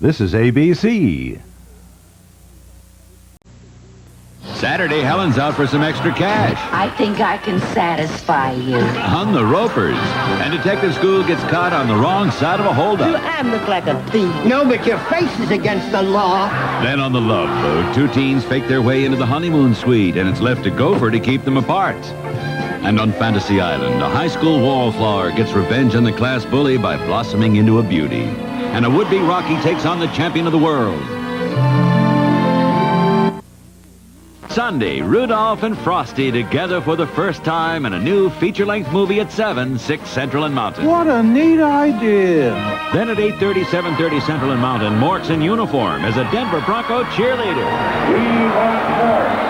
This is ABC. Saturday, Helen's out for some extra cash. I think I can satisfy you. On the ropers. And Detective School gets caught on the wrong side of a holdup. I look like a thief. No, but your face is against the law. Then on the love boat, two teens fake their way into the honeymoon suite, and it's left to Gopher to keep them apart. And on Fantasy Island, a high school wallflower gets revenge on the class bully by blossoming into a beauty. And a would-be Rocky takes on the champion of the world. Sunday, Rudolph and Frosty together for the first time in a new feature-length movie at 7, 6 Central and Mountain. What a neat idea. Then at 8:30, 7:30 Central and Mountain, Mork's in uniform as a Denver Bronco cheerleader. We want more.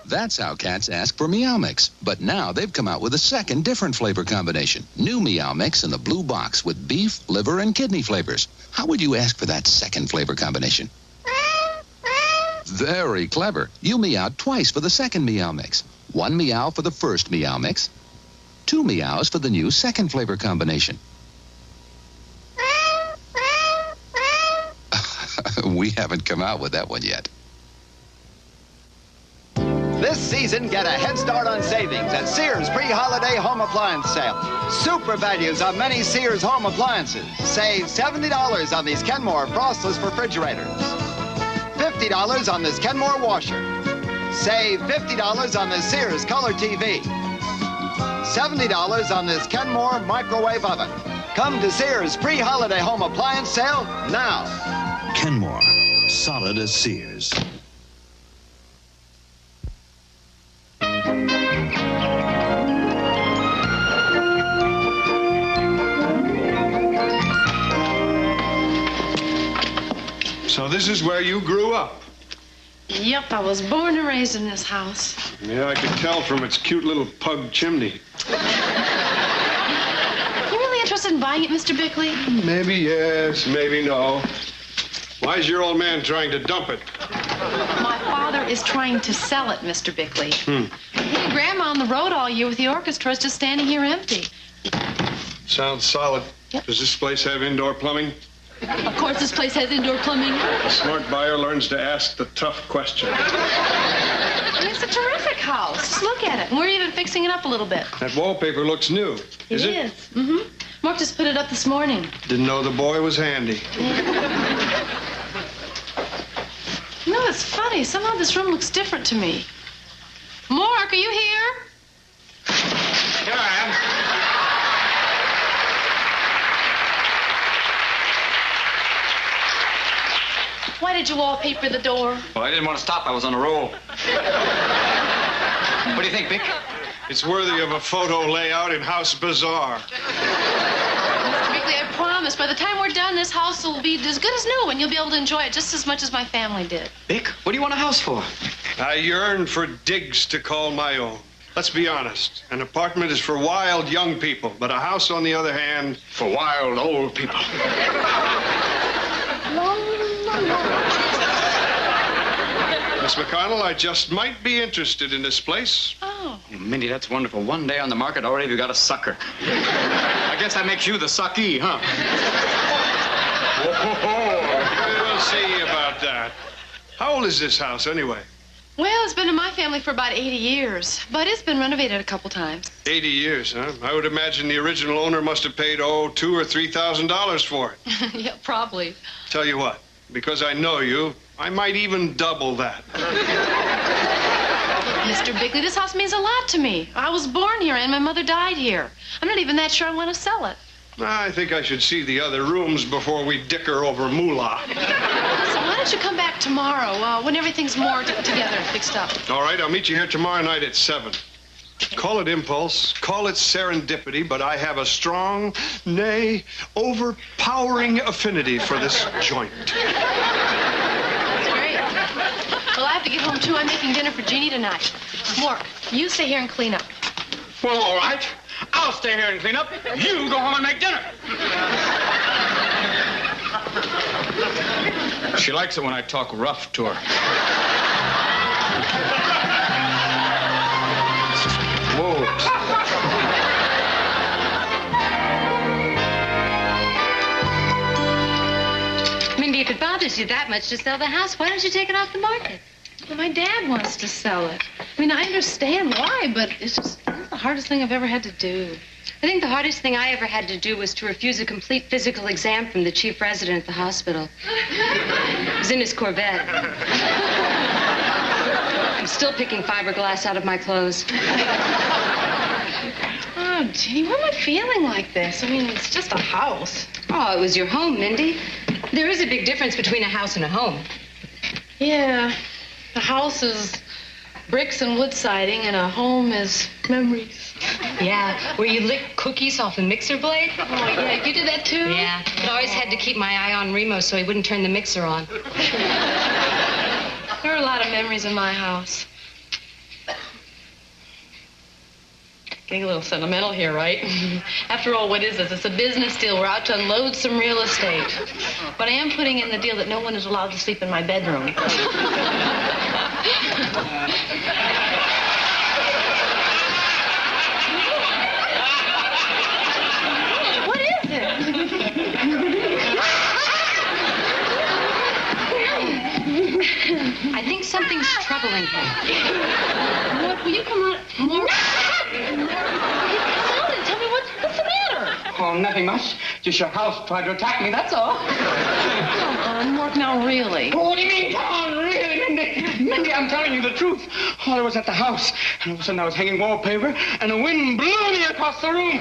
That's how cats ask for Meow Mix. But now they've come out with a second different flavor combination. New Meow Mix in the blue box with beef, liver, and kidney flavors. How would you ask for that second flavor combination? Very clever. You meowed twice for the second Meow Mix. 1 meow for the first Meow Mix. 2 meows for the new second flavor combination. We haven't come out with that one yet. This season, get a head start on savings at Sears pre-holiday home appliance sale. Super values on many Sears home appliances. Save $70 on these Kenmore frostless refrigerators. $50 on this Kenmore washer. Save $50 on this Sears color TV. $70 on this Kenmore microwave oven. Come to Sears pre-holiday home appliance sale now. Kenmore, solid as Sears. So this is where you grew up? Yep, I was born and raised in this house. Yeah, I could tell from its cute little pug chimney. You really interested in buying it, Mr. Bickley? Maybe yes, maybe no. Why is your old man trying to dump it? My father is trying to sell it, Mr. Bickley. He and Grandma on the road all year with the orchestra is just standing here empty. Sounds solid. Yep. Does this place have indoor plumbing? Of course, this place has indoor plumbing. A smart buyer learns to ask the tough question. It's a terrific house. Just look at it. And we're even fixing it up a little bit. That wallpaper looks new. Is it? Mm-hmm. Mork just put it up this morning. Didn't know the boy was handy. You know, it's funny. Somehow this room looks different to me. Mork, are you here? Here I am. Why did you wallpaper the door? Well, I didn't want to stop. I was on a roll. What do you think, Vic? It's worthy of a photo layout in House Bazaar. Mr. Bickley, I promise, by the time we're done, this house will be as good as new, and you'll be able to enjoy it just as much as my family did. Vic, what do you want a house for? I yearn for digs to call my own. Let's be honest. An apartment is for wild young people, but a house, on the other hand, for wild old people. Miss McConnell, I just might be interested in this place. Oh. Mindy, that's wonderful. One day on the market, already you got a sucker. I guess that makes you the suckee, huh? We'll see about that. How old is this house, anyway? Well, it's been in my family for about 80 years, but it's been renovated a couple times. 80 years, huh? I would imagine the original owner must have paid, $2,000 or $3,000 for it. Yeah, probably. Tell you what, because I know you, I might even double that. Mr. Bickley, this house means a lot to me. I was born here and my mother died here. I'm not even that sure I want to sell it. I think I should see the other rooms before we dicker over moolah. So why don't you come back tomorrow when everything's more together and fixed up? All right, I'll meet you here tomorrow night at 7. Call it impulse, call it serendipity, but I have a strong, nay, overpowering affinity for this joint. That's great. Well, I have to get home, too. I'm making dinner for Jeannie tonight. Mork, you stay here and clean up. Well, all right. I'll stay here and clean up. You go home and make dinner. She likes it when I talk rough to her. Whoa. Mindy, if it bothers you that much to sell the house, why don't you take it off the market? Well, my dad wants to sell it. I mean, I understand why, but it's just the hardest thing I've ever had to do. I think the hardest thing I ever had to do was to refuse a complete physical exam from the chief resident at the hospital. He was in his Corvette. I'm still picking fiberglass out of my clothes. Oh, Jeannie, why am I feeling like this? I mean, it's just a house. Oh, it was your home, Mindy. There is a big difference between a house and a home. Yeah, a house is bricks and wood siding, and a home is memories. Yeah, where you lick cookies off a mixer blade. Oh, yeah, you did that too? Yeah, but I always had to keep my eye on Remo so he wouldn't turn the mixer on. There are a lot of memories in my house. Getting a little sentimental here, right? After all, what is this? It's a business deal. We're out to unload some real estate. But I am putting in the deal that no one is allowed to sleep in my bedroom. What is it? I think something's troubling him. What? Will you come on? More? Tell me what's the matter? Oh, nothing much. Just your house tried to attack me, that's all. Come on, Mork, now really. Oh, what do you mean, come on, really, Mindy? Mindy, I'm telling you the truth. Oh, I was at the house, and all of a sudden I was hanging wallpaper, and the wind blew me across the room.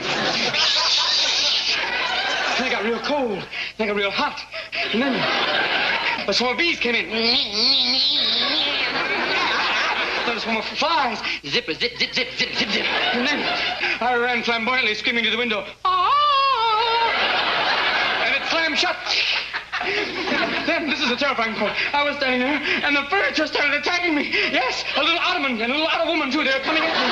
And I got real cold, and I got real hot, and then a swarm of bees came in. Then a swarm of flies. Zip, zip, zip, zip, zip, zip, zip. And then I ran flamboyantly, screaming to the window. Ah! And it slammed shut. Then, this is a terrifying part. I was standing there, and the furniture started attacking me. Yes, a little ottoman and a little ottoman woman, too. They were coming at me.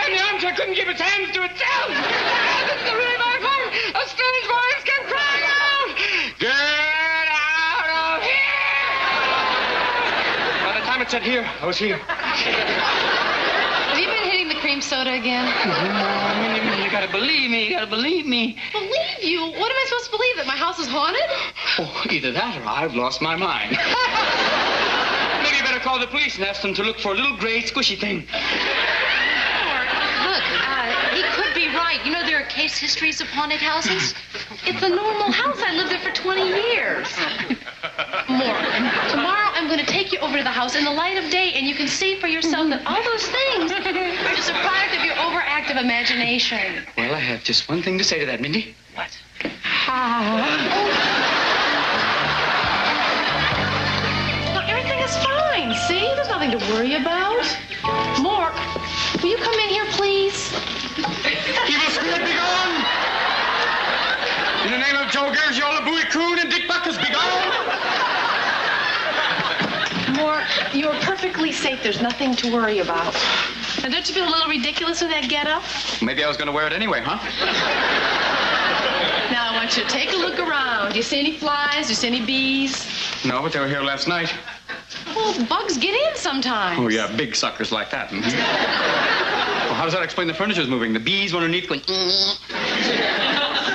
And the armchair couldn't keep its hands to itself. This is really my fault. A strange voice kept crying out. Get out of here! By the time it said here, I was here. Have you been hitting the cream soda again? Mindy, you gotta believe me. You gotta believe me. Believe you? What am I supposed to believe? That my house is haunted? Oh, either that or I've lost my mind. Maybe you better call the police and ask them to look for a little gray squishy thing. Look, he could be right. You know there are case histories of haunted houses? It's a normal house. I lived there for 20 years. Mork, tomorrow I'm going to take you over to the house in the light of day, and you can see for yourself that all those things are just a product of your overactive imagination. Well, I have just one thing to say to that, Mindy. What? Now, everything is fine, see? There's nothing to worry about. Mork, will you come in here, please? Evil spirit, be gone! In the name of Joe Garagiola, Bowie Coon, and Dick Buckus, be gone! Mork, you're perfectly safe. There's nothing to worry about. Now, don't you feel a little ridiculous with that getup? Maybe I was going to wear it anyway, huh? Now, I want you to take a look around. Do you see any flies? Do you see any bees? No, but they were here last night. Well, bugs get in sometimes. Oh, yeah, big suckers like that. Mm-hmm. Well, how does that explain the furniture's moving? The bees underneath going...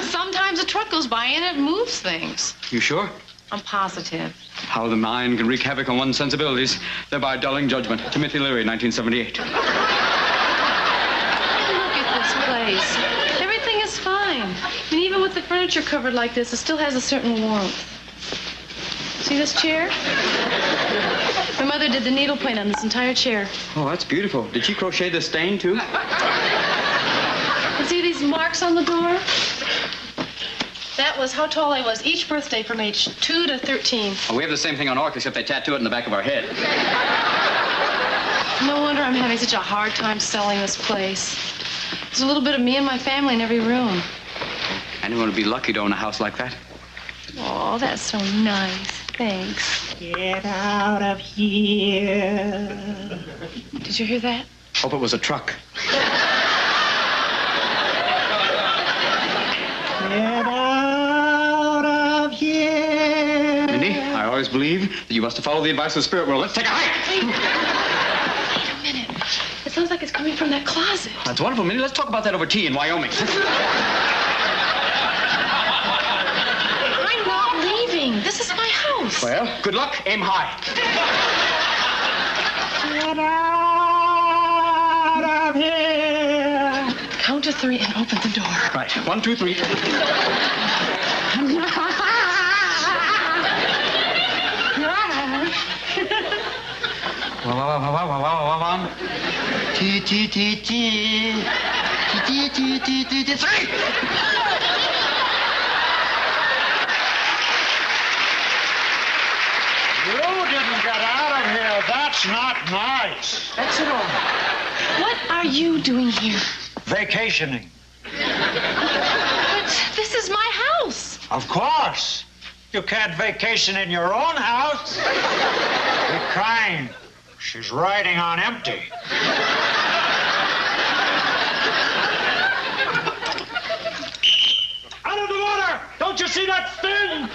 Sometimes a truck goes by and it moves things. You sure? I'm positive. How the mind can wreak havoc on one's sensibilities, thereby dulling judgment. Timothy Leary, 1978. Look at this place. Everything is fine. And even with the furniture covered like this, it still has a certain warmth. See this chair? My mother did the needlepoint on this entire chair. Oh, that's beautiful. Did she crochet the stain, too? And see these marks on the door? That was how tall I was each birthday from age 2 to 13. Oh, we have the same thing on Orc, except they tattoo it in the back of our head. No wonder I'm having such a hard time selling this place. There's a little bit of me and my family in every room. Anyone would be lucky to own a house like that. Oh, that's so nice. Thanks. Get out of here. Did you hear that? Hope it was a truck. Get out of here. Mindy, I always believe that you must have followed the advice of the spirit world. Let's take a hike. Wait a minute. It sounds like it's coming from that closet. That's wonderful, Mindy. Let's talk about that over tea in Wyoming. I'm not leaving. This is my house. Well, good luck. Aim high. Get out of here. Count to 3 and open the door. Right. 1, 2, 3. One. T. 3. You didn't get out of here. That's not nice. That's it all. What are you doing here? Vacationing. But this is my house. Of course. You can't vacation in your own house. Be kind. She's riding on empty. Out of the water! Don't you see that fin?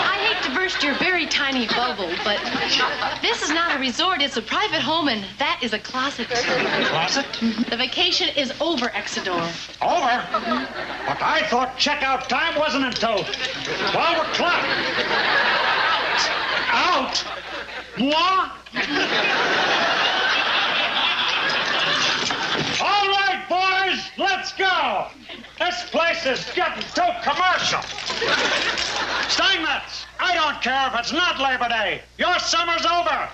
I hate to burst your very tiny bubble, but this is not a resort. It's a private home, and that is a closet. Closet? The vacation is over, Exodore. Over? But I thought checkout time wasn't until 12 o'clock. Out? Moi? All right, boys, let's go. This place is getting too commercial. Steinmetz, I don't care if it's not Labor Day. Your summer's over.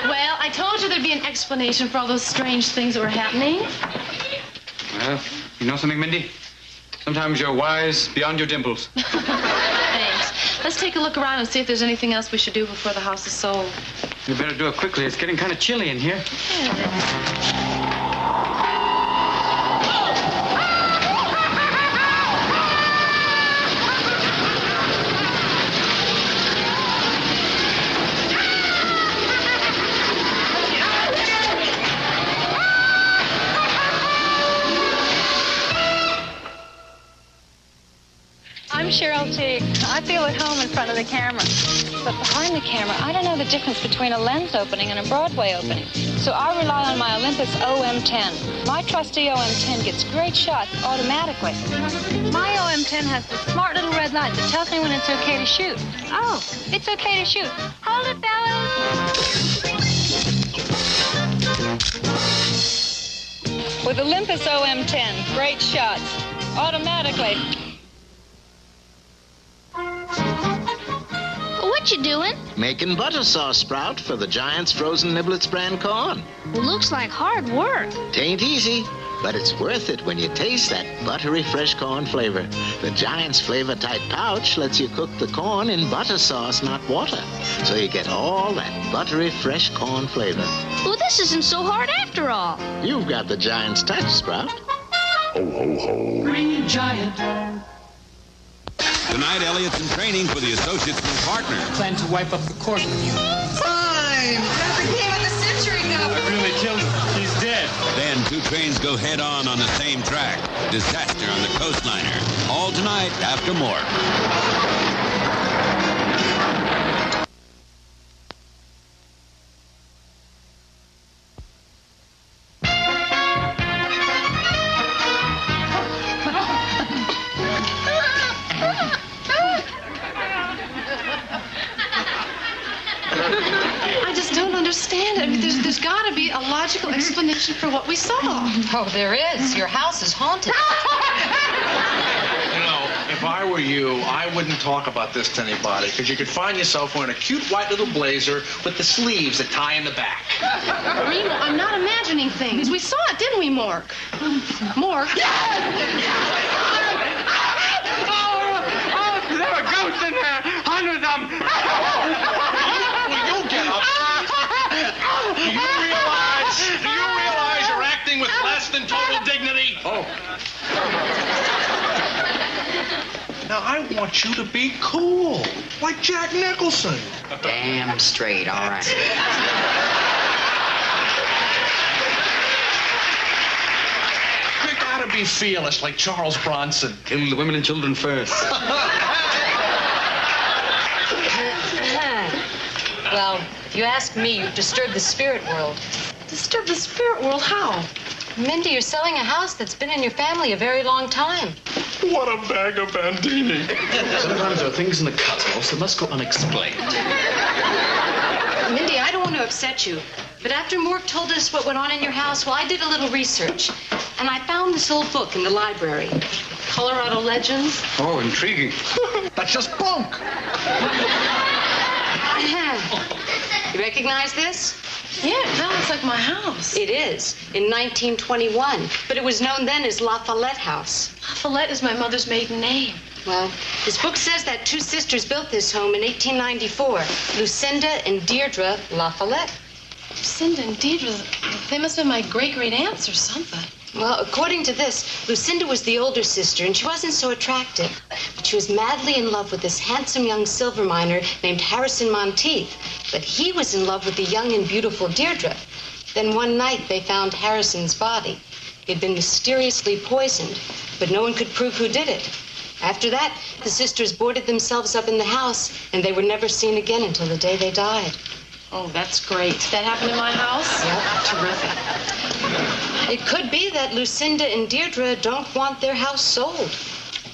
Well, I told you there'd be an explanation for all those strange things that were happening. Well, you know something, Mindy? Sometimes you're wise beyond your dimples. Thanks. Let's take a look around and see if there's anything else we should do before the house is sold. You better do it quickly. It's getting kind of chilly in here. I'm Cheryl Teague. I feel at home in front of the camera. But behind the camera, I don't know the difference between a lens opening and a Broadway opening. So I rely on my Olympus OM10. My trusty OM10 gets great shots automatically. My OM10 has the smart little red light that tells me when it's okay to shoot. Oh, it's okay to shoot. Hold it, fellas. With Olympus OM10, great shots automatically. What you doing? Making butter sauce, Sprout, for the Giant's Frozen Niblets brand corn. Well, looks like hard work. Tain't easy, but it's worth it when you taste that buttery fresh corn flavor. The Giant's Flavor Tight pouch lets you cook the corn in butter sauce, not water. So you get all that buttery fresh corn flavor. Well, this isn't so hard after all. You've got the Giant's touch, Sprout. Ho, ho, ho. Green Giant. Tonight, Elliot's in training for the associate's new partner. Plan to wipe up the court with you. Fine! That's the game of the Century Cup. I really killed him. He's dead. Then two trains go head-on the same track. Disaster on the coastliner. All tonight after Mork. I just don't understand it. I mean, there's got to be a logical explanation for what we saw. Oh, there is. Your house is haunted. You know, if I were you, I wouldn't talk about this to anybody, because you could find yourself wearing a cute white little blazer with the sleeves that tie in the back. Remo, I'm not imagining things. We saw it, didn't we, Mork? Mork? Oh, there were ghosts in there. Hundreds of them. Will you get up? Do you realize you're acting with less than total dignity? Oh. Now, I want you to be cool, like Jack Nicholson. Damn straight, all right. You gotta be fearless, like Charles Bronson. Kill the women and children first. Well, if you ask me, you've disturbed the spirit world. Disturbed the spirit world? How? Mindy, you're selling a house that's been in your family a very long time. What a bag of bandini. Sometimes there are things in the cosmos that must go unexplained. Mindy, I don't want to upset you, but after Mork told us what went on in your house, well, I did a little research, and I found this old book in the library, Colorado Legends. Oh, intriguing. That's just bunk. You recognize this? Yeah, that looks like my house. It is, in 1921, but it was known then as La Follette House. La Follette is my mother's maiden name. Well, this book says that two sisters built this home in 1894, Lucinda and Deirdre La Follette. Lucinda and Deirdre, they must have been my great-great aunts or something. Well, according to this, Lucinda was the older sister, and she wasn't so attractive. But she was madly in love with this handsome young silver miner named Harrison Monteith. But he was in love with the young and beautiful Deirdre. Then one night, they found Harrison's body. He'd been mysteriously poisoned, but no one could prove who did it. After that, the sisters boarded themselves up in the house, and they were never seen again until the day they died. Oh, that's great. That happened in my house? Yep. Terrific. It could be that Lucinda and Deirdre don't want their house sold.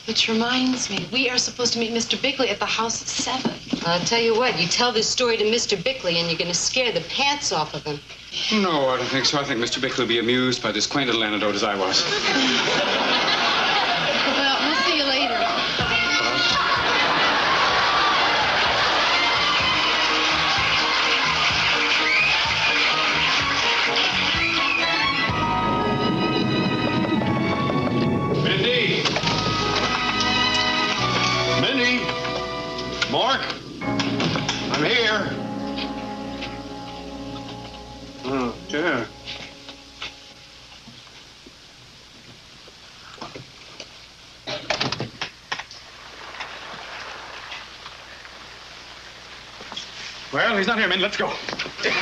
Which reminds me, we are supposed to meet Mr. Bigley at the house at 7. I'll tell you what, you tell this story to Mr. Bickley and you're going to scare the pants off of him. No, I don't think so. I think Mr. Bickley will be amused by this quaint little anecdote as I was. Well, we'll see you later. Mindy! Mork! I'm here. Oh, yeah. Well, he's not here, man. Let's go. You're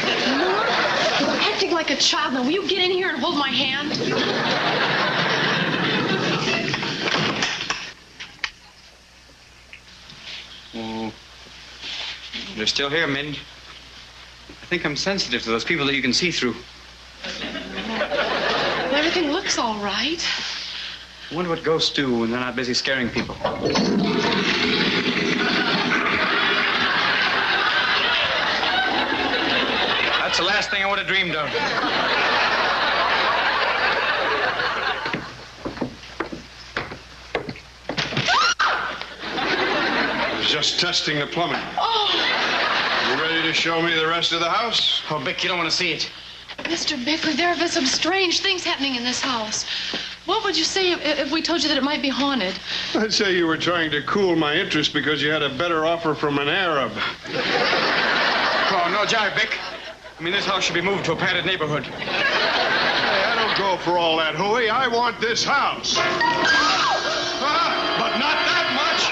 acting like a child. Now, will you get in here and hold my hand? Oh, they're still here, Mindy. I think I'm sensitive to those people that you can see through. Well, everything looks all right. I wonder what ghosts do when they're not busy scaring people. That's the last thing I would have dreamed of. I was just testing the plumbing. Oh! You ready to show me the rest of the house? Oh, Bick, you don't want to see it. Mr. Bickley, there have been some strange things happening in this house. What would you say if we told you that it might be haunted? I'd say you were trying to cool my interest because you had a better offer from an Arab. Oh, no jive, Bick. I mean, this house should be moved to a padded neighborhood. Hey, I don't go for all that hooey. I want this house. But not that much.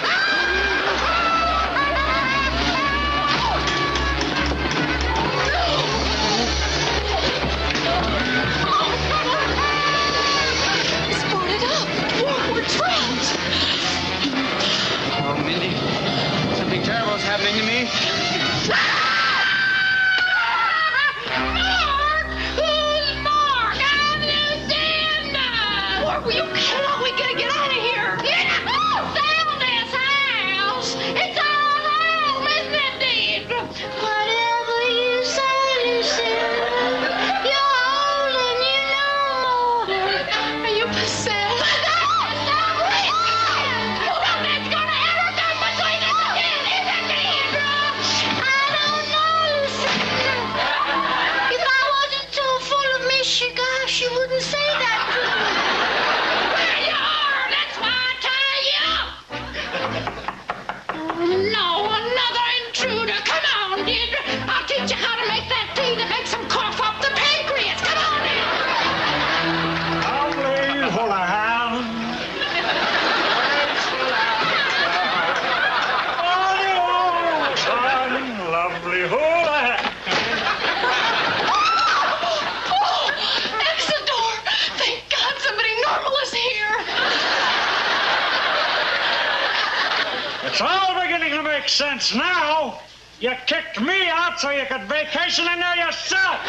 makes sense now. You kicked me out so you could vacation in there yourself.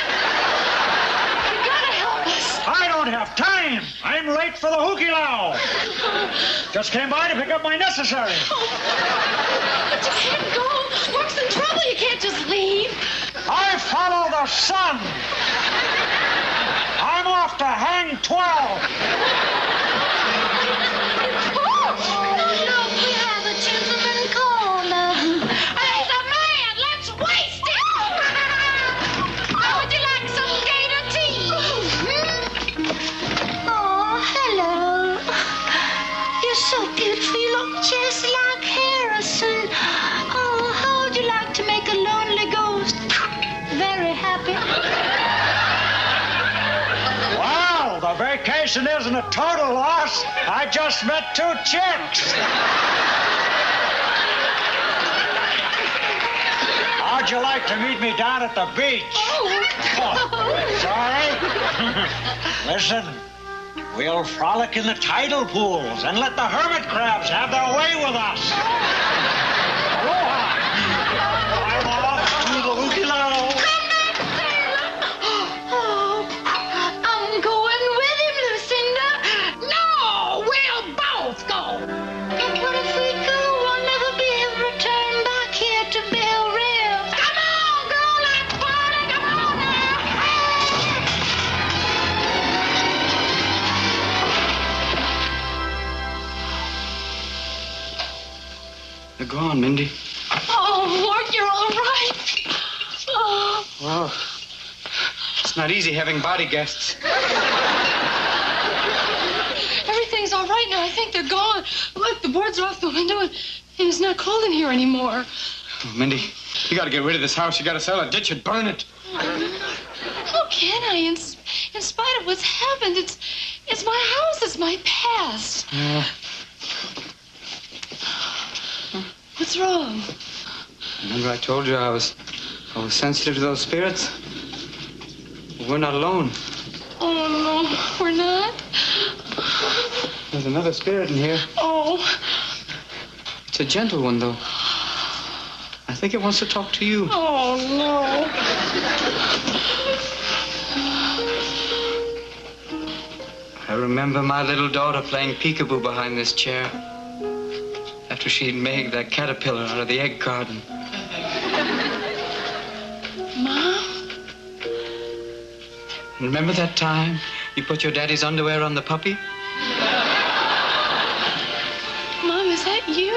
You gotta help us. I don't have time. I'm late for the hooky-low. Just came by to pick up my necessaries. But you can't go. Mork's in trouble. You can't just leave. I follow the sun. I'm off to hang 12. Look, we have a gentleman caller. He's a man. Let's waste it. How would you like some gator tea? Oh, hello. You're so beautiful. You look just like Harrison. Oh, how would you like to make a lonely ghost very happy? Well, the vacation isn't a total loss. I just met 2 chicks. How'd you like to meet me down at the beach? Sorry? Listen, we'll frolic in the tidal pools and let the hermit crabs have their way with us. Aloha. I'm off to the hooky-low. I'm going with him, Lucinda. No, we'll both go. But what if we go? We'll never be able to return back here to Bell River. Come on, girl, let's party. Come on now. They're gone, Mindy. Oh, Mork, you're all right. Oh. Well, it's not easy having body guests. Everything's all right now. I think they're gone. Look, the boards are off the window, and it's not cold in here anymore. Oh, Mindy, you gotta get rid of this house. You gotta sell it, ditch it, burn it. How can I? In spite of what's happened, it's my house. It's my past. What's wrong? Remember I told you I was sensitive to those spirits? Well, we're not alone. Oh, no, we're not. There's another spirit in here. Oh. It's a gentle one, though. I think it wants to talk to you. Oh, no. I remember my little daughter playing peekaboo behind this chair after she'd made that caterpillar out of the egg garden. Mom? Remember that time you put your daddy's underwear on the puppy? Mom, is that you?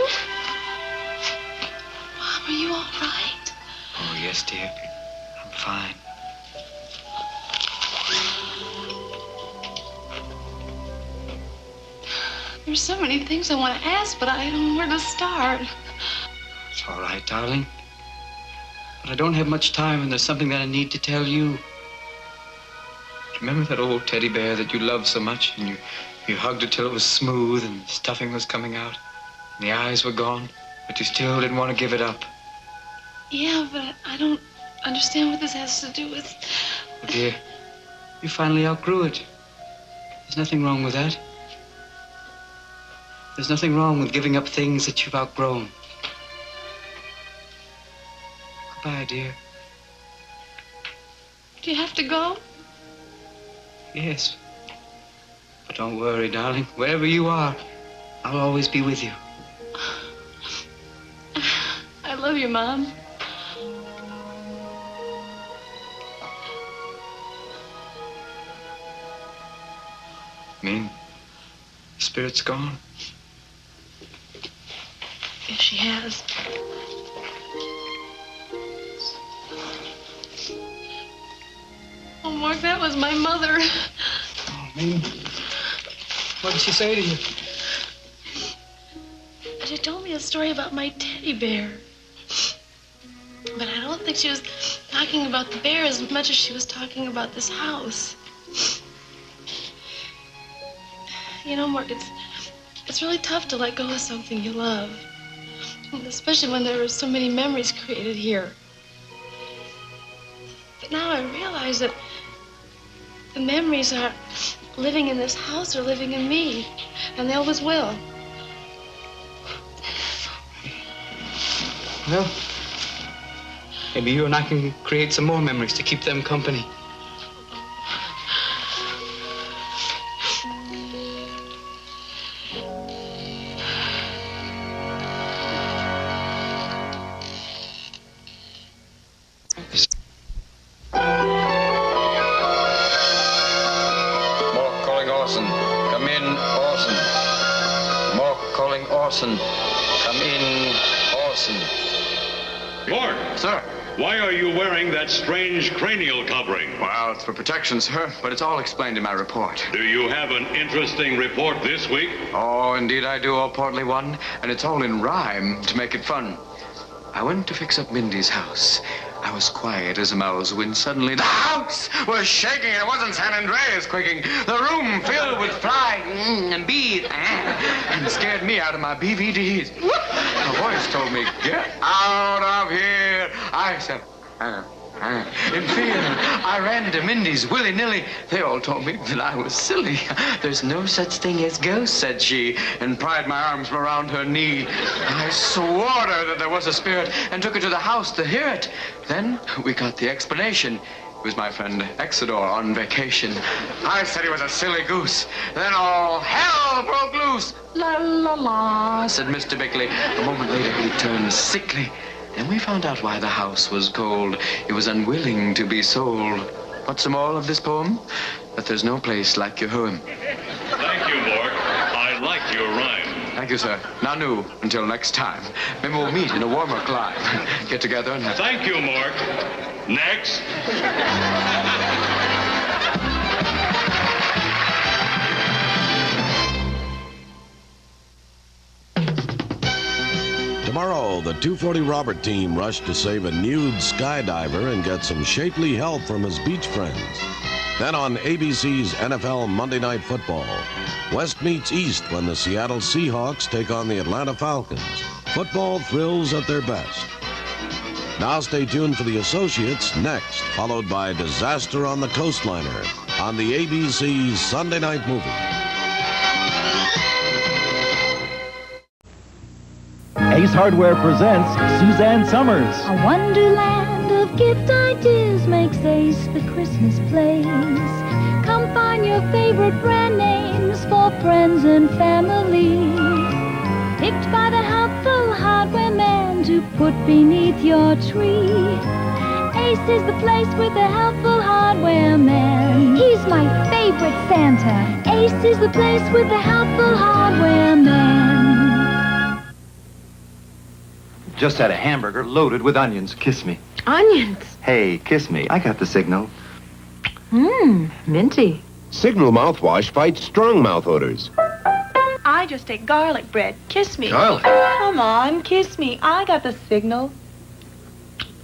Mom, are you all right? Oh, yes, dear. I'm fine. There's so many things I want to ask, but I don't know where to start. It's all right, darling. But I don't have much time, and there's something that I need to tell you. Remember that old teddy bear that you loved so much, and you hugged it till it was smooth and the stuffing was coming out, and the eyes were gone, but you still didn't want to give it up? Yeah, but I don't understand what this has to do with... Well, dear, you finally outgrew it. There's nothing wrong with that. There's nothing wrong with giving up things that you've outgrown. Goodbye, dear. Do you have to go? Yes. But don't worry, darling. Wherever you are, I'll always be with you. I love you, Mom. Mean the spirit's gone? Yes, she has. Oh, Mork, that was my mother. Oh, Mean, what did she say to you? She told me a story about my teddy bear. But I don't think she was talking about the bear as much as she was talking about this house. You know, Mork, it's really tough to let go of something you love. Especially when there are so many memories created here. But now I realize that the memories are living in this house or living in me. And they always will. Well, maybe you and I can create some more memories to keep them company. Mork calling Orson. Come in, Orson. Mork calling Orson. Come in, Orson. Mork! Sir? Why are you wearing that strange cranial covering? Well, it's for protection, sir, but it's all explained in my report. Do you have an interesting report this week? Oh, indeed I do, all partly one, and it's all in rhyme to make it fun. I went to fix up Mindy's house. I was quiet as a mouse when suddenly the house was shaking. It wasn't San Andreas quaking. The room filled with flies and bees and scared me out of my BVDs. A voice told me, "Get out of here." I said, in fear, I ran to Mindy's willy-nilly. They all told me that I was silly. "There's no such thing as ghosts," said she, and pried my arms around her knee. I swore to her that there was a spirit and took her to the house to hear it. Then we got the explanation. It was my friend Exodore on vacation. I said he was a silly goose. Then all hell broke loose. "La, la, la," said Mr. Bickley. A moment later, he turned sickly. Then we found out why the house was cold. It was unwilling to be sold. What's the moral of this poem? That there's no place like your home. Thank you, Mork. I like your rhyme. Thank you, sir. Nanu, until next time. Maybe we'll meet in a warmer clime. Get together and have... Thank you, Mork. Next. Tomorrow, the 240 Robert team rush to save a nude skydiver and get some shapely help from his beach friends. Then on ABC's NFL Monday Night Football, West meets East when the Seattle Seahawks take on the Atlanta Falcons. Football thrills at their best. Now stay tuned for the Associates next, followed by Disaster on the Coastliner on the ABC Sunday Night Movie. Ace Hardware presents Suzanne Summers. A wonderland of gift ideas makes Ace the Christmas place. Come find your favorite brand names for friends and family. Picked by the helpful hardware man to put beneath your tree. Ace is the place with the helpful hardware man. He's my favorite Santa. Ace is the place with the helpful hardware man. Just had a hamburger loaded with onions. Kiss me. Onions? Hey, kiss me. I got the signal. Minty. Signal mouthwash fights strong mouth odors. I just ate garlic bread. Kiss me. Garlic? Come on, kiss me. I got the signal.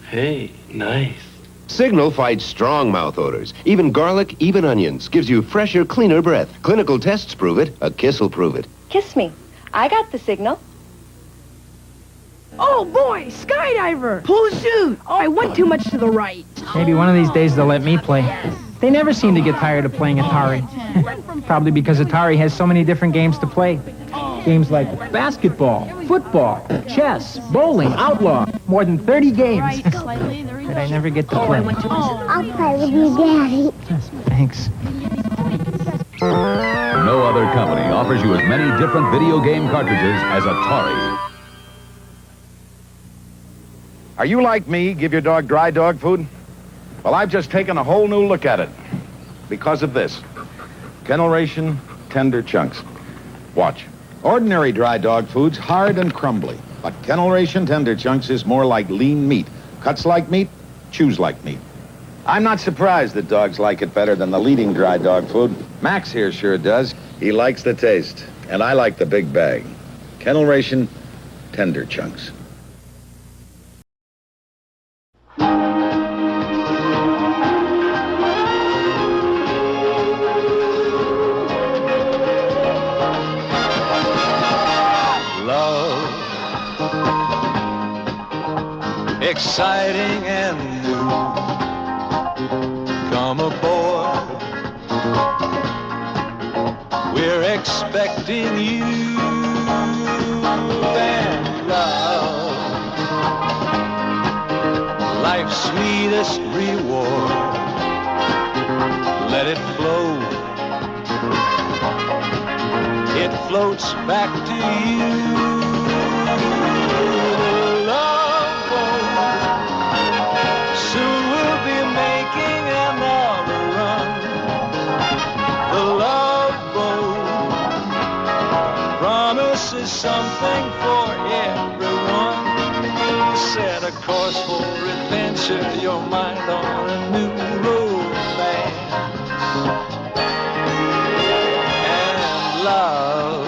Hey, nice. Signal fights strong mouth odors. Even garlic, even onions. Gives you fresher, cleaner breath. Clinical tests prove it. A kiss will prove it. Kiss me. I got the signal. Oh, boy, skydiver! Pull the chute! Oh, I went too much to the right. Maybe one of these days they'll let me play. They never seem to get tired of playing Atari. Probably because Atari has so many different games to play. Games like basketball, football, chess, bowling, outlaw. More than 30 games that I never get to play. I'll play with you, Daddy. Thanks. No other company offers you as many different video game cartridges as Atari. Are you like me, give your dog dry dog food? Well, I've just taken a whole new look at it because of this. Kennel Ration Tender Chunks. Watch. Ordinary dry dog food's hard and crumbly, but Kennel Ration Tender Chunks is more like lean meat. Cuts like meat, chews like meat. I'm not surprised that dogs like it better than the leading dry dog food. Max here sure does. He likes the taste, and I like the big bag. Kennel Ration Tender Chunks. Exciting and new. Come aboard. We're expecting you and love. endless reward. Let it flow. It floats back to you. The love boat. Soon we'll be making another run. The love boat promises something for everyone. Set a course for adventure, your mind on a new romance. And love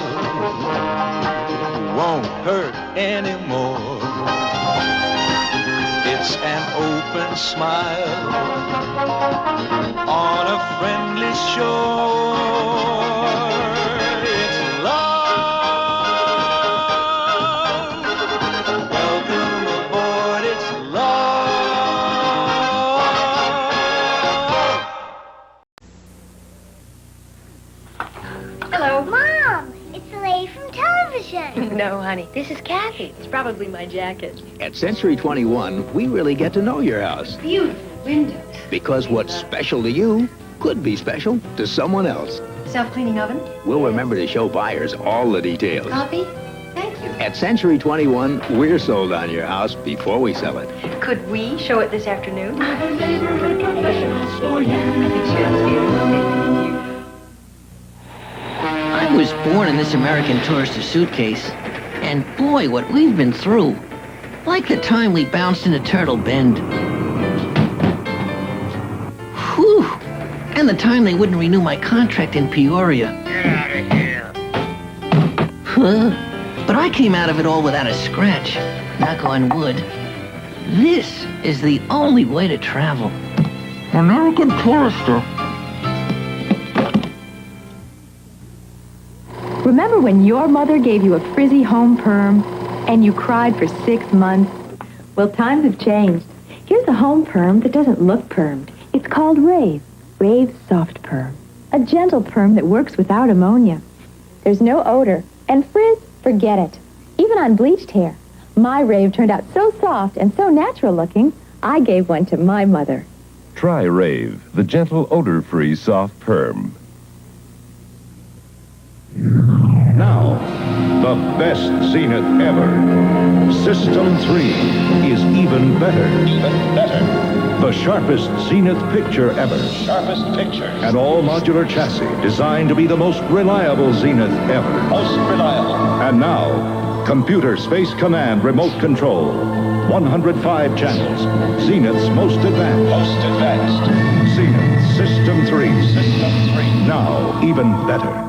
won't hurt anymore. It's an open smile on a friendly shore. It's love. Welcome aboard, it's love. Hello. Mom, it's the lady from television. No, honey. This is Kathy. It's probably my jacket. At Century 21, we really get to know your house. Beautiful windows. Because what's special to you could be special to someone else. Self-cleaning oven. We'll remember to show buyers all the details. Coffee. Thank you. At Century 21, we're sold on your house before we sell it. Could we show it this afternoon? I was born in this American Tourister suitcase, and boy, what we've been through. Like the time we bounced into Turtle Bend. Whew! And the time they wouldn't renew my contract in Peoria. Get out of here. Huh? But I came out of it all without a scratch. Knock on wood. This is the only way to travel. American Tourister. Remember when your mother gave you a frizzy home perm and you cried for 6 months? Well, times have changed. Here's a home perm that doesn't look permed. It's called Rave. Rave Soft Perm. A gentle perm that works without ammonia. There's no odor. And frizz, forget it. Even on bleached hair. My Rave turned out so soft and so natural looking, I gave one to my mother. Try Rave, the gentle odor-free soft perm. Now, the best Zenith ever. System 3 is even better. Even better. The sharpest Zenith picture ever. Sharpest picture. An all-modular chassis designed to be the most reliable Zenith ever. Most reliable. And now, computer space command remote control. 105 channels. Zenith's most advanced. Most advanced. Zenith System 3. System 3. Now, even better.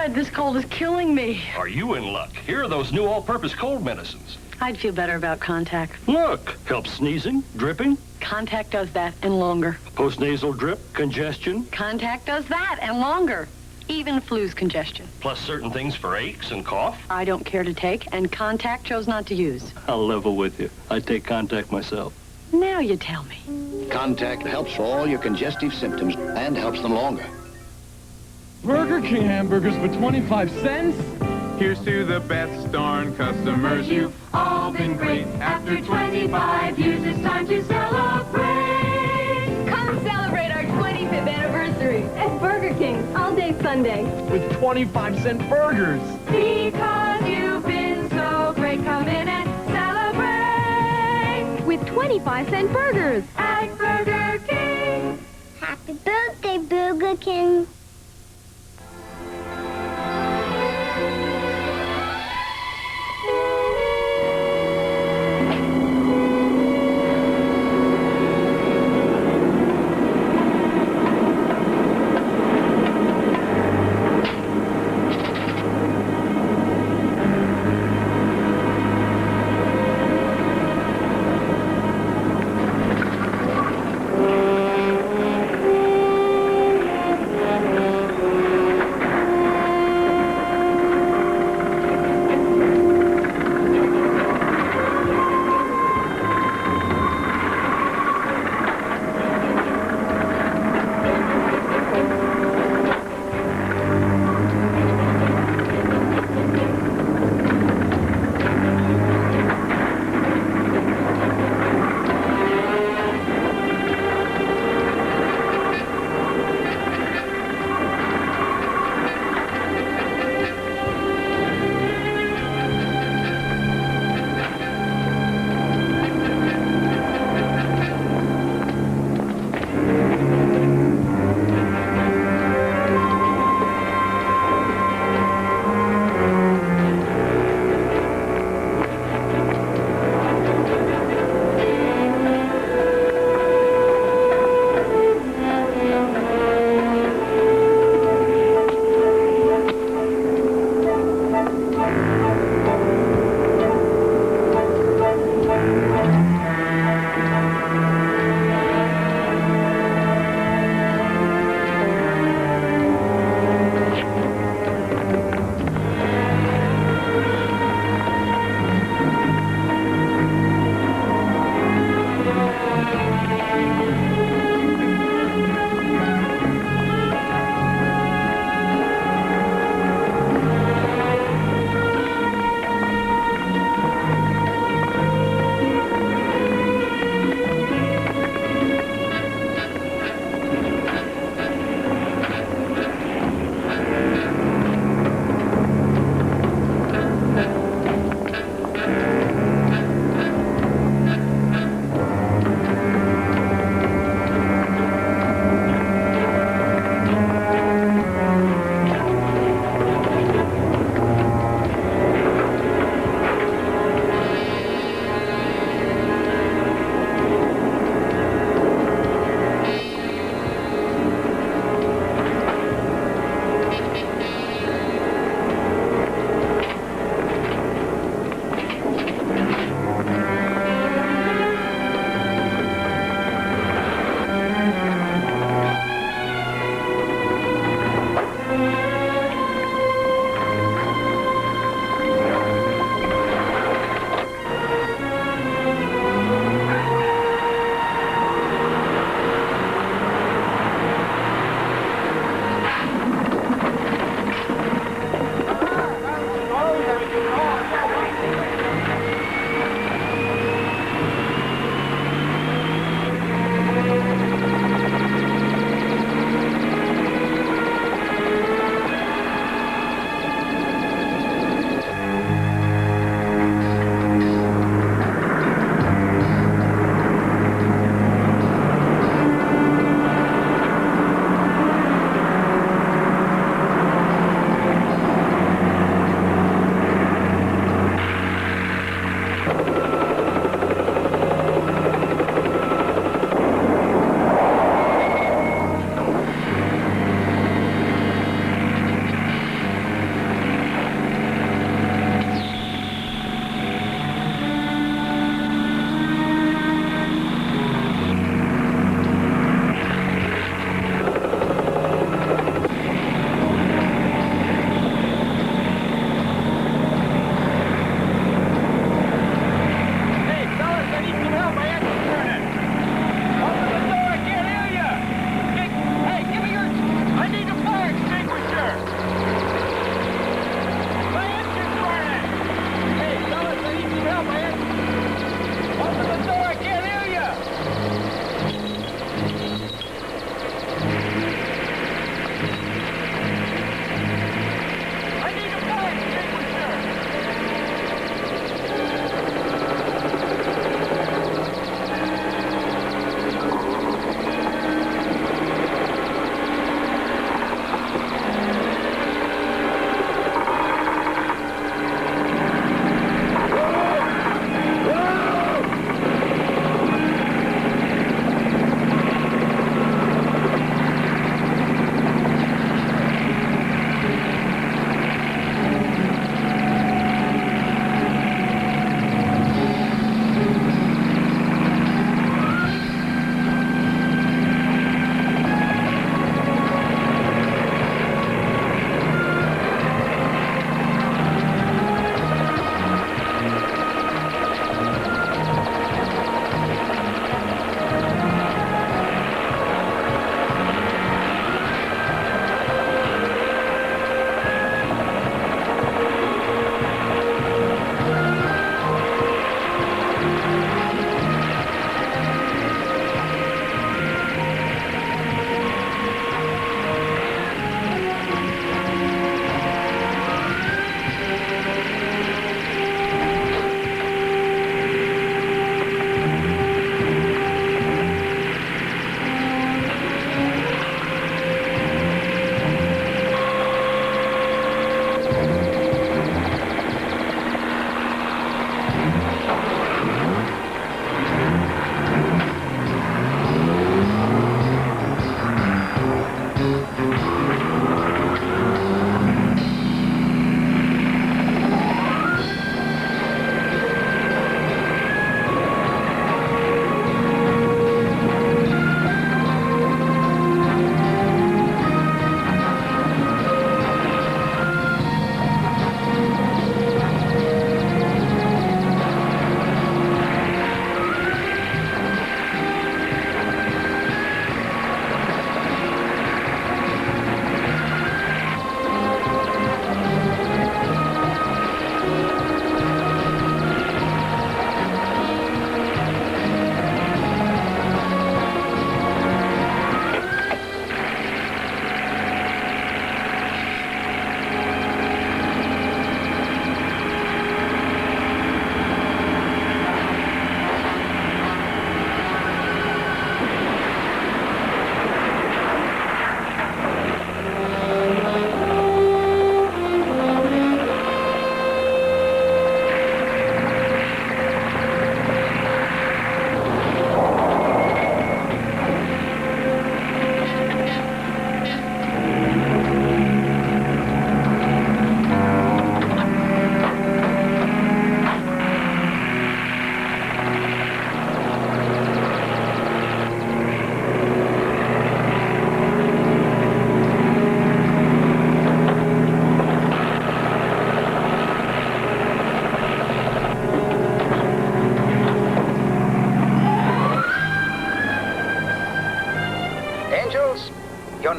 This cold is killing me. Are you in luck? Here are those new all-purpose cold medicines. I'd feel better about Contact. Look, helps sneezing, dripping. Contact does that and longer. Post-nasal drip, congestion. Contact does that and longer. Even flu's congestion. Plus certain things for aches and cough. I don't care to take, and Contact chose not to use. I'll level with you. I take Contact myself. Now you tell me. Contact helps for all your congestive symptoms and helps them longer. Burger King hamburgers for 25 cents? Here's to the best darn customers. You've all been great. After 25 years, it's time to celebrate. Come celebrate our 25th anniversary at Burger King all day Sunday. With 25-cent burgers. Because you've been so great, come in and celebrate. With 25-cent burgers at Burger King. Happy birthday, Burger King.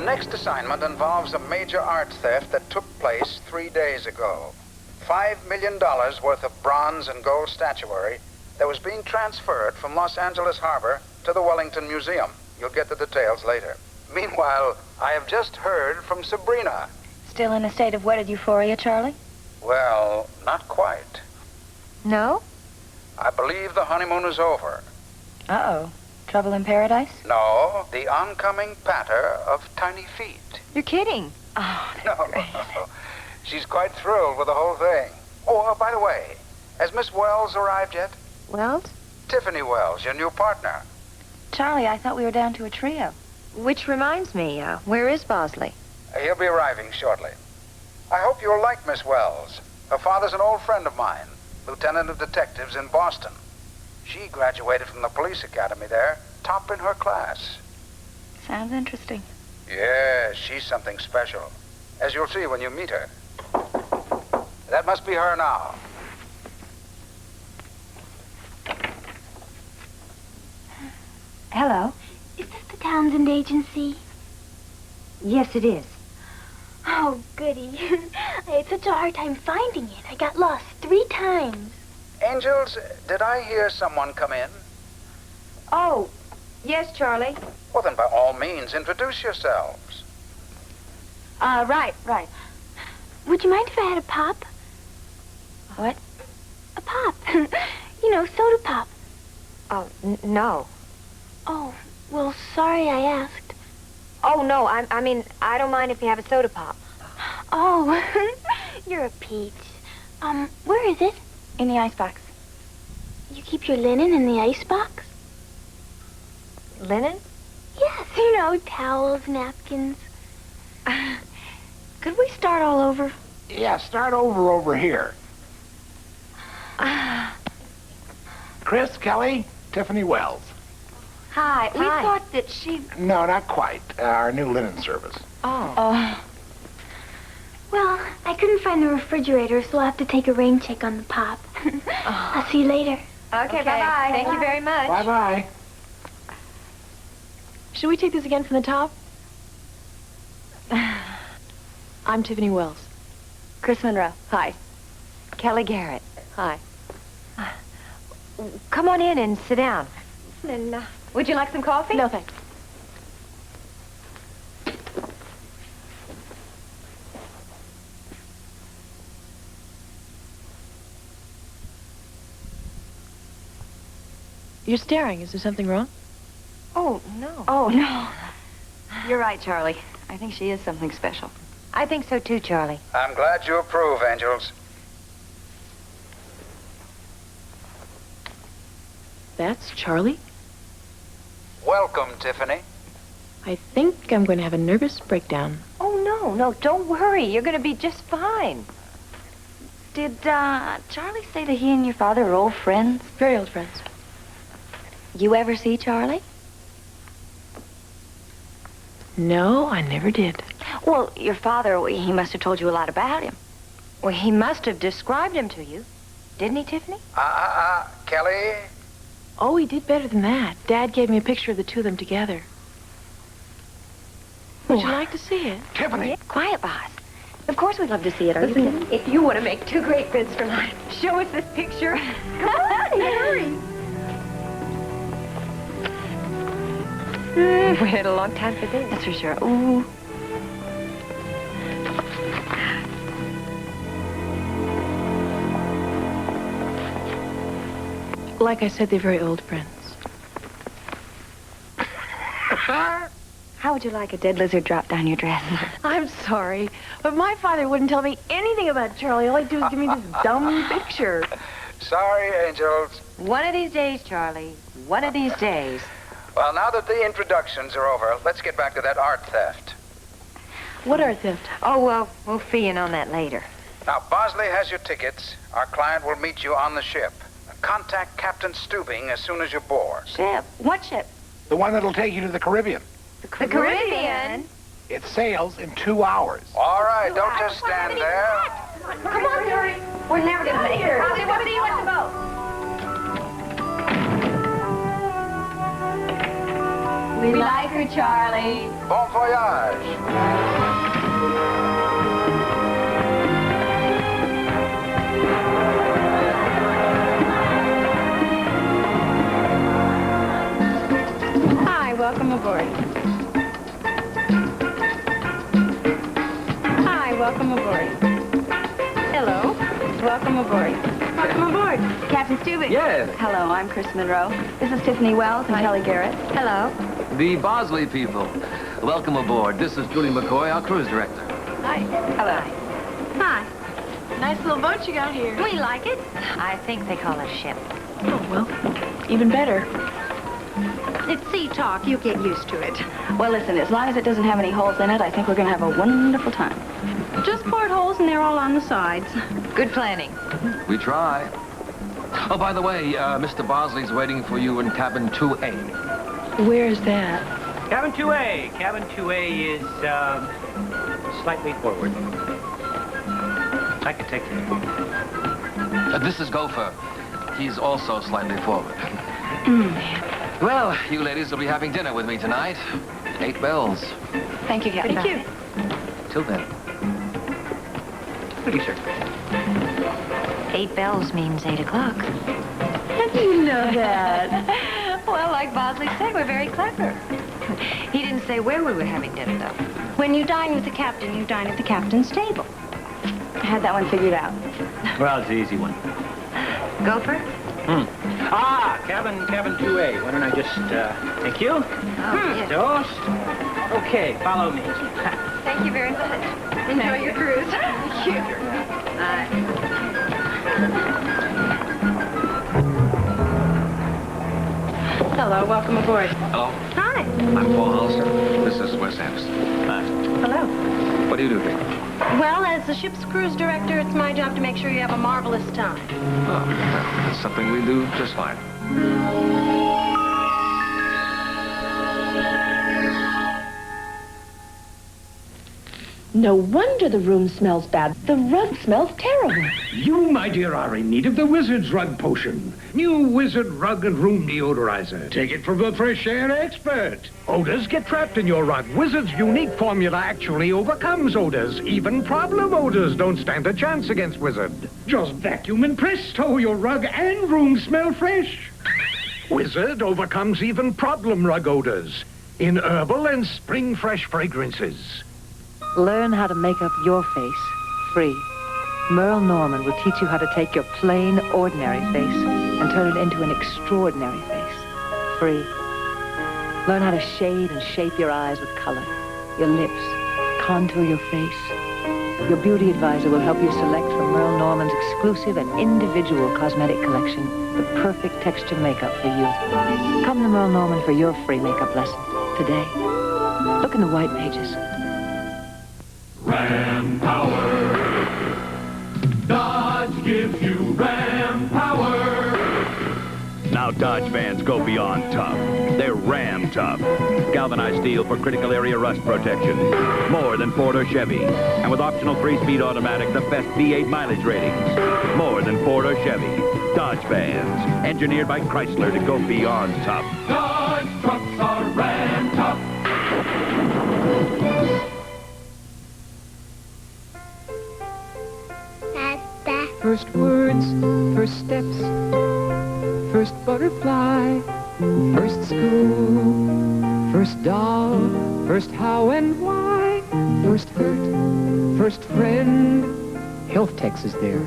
next assignment involves a major art theft that took place 3 days ago. $5 million worth of bronze and gold statuary that was being transferred from Los Angeles Harbor to the Wellington Museum. You'll get the details later. Meanwhile, I have just heard from Sabrina. Still in a state of wedded euphoria, Charlie? Well, not quite. No? I believe the honeymoon is over. Uh-oh. Trouble in paradise? No, the oncoming patter of tiny feet. You're kidding. Oh, that's great. She's quite thrilled with the whole thing. Oh, by the way, has Miss Wells arrived yet? Wells? Tiffany Wells, your new partner. Charlie, I thought we were down to a trio. Which reminds me, where is Bosley? He'll be arriving shortly. I hope you'll like Miss Wells. Her father's an old friend of mine, lieutenant of detectives in Boston. She graduated from the police academy there, top in her class. Sounds interesting. Yeah, she's something special, as you'll see when you meet her. That must be her now. Hello. Is this the Townsend Agency? Yes, it is. Oh, goody. I had such a hard time finding it. I got lost 3 times. Angels, did I hear someone come in? Oh, yes, Charlie. Well, then, by all means, introduce yourselves. Right. Would you mind if I had a pop? What? A pop. You know, soda pop. Oh, no. Oh, well, sorry I asked. Oh, no, I mean, I don't mind if you have a soda pop. Oh, you're a peach. Where is it? In the icebox. You keep your linen in the icebox? Linen? Yes, you know, towels, napkins. Could we start all over? Yeah, start over here. Chris, Kelly, Tiffany Wells. Hi. We thought that she... No, not quite. Our new linen service. Oh. Well, I couldn't find the refrigerator, so I'll have to take a rain check on the pop. I'll see you later. Okay, bye-bye. Thank you very much. Bye-bye. Should we take this again from the top? I'm Tiffany Wells. Chris Monroe. Hi. Kelly Garrett. Hi. Come on in and sit down. And, would you like some coffee? No, thanks. You're staring. Is there something wrong? Oh, no. Oh, no. You're right, Charlie. I think she is something special. I think so, too, Charlie. I'm glad you approve, Angels. That's Charlie? Welcome, Tiffany. I think I'm going to have a nervous breakdown. Oh, no, don't worry. You're going to be just fine. Did, Charlie say that he and your father are old friends? Very old friends. You ever see Charlie? No, I never did. Well, your father, he must have told you a lot about him. Well, he must have described him to you. Didn't he, Tiffany? Kelly? Oh, he did better than that. Dad gave me a picture of the two of them together. Would you like to see it? Tiffany! Yeah. Quiet, boss. Of course we'd love to see it. Are you kidding? If you want to make 2 great bids for mine, show us this picture. Come on, hurry. We had a long time for this. That's for sure. Ooh. Like I said, they're very old friends. How would you like a dead lizard drop down your dress? I'm sorry, but my father wouldn't tell me anything about Charlie. All he'd do is give me this dumb picture. Sorry, Angels. One of these days, Charlie. One of these days. Well, now that the introductions are over, let's get back to that art theft. What art theft? Oh, well, we'll fee in on that later. Now, Bosley has your tickets. Our client will meet you on the ship. Contact Captain Stubing as soon as you're board. Ship? What ship? The one that'll take you to the Caribbean. The Caribbean? It sails in 2 hours. All right, don't just stand there. Come on, hurry. We're never going to make it. I'll see you at the boat. We like cracker, Charlie. Bon voyage. Hi, welcome aboard. Hi, welcome aboard. Hello, welcome aboard. Welcome aboard. Captain Stubing. Yes. Hello, I'm Chris Monroe. This is Tiffany Wells and Kelly Garrett. Hello. The Bosley people. Welcome aboard. This is Julie McCoy, our cruise director. Hi. Hello. Hi. Nice little boat you got here. We like it. I think they call it a ship. Oh, well, even better. It's sea talk. You get used to it. Well, listen, as long as it doesn't have any holes in it, I think we're going to have a wonderful time. Just portholes and they're all on the sides. Good planning. We try. Oh, by the way, Mr. Bosley's waiting for you in cabin 2A. Where is that? Cabin 2A. Cabin 2A is slightly forward. I can take care. This is Gopher. He's also slightly forward. Well, you ladies will be having dinner with me tonight. 8 bells. Thank you, Captain. Thank you. Till then. Thank you, sir. 8 bells means 8 o'clock. How do you know that? Well, like Bosley said, we're very clever. He didn't say where we were having dinner, though. When you dine with the captain, you dine at the captain's table. I had that one figured out. Well, it's an easy one. Gopher? Cabin 2A. Why don't I just, thank you? Yes. Toast. Okay, follow me. Thank you very much. Enjoy your cruise. Thank you. Hello, welcome aboard. Hello. Hi. I'm Paul Hollister. This is Wes Anderson. Hello. What do you do here? Well, as the ship's cruise director, it's my job to make sure you have a marvelous time. Oh, that's something we do just fine. No wonder the room smells bad. The rug smells terrible. You, my dear, are in need of the Wizard's Rug Potion. New Wizard Rug and Room Deodorizer. Take it from the fresh air expert. Odors get trapped in your rug. Wizard's unique formula actually overcomes odors. Even problem odors don't stand a chance against Wizard. Just vacuum and presto, your rug and room smell fresh. Wizard overcomes even problem rug odors in herbal and spring fresh fragrances. Learn how to make up your face free. Merle Norman will teach you how to take your plain, ordinary face and turn it into an extraordinary face. Free. Learn how to shade and shape your eyes with color, your lips, contour your face. Your beauty advisor will help you select from Merle Norman's exclusive and individual cosmetic collection the perfect texture makeup for you. Come to Merle Norman for your free makeup lesson today. Look in the white pages. Ram power. Dodge gives you Ram power. Now Dodge fans go beyond tough. They're Ram tough. Galvanized steel for critical area rust protection. More than Ford or Chevy. And with optional 3-speed automatic, the best V8 mileage ratings. More than Ford or Chevy. Dodge fans. Engineered by Chrysler to go beyond tough. Dodge trucks are Ram tough. First words, first steps, first butterfly, first school, first doll, first how and why, first hurt, first friend. Health Techs is there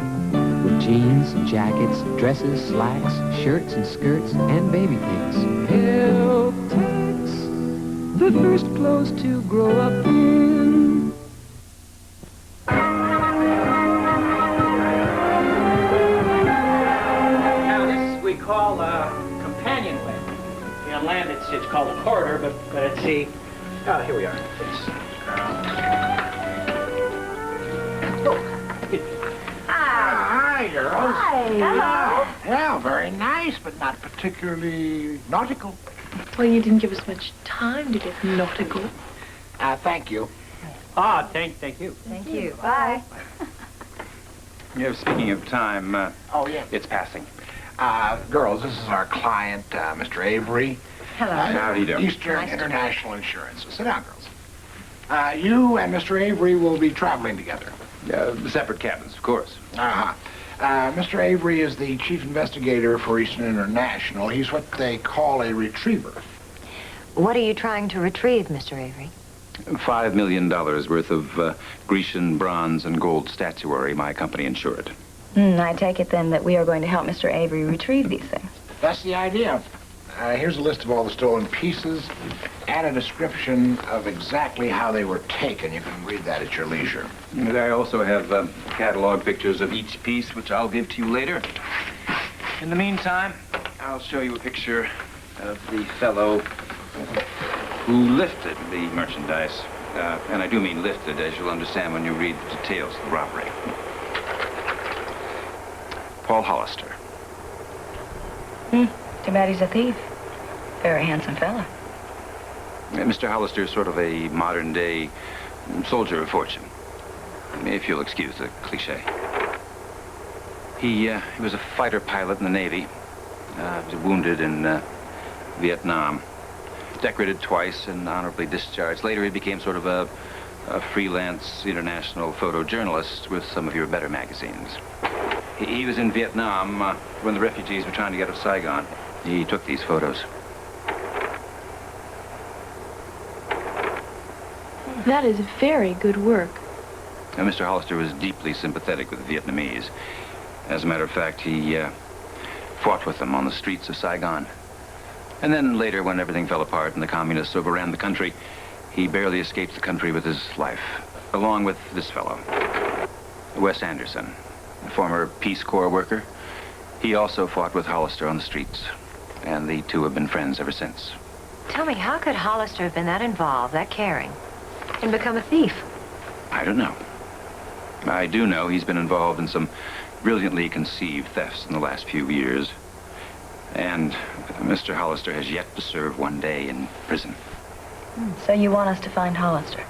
with jeans, jackets, dresses, slacks, shirts and skirts, and baby things. Health Techs, the first clothes to grow up in. Call companionway. On land, it's called a corridor, but at sea, here we are. Hi, girls. Hi. Hello. Yeah, very nice, but not particularly nautical. Well, you didn't give us much time to get nautical. Thank you. Thank you. Thank you. Bye. Yeah, speaking of time, Oh, yeah. it's passing. Girls, this is our client, Mr. Avery. Hello. How do you do? Eastern Nice to meet you. International Insurance. Sit down, girls. You and Mr. Avery will be traveling together. Separate cabins, of course. Uh-huh. Mr. Avery is the chief investigator for Eastern International. He's what they call a retriever. What are you trying to retrieve, Mr. Avery? $5 million worth of Grecian bronze and gold statuary my company insured. I take it then that we are going to help Mr. Avery retrieve these things. That's the idea. Here's a list of all the stolen pieces and a description of exactly how they were taken. You can read that at your leisure. And I also have catalog pictures of each piece, which I'll give to you later. In the meantime, I'll show you a picture of the fellow who lifted the merchandise. And I do mean lifted, as you'll understand when you read the details of the robbery. Paul Hollister. Too bad he's a thief. Very handsome fella. Mr. Hollister is sort of a modern-day soldier of fortune, if you'll excuse the cliche. He was a fighter pilot in the Navy. He was wounded in Vietnam. Decorated twice and honorably discharged. Later, he became sort of a freelance international photojournalist with some of your better magazines. He was in Vietnam when the refugees were trying to get out of Saigon. He took these photos. That is very good work. Now, Mr. Hollister was deeply sympathetic with the Vietnamese. As a matter of fact, he fought with them on the streets of Saigon. And then later, when everything fell apart and the communists overran the country, he barely escaped the country with his life, along with this fellow, Wes Anderson, a former Peace Corps worker. He also fought with Hollister on the streets, and the two have been friends ever since. Tell me, how could Hollister have been that involved, that caring, and become a thief? I don't know. I do know he's been involved in some brilliantly conceived thefts in the last few years. And Mr. Hollister has yet to serve one day in prison. So you want us to find Hollister?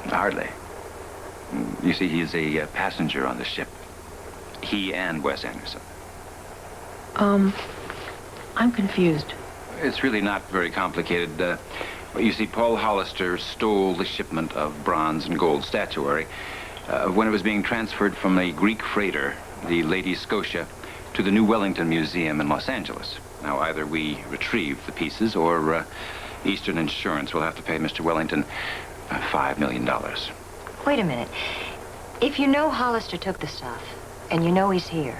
Hardly. You see, he's a passenger on the ship. He and Wes Anderson. I'm confused. It's really not very complicated. You see, Paul Hollister stole the shipment of bronze and gold statuary when it was being transferred from a Greek freighter, the Lady Scotia, to the New Wellington Museum in Los Angeles. Now, either we retrieve the pieces or Eastern Insurance will have to pay Mr. Wellington $5 million. Wait a minute. If you know Hollister took the stuff, and you know he's here,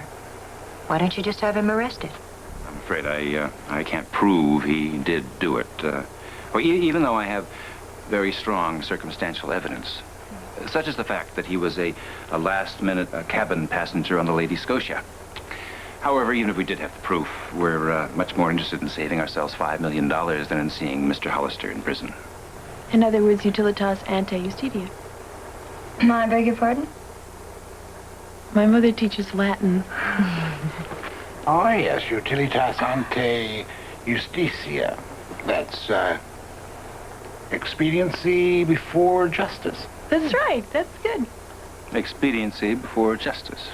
why don't you just have him arrested? I'm afraid I can't prove he did do it. Even though I have very strong circumstantial evidence, such as the fact that he was a last-minute cabin passenger on the Lady Scotia. However, even if we did have the proof, we're much more interested in saving ourselves $5 million than in seeing Mr. Hollister in prison. In other words, utilitas ante justitia. I beg your pardon? My mother teaches Latin. Oh, yes, utilitas ante justitia. That's, expediency before justice. That's right. That's good. Expediency before justice.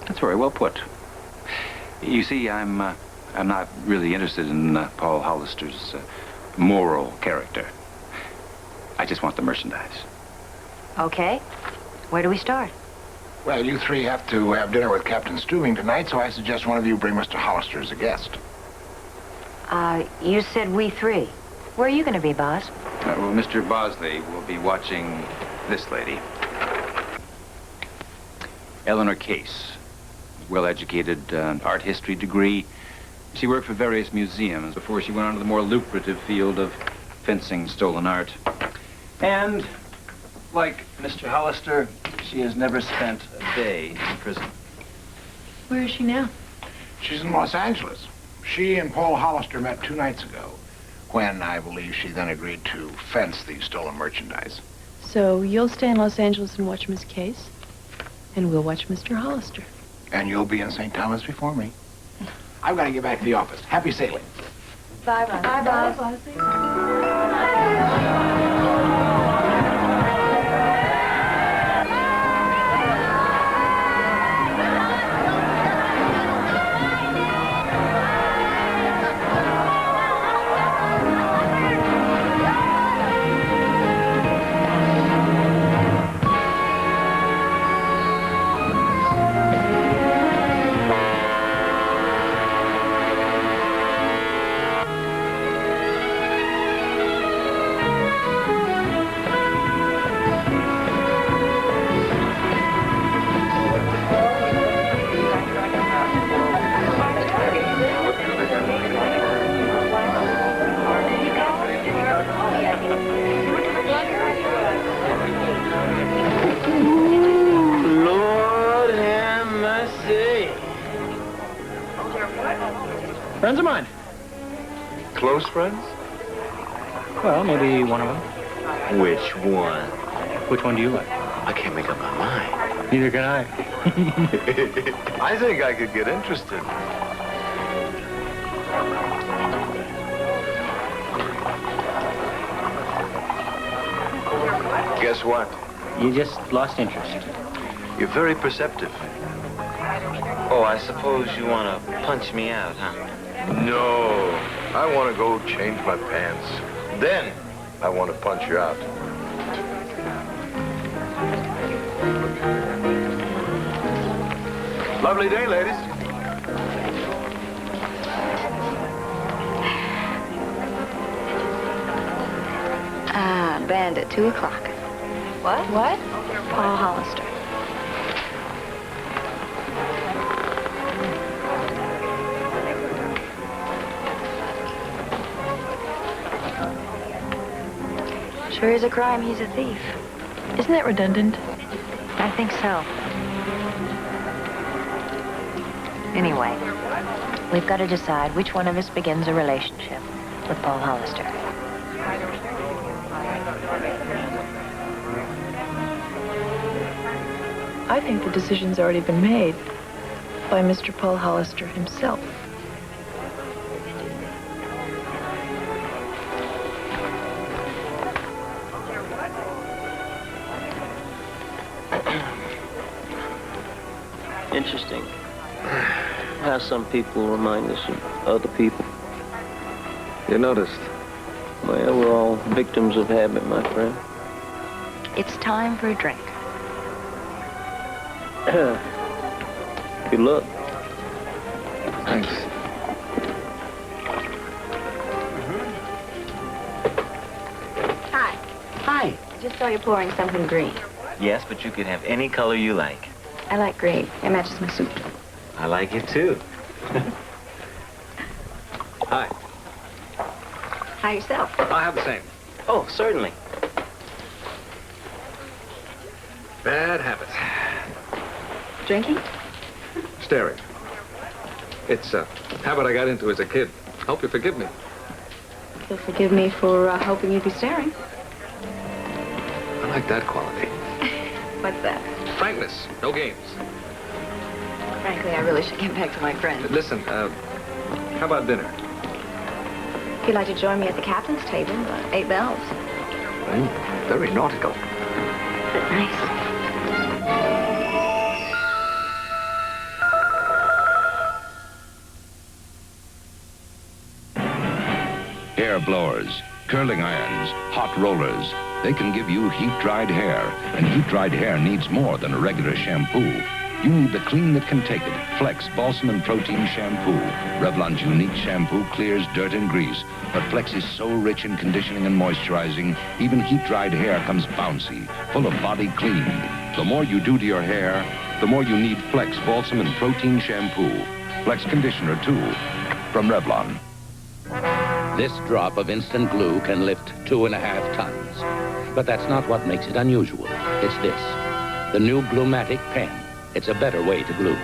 That's very well put. You see, I'm not really interested in Paul Hollister's moral character. I just want the merchandise. Okay. Where do we start? Well, you three have to have dinner with Captain Stubing tonight, so I suggest one of you bring Mr. Hollister as a guest. You said we three. Where are you going to be, Boz? Well, Mr. Bosley will be watching this lady. Eleanor Case. Well-educated art history degree. She worked for various museums before she went on to the more lucrative field of fencing stolen art. And, like Mr. Hollister, she has never spent a day in prison. Where is she now? She's in Los Angeles. She and Paul Hollister met 2 nights ago, when I believe she then agreed to fence the stolen merchandise. So you'll stay in Los Angeles and watch Miss Case, and we'll watch Mr. Hollister. And you'll be in St. Thomas before me. I've got to get back to the office. Happy sailing. Bye, Boz. Bye, Boz. Friends of mine. Close friends? Well, maybe one of them. Which one? Which one do you like? I can't make up my mind. Neither can I. I think I could get interested. Guess what? You just lost interest. You're very perceptive. Oh, I suppose you want to punch me out, huh? No. I want to go change my pants. Then I want to punch you out. Lovely day, ladies. Band at 2 o'clock. What? What? Paul Hollister. Sure is a crime he's a thief. Isn't that redundant? I think so. Anyway, we've got to decide which one of us begins a relationship with Paul Hollister. I think the decision's already been made by Mr. Paul Hollister himself. Interesting how some people remind us of other people. You noticed? Well, we're all victims of habit, my friend. It's time for a drink. Good luck. Thanks. Hi. Hi. Just saw you pouring something green. Yes, but you can have any color you like. I like green. It matches my suit. I like it too. Hi. Hi yourself. I'll have the same. Oh, certainly. Bad habits. Drinking? Staring. It's a habit I got into as a kid. Hope you forgive me. You'll forgive me for hoping you'd be staring. I like that quality. What's that? Frankness. No games. Frankly, I really should get back to my friends. Listen, how about dinner? If you'd like to join me at the captain's table, 8 bells. Well, very nautical. But nice. Hair blowers, curling irons, hot rollers. They can give you heat-dried hair, and heat-dried hair needs more than a regular shampoo. You need the clean that can take it. Flex Balsam and Protein Shampoo. Revlon's unique shampoo clears dirt and grease, but Flex is so rich in conditioning and moisturizing, even heat-dried hair comes bouncy, full of body clean. The more you do to your hair, the more you need Flex Balsam and Protein Shampoo. Flex Conditioner, too, from Revlon. This drop of instant glue can lift 2.5 tons. But that's not what makes it unusual. It's this, the new Gluematic pen. It's a better way to glue.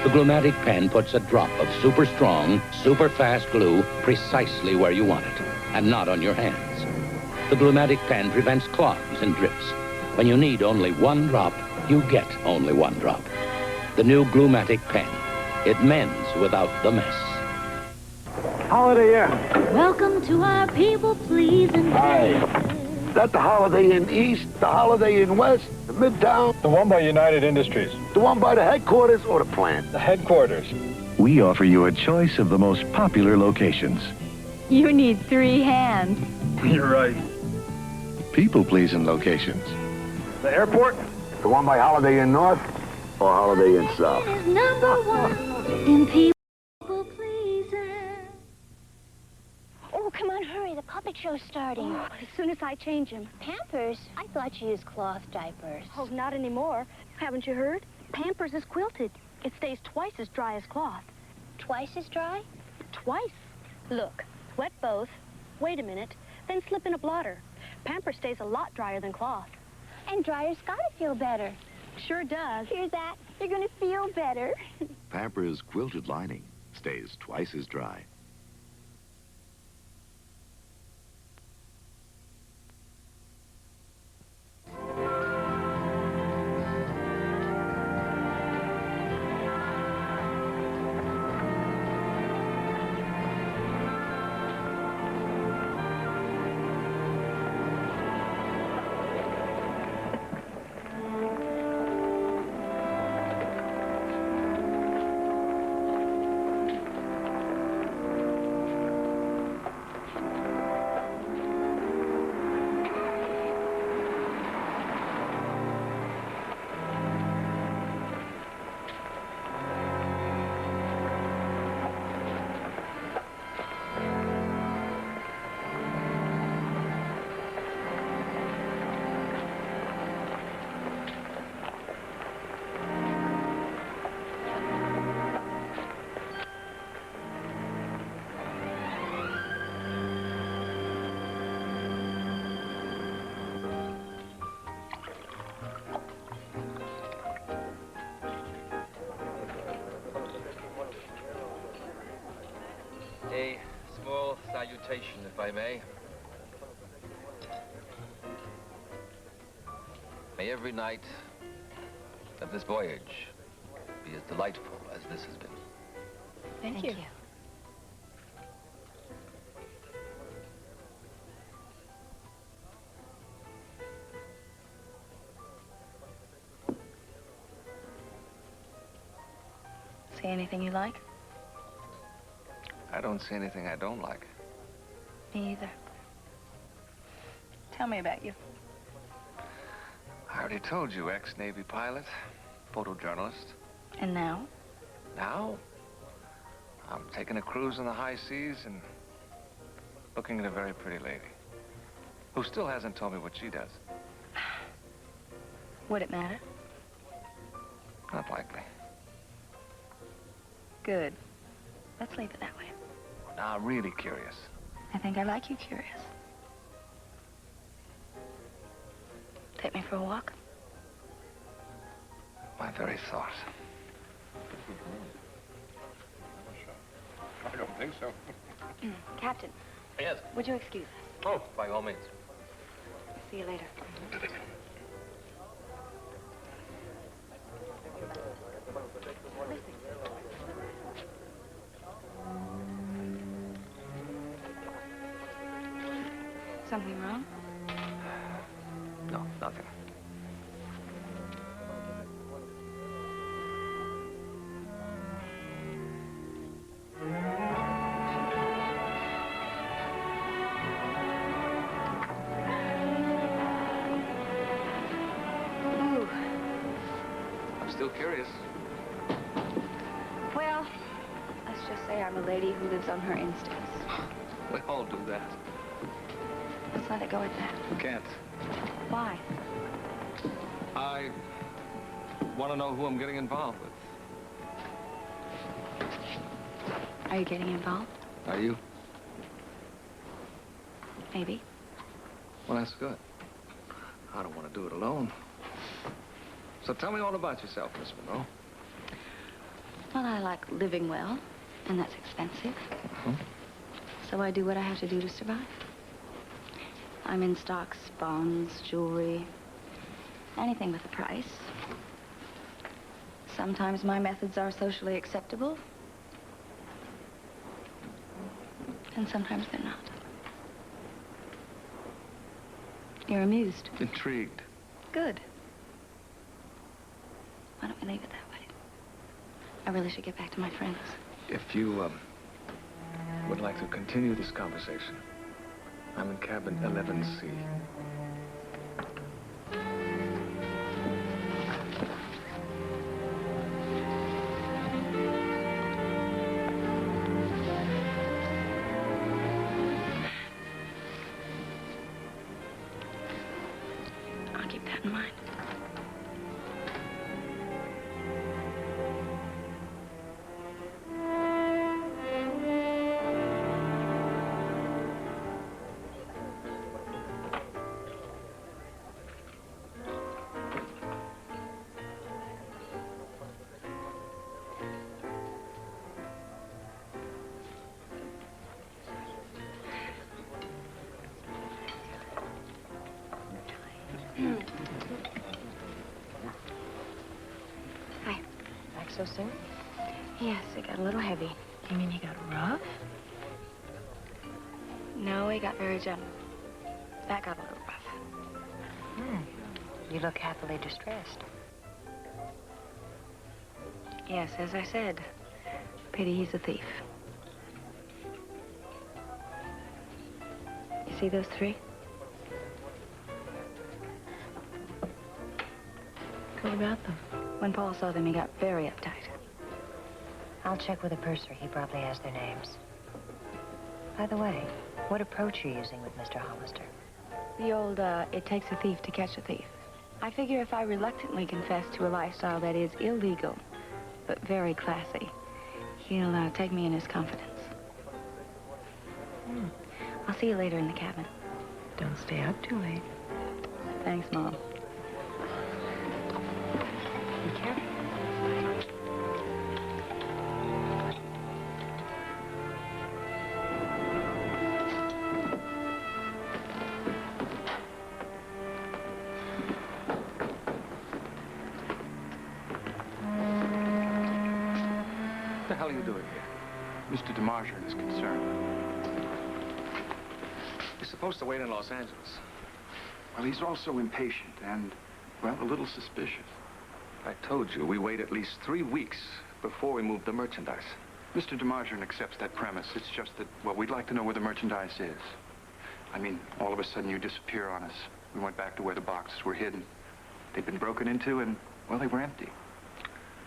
The Gluematic pen puts a drop of super strong, super fast glue precisely where you want it, and not on your hands. The Gluematic pen prevents clogs and drips. When you need only 1 drop, you get only 1 drop. The new Gluematic pen. It mends without the mess. Holiday Inn. Welcome to our people-pleasing Hi. Is that the Holiday Inn East, the Holiday Inn West, the Midtown? The one by United Industries. The one by the headquarters or the plant? The headquarters. We offer you a choice of the most popular locations. You need 3 hands. You're right. People-pleasing locations. The airport? The one by Holiday Inn North or Holiday Inn South? is number 1 in people-pleasing. Oh, come on, hurry. The puppet show's starting. Oh, as soon as I change him. Pampers? I thought you used cloth diapers. Oh, not anymore. Haven't you heard? Pampers is quilted. It stays twice as dry as cloth. Twice as dry? Twice. Look, wet both, wait a minute, then slip in a blotter. Pampers stays a lot drier than cloth. And dryer's gotta feel better. Sure does. Hear that? You're gonna feel better. Pampers quilted lining. stays twice as dry. A small salutation, if I may. May every night of this voyage be as delightful as this has been. Thank you. See anything you like? I don't see anything I don't like. Me either. Tell me about you. I already told you, ex-Navy pilot, photojournalist. And now? Now, I'm taking a cruise in the high seas and looking at a very pretty lady who still hasn't told me what she does. Would it matter? Not likely. Good. Let's leave it that way. Now, I'm really curious. I think I like you curious. Take me for a walk? My very thought. I don't think so. Captain, Yes. would you excuse us? Oh, by all means. See you later. Something wrong? No, nothing. Ooh. I'm still curious. Well, let's just say I'm a lady who lives on her instincts. We all do that. Let's let it go at that. You can't. Why? I want to know who I'm getting involved with. Are you getting involved? Are you? Maybe. Well, that's good. I don't want to do it alone. So tell me all about yourself, Miss Monroe. Well, I like living well, and that's expensive. So I do what I have to do to survive. I'm in stocks, bonds, jewelry, anything with a price. Sometimes my methods are socially acceptable, and sometimes they're not. You're amused. Intrigued. Good. Why don't we leave it that way? I really should get back to my friends. If you would like to continue this conversation, I'm in cabin 11C. I'll keep that in mind. so soon? Yes, it got a little heavy. You mean he got rough? No, he got very gentle. That got a little rough. You look happily distressed. Yes, as I said, pity he's a thief. You see those three? What about them? When Paul saw them, he got very uptight. I'll check with the purser. He probably has their names. By the way, what approach are you using with Mr. Hollister? The old, it takes a thief to catch a thief. I figure if I reluctantly confess to a lifestyle that is illegal, but very classy, he'll take me in his confidence. I'll see you later in the cabin. Don't stay up too late. Thanks, Mom. Be careful. What the hell are you doing here? Mr. DeMargin is concerned. He's supposed to wait in Los Angeles. Well, he's also impatient and, well, a little suspicious. I told you, we wait at least 3 weeks before we move the merchandise. Mr. DeMargin accepts that premise. It's just that, well, we'd like to know where the merchandise is. I mean, all of a sudden you disappear on us. We went back to where the boxes were hidden. They'd been broken into and, well, they were empty.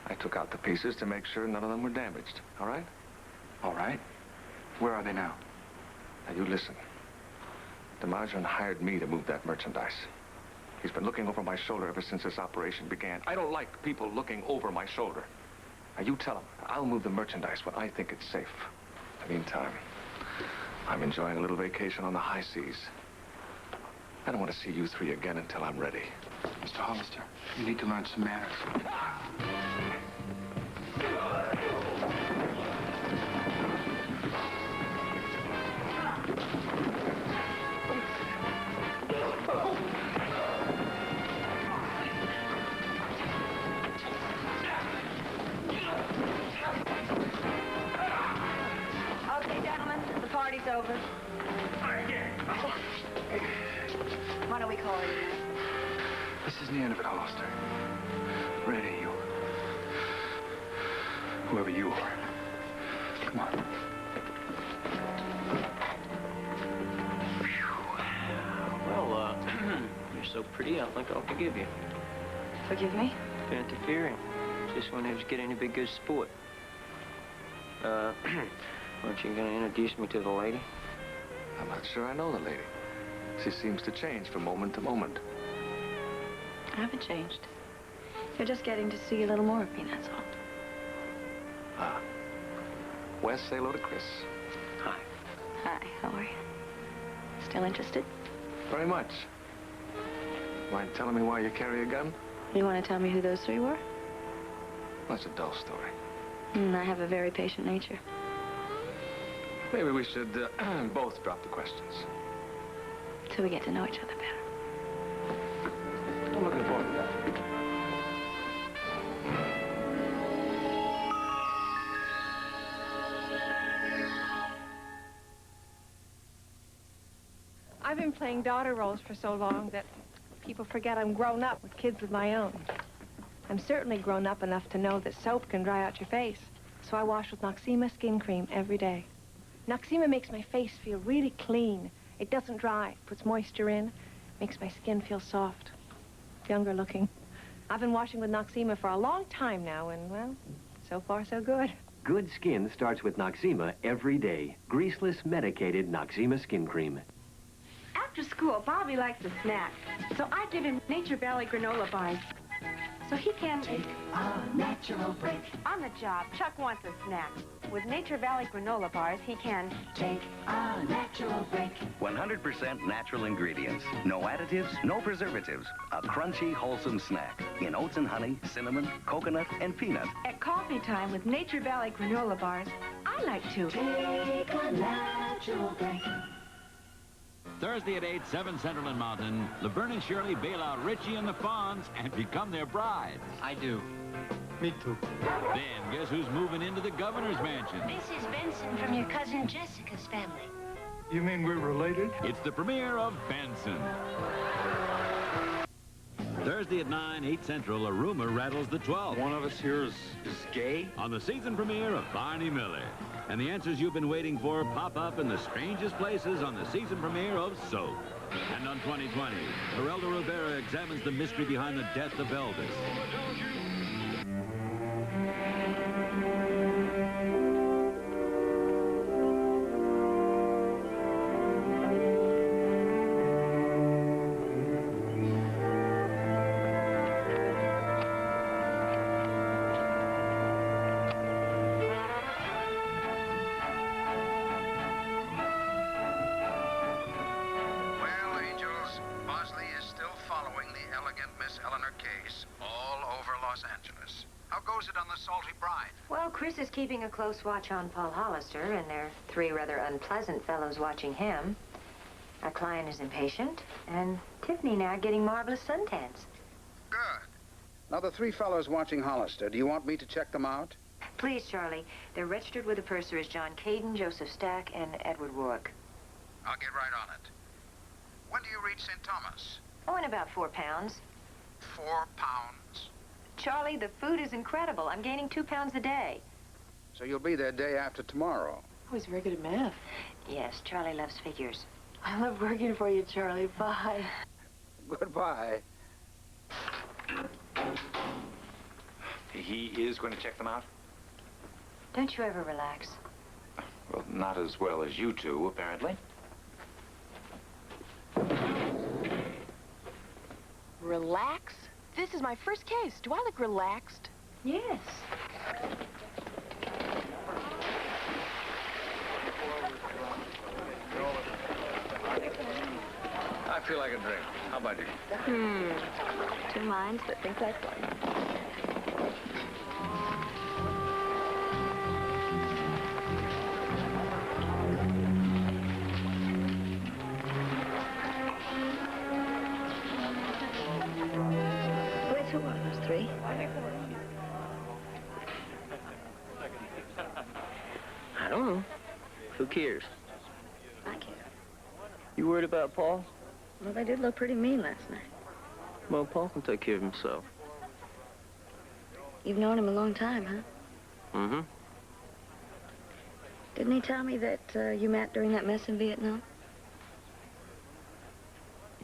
I took out the pieces to make sure none of them were damaged, all right? All right. Where are they now? Now, you listen. DeMargin hired me to move that merchandise. He's been looking over my shoulder ever since this operation began. I don't like people looking over my shoulder. Now, you tell him. I'll move the merchandise when I think it's safe. In the meantime, I'm enjoying a little vacation on the high seas. I don't want to see you three again until I'm ready. Mr. Hollister, you need to learn some manners. Okay, gentlemen, the party's over. Why don't we call it? This is the end of it, Hollister. Ready, you. Whoever you are. Come on. Well, you're so pretty, I think I'll forgive you. Forgive me? For interfering. Just when I was getting a big good sport. Aren't you gonna introduce me to the lady? I'm not sure I know the lady. She seems to change from moment to moment. I haven't changed. You're just getting to see a little more of me, that's all. Wes, say hello to Chris. Hi. Hi, how are you? Still interested? Very much. Mind telling me why you carry a gun? You want to tell me who those three were? That's a dull story. I have a very patient nature. Maybe we should both drop the questions. Till we get to know each other better. I'm looking forward to that. I've been playing daughter roles for so long that people forget I'm grown up with kids of my own. I'm certainly grown up enough to know that soap can dry out your face, so I wash with Noxzema skin cream every day. Noxzema makes my face feel really clean. It doesn't dry, puts moisture in, makes my skin feel soft, younger looking. I've been washing with Noxzema for a long time now, and, well, so far so good. Good skin starts with Noxzema every day. Greaseless, medicated Noxzema skin cream. After school, Bobby likes a snack, so I give him Nature Valley granola bars. So he can take a natural break. On the job, Chuck wants a snack. With Nature Valley granola bars, he can take a natural break. 100% natural ingredients. No additives, no preservatives. A crunchy, wholesome snack in oats and honey, cinnamon, coconut, and peanut. At coffee time with Nature Valley granola bars, I like to take a natural break. Thursday at 8, 7 Central and Mountain, Laverne and Shirley bail out Richie and the Fonz and become their brides. I do. Me too. Then, guess who's moving into the governor's mansion? This is Benson from your cousin Jessica's family. You mean we're related? It's the premiere of Benson. Thursday at 9, 8 Central, a rumor rattles the 12. One of us here is gay? On the season premiere of Barney Miller. And the answers you've been waiting for pop up in the strangest places on the season premiere of Soap. And on 2020, Geraldo Rivera examines the mystery behind the death of Elvis. Well, Angels, Bosley is still following the elegant Miss Eleanor case all over Los Angeles. How goes it on the Salty Bride? Well, Chris is keeping a close watch on Paul Hollister, and there are 3 rather unpleasant fellows watching him. Our client is impatient, and Tiffany and I are getting marvelous suntans. Good. Now, the 3 fellows watching Hollister, do you want me to check them out? Please, Charlie. They're registered with the purser as John Caden, Joseph Stack, and Edward Rourke. I'll get right on it. When do you reach St. Thomas? Oh, in about 4 pounds. 4 pounds. Charlie, the food is incredible. I'm gaining 2 pounds a day. So you'll be there day after tomorrow. Oh, he's very good at math. Yes, Charlie loves figures. I love working for you, Charlie. Bye. Goodbye. He is going to check them out? Don't you ever relax? Well, not as well as you two, apparently. Relax? This is my first case. Do I look relaxed? Yes. I feel like a drink. How about you? 2 minds that think like one. Which one of those 3? I don't know. Who cares? I care. You worried about Paul? Well, they did look pretty mean last night. Well, Paul can take care of himself. You've known him a long time, huh? Mm-hmm. Didn't he tell me that you met during that mess in Vietnam?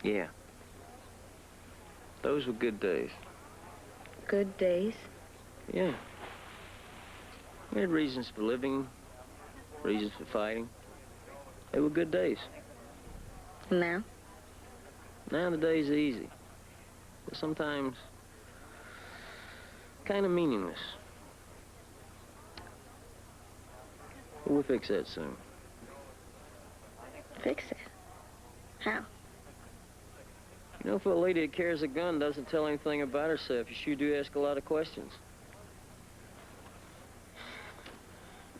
Yeah. Those were good days. Good days? Yeah. We had reasons for living, reasons for fighting. They were good days. And now? Now the days are easy. But sometimes kind of meaningless. But we'll fix that soon. Fix it? How? You know, if a lady that carries a gun doesn't tell anything about herself, you sure do ask a lot of questions.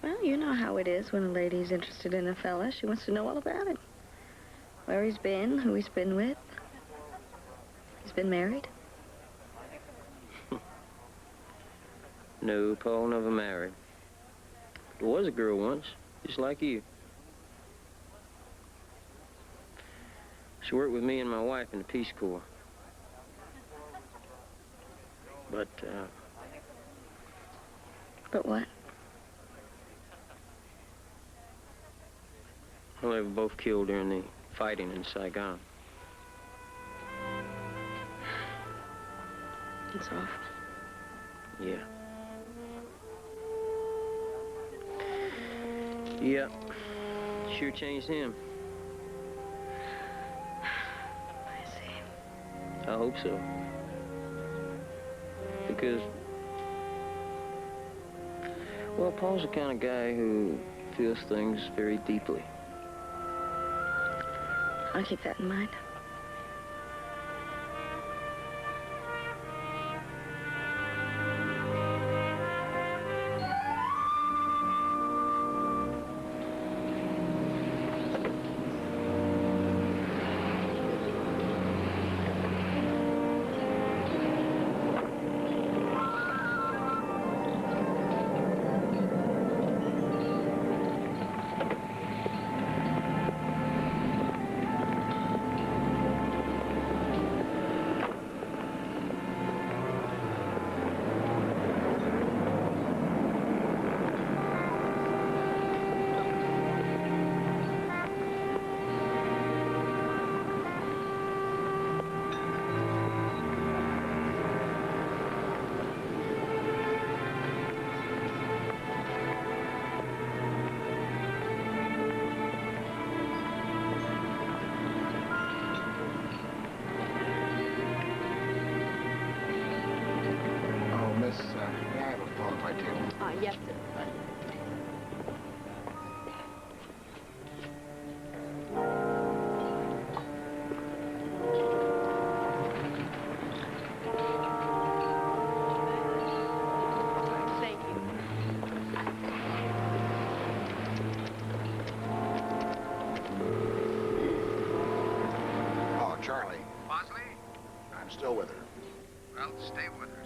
Well, you know how it is when a lady's interested in a fella. She wants to know all about him. Where he's been, who he's been with. He's been married? No, Paul never married. There was a girl once, just like you. She worked with me and my wife in the Peace Corps. But what? Well, they were both killed during the fighting in Saigon. It's awful. Yeah. Yeah. Sure changed him. I see. I hope so. Because, well, Paul's the kind of guy who feels things very deeply. I'll keep that in mind. Yes, sir. Thank you. Oh, Charlie. Bosley? I'm still with her. Well, stay with her.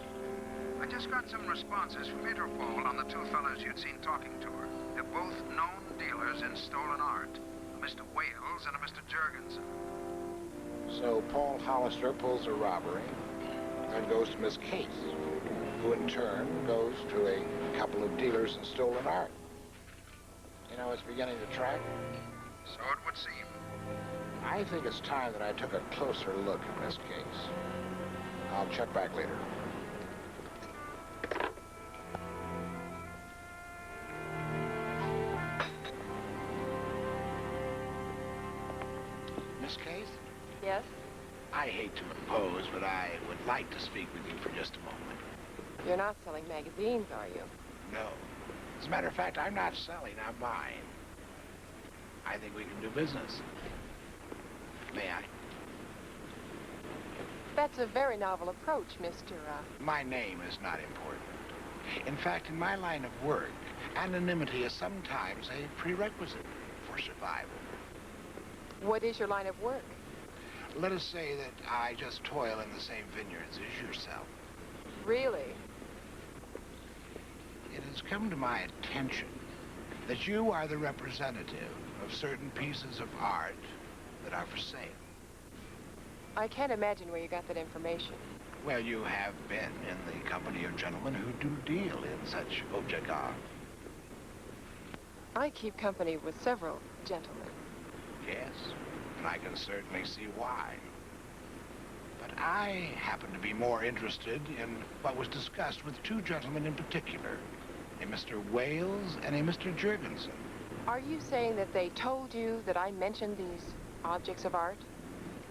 I just got some responses from Interpol on the two fellows you'd seen talking to her. They're both known dealers in stolen art. A Mr. Wales and a Mr. Jurgensen. So Paul Hollister pulls a robbery and goes to Miss Case, who in turn goes to a couple of dealers in stolen art. You know, it's beginning to track. So it would seem. I think it's time that I took a closer look at Miss Case. I'll check back later. Miss Case? Yes? I hate to impose, but I would like to speak with you for just a moment. You're not selling magazines, are you? No. As a matter of fact, I'm not selling, I'm buying. I think we can do business. May I? That's a very novel approach, Mr. My name is not important. In fact, in my line of work, anonymity is sometimes a prerequisite for survival. What is your line of work? Let us say that I just toil in the same vineyards as yourself. Really? It has come to my attention that you are the representative of certain pieces of art that are for sale. I can't imagine where you got that information. Well, you have been in the company of gentlemen who do deal in such object art. I keep company with several gentlemen. Yes, and I can certainly see why. But I happen to be more interested in what was discussed with two gentlemen in particular, a Mr. Wales and a Mr. Jurgensen. Are you saying that they told you that I mentioned these objects of art?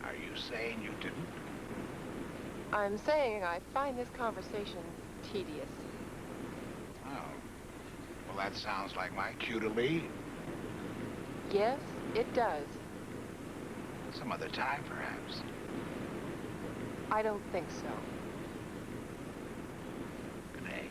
Are you saying you didn't? I'm saying I find this conversation tedious. Oh. Well, that sounds like my cue to leave. Yes, it does. Some other time, perhaps. I don't think so. Good day.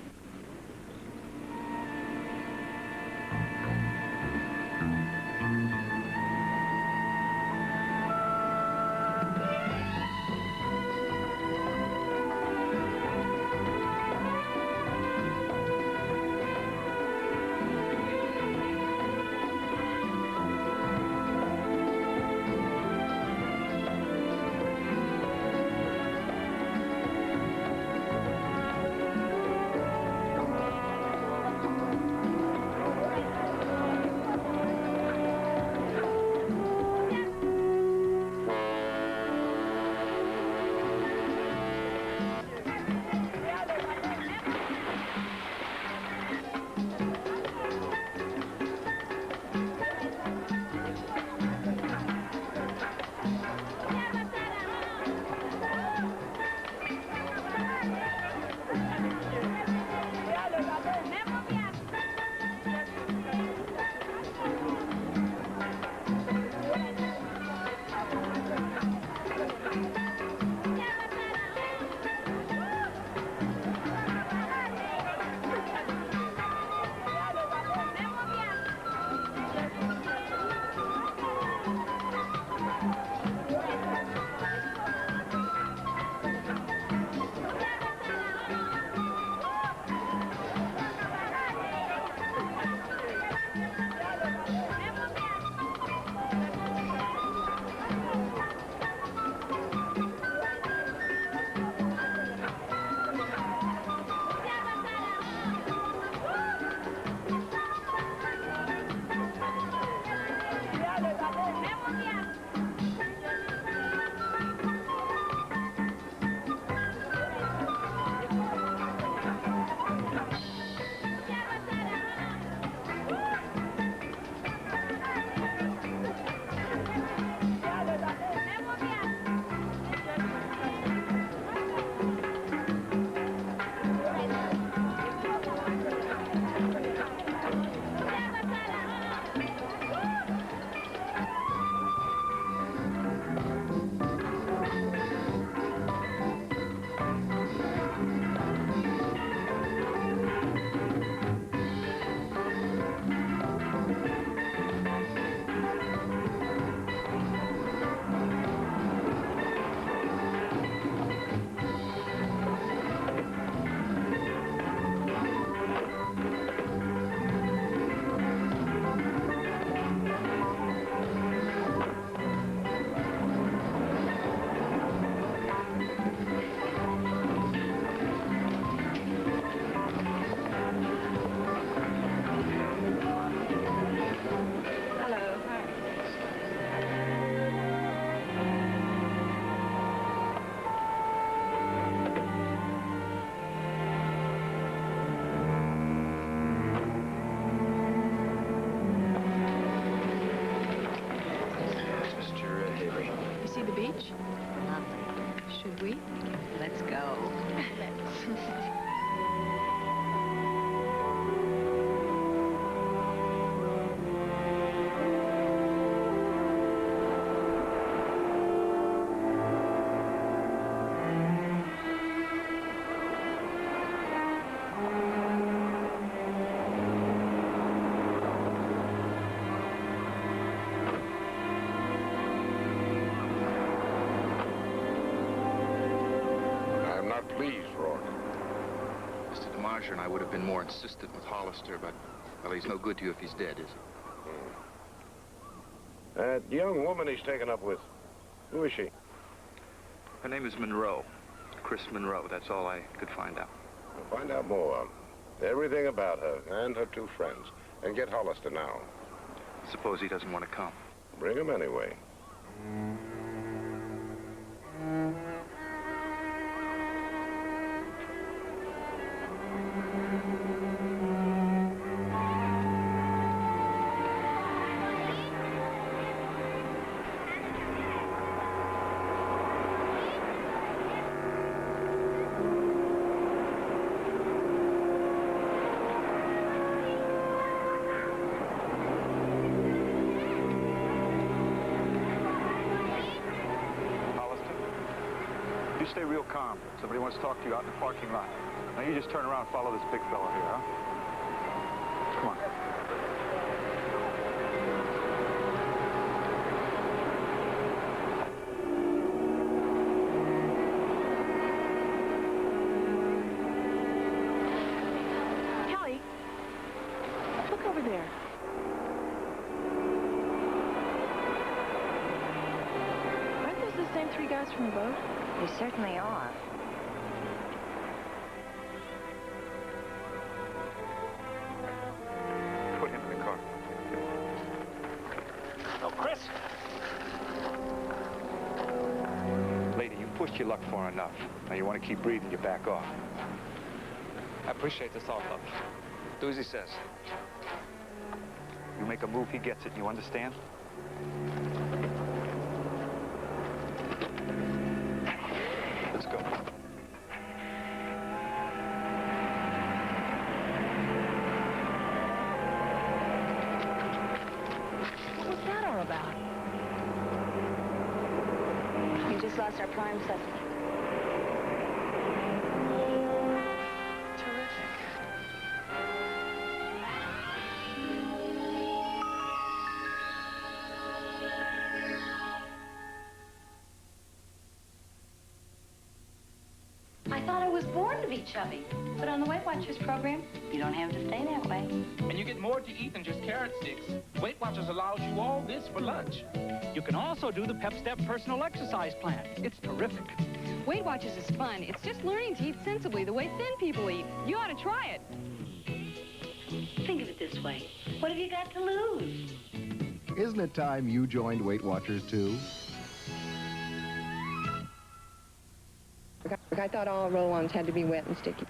Please, Rourke. Mr. DeMarger and I would have been more insistent with Hollister, but, well, he's no good to you if he's dead, is he? That young woman he's taken up with, who is she? Her name is Monroe. Chris Monroe. That's all I could find out. We'll find out more. Everything about her and her two friends. And get Hollister now. Suppose he doesn't want to come. Bring him anyway. You stay real calm. Somebody wants to talk to you out in the parking lot. Now you just turn around and follow this big fella here, huh? Come on. Kelly, look over there. Aren't those the same three guys from the boat? They certainly are. Put him in the car. Oh, Chris! Lady, you pushed your luck far enough. Now you want to keep breathing, you back off. I appreciate the thought, love. Do as he says. You make a move, he gets it. You understand? Let's go. What was that all about? We just lost our prime suspect. Terrific. I thought I was born to be chubby. But on the Weight Watchers program, you don't have to stay that way. And you get more to eat than just carrot sticks. Weight Watchers allows you all this for lunch. You can also do the Pep Step personal exercise plan. It's terrific. Weight Watchers is fun. It's just learning to eat sensibly the way thin people eat. You ought to try it. Think of it this way. What have you got to lose? Isn't it time you joined Weight Watchers, too? I thought all roll-ons had to be wet and sticky.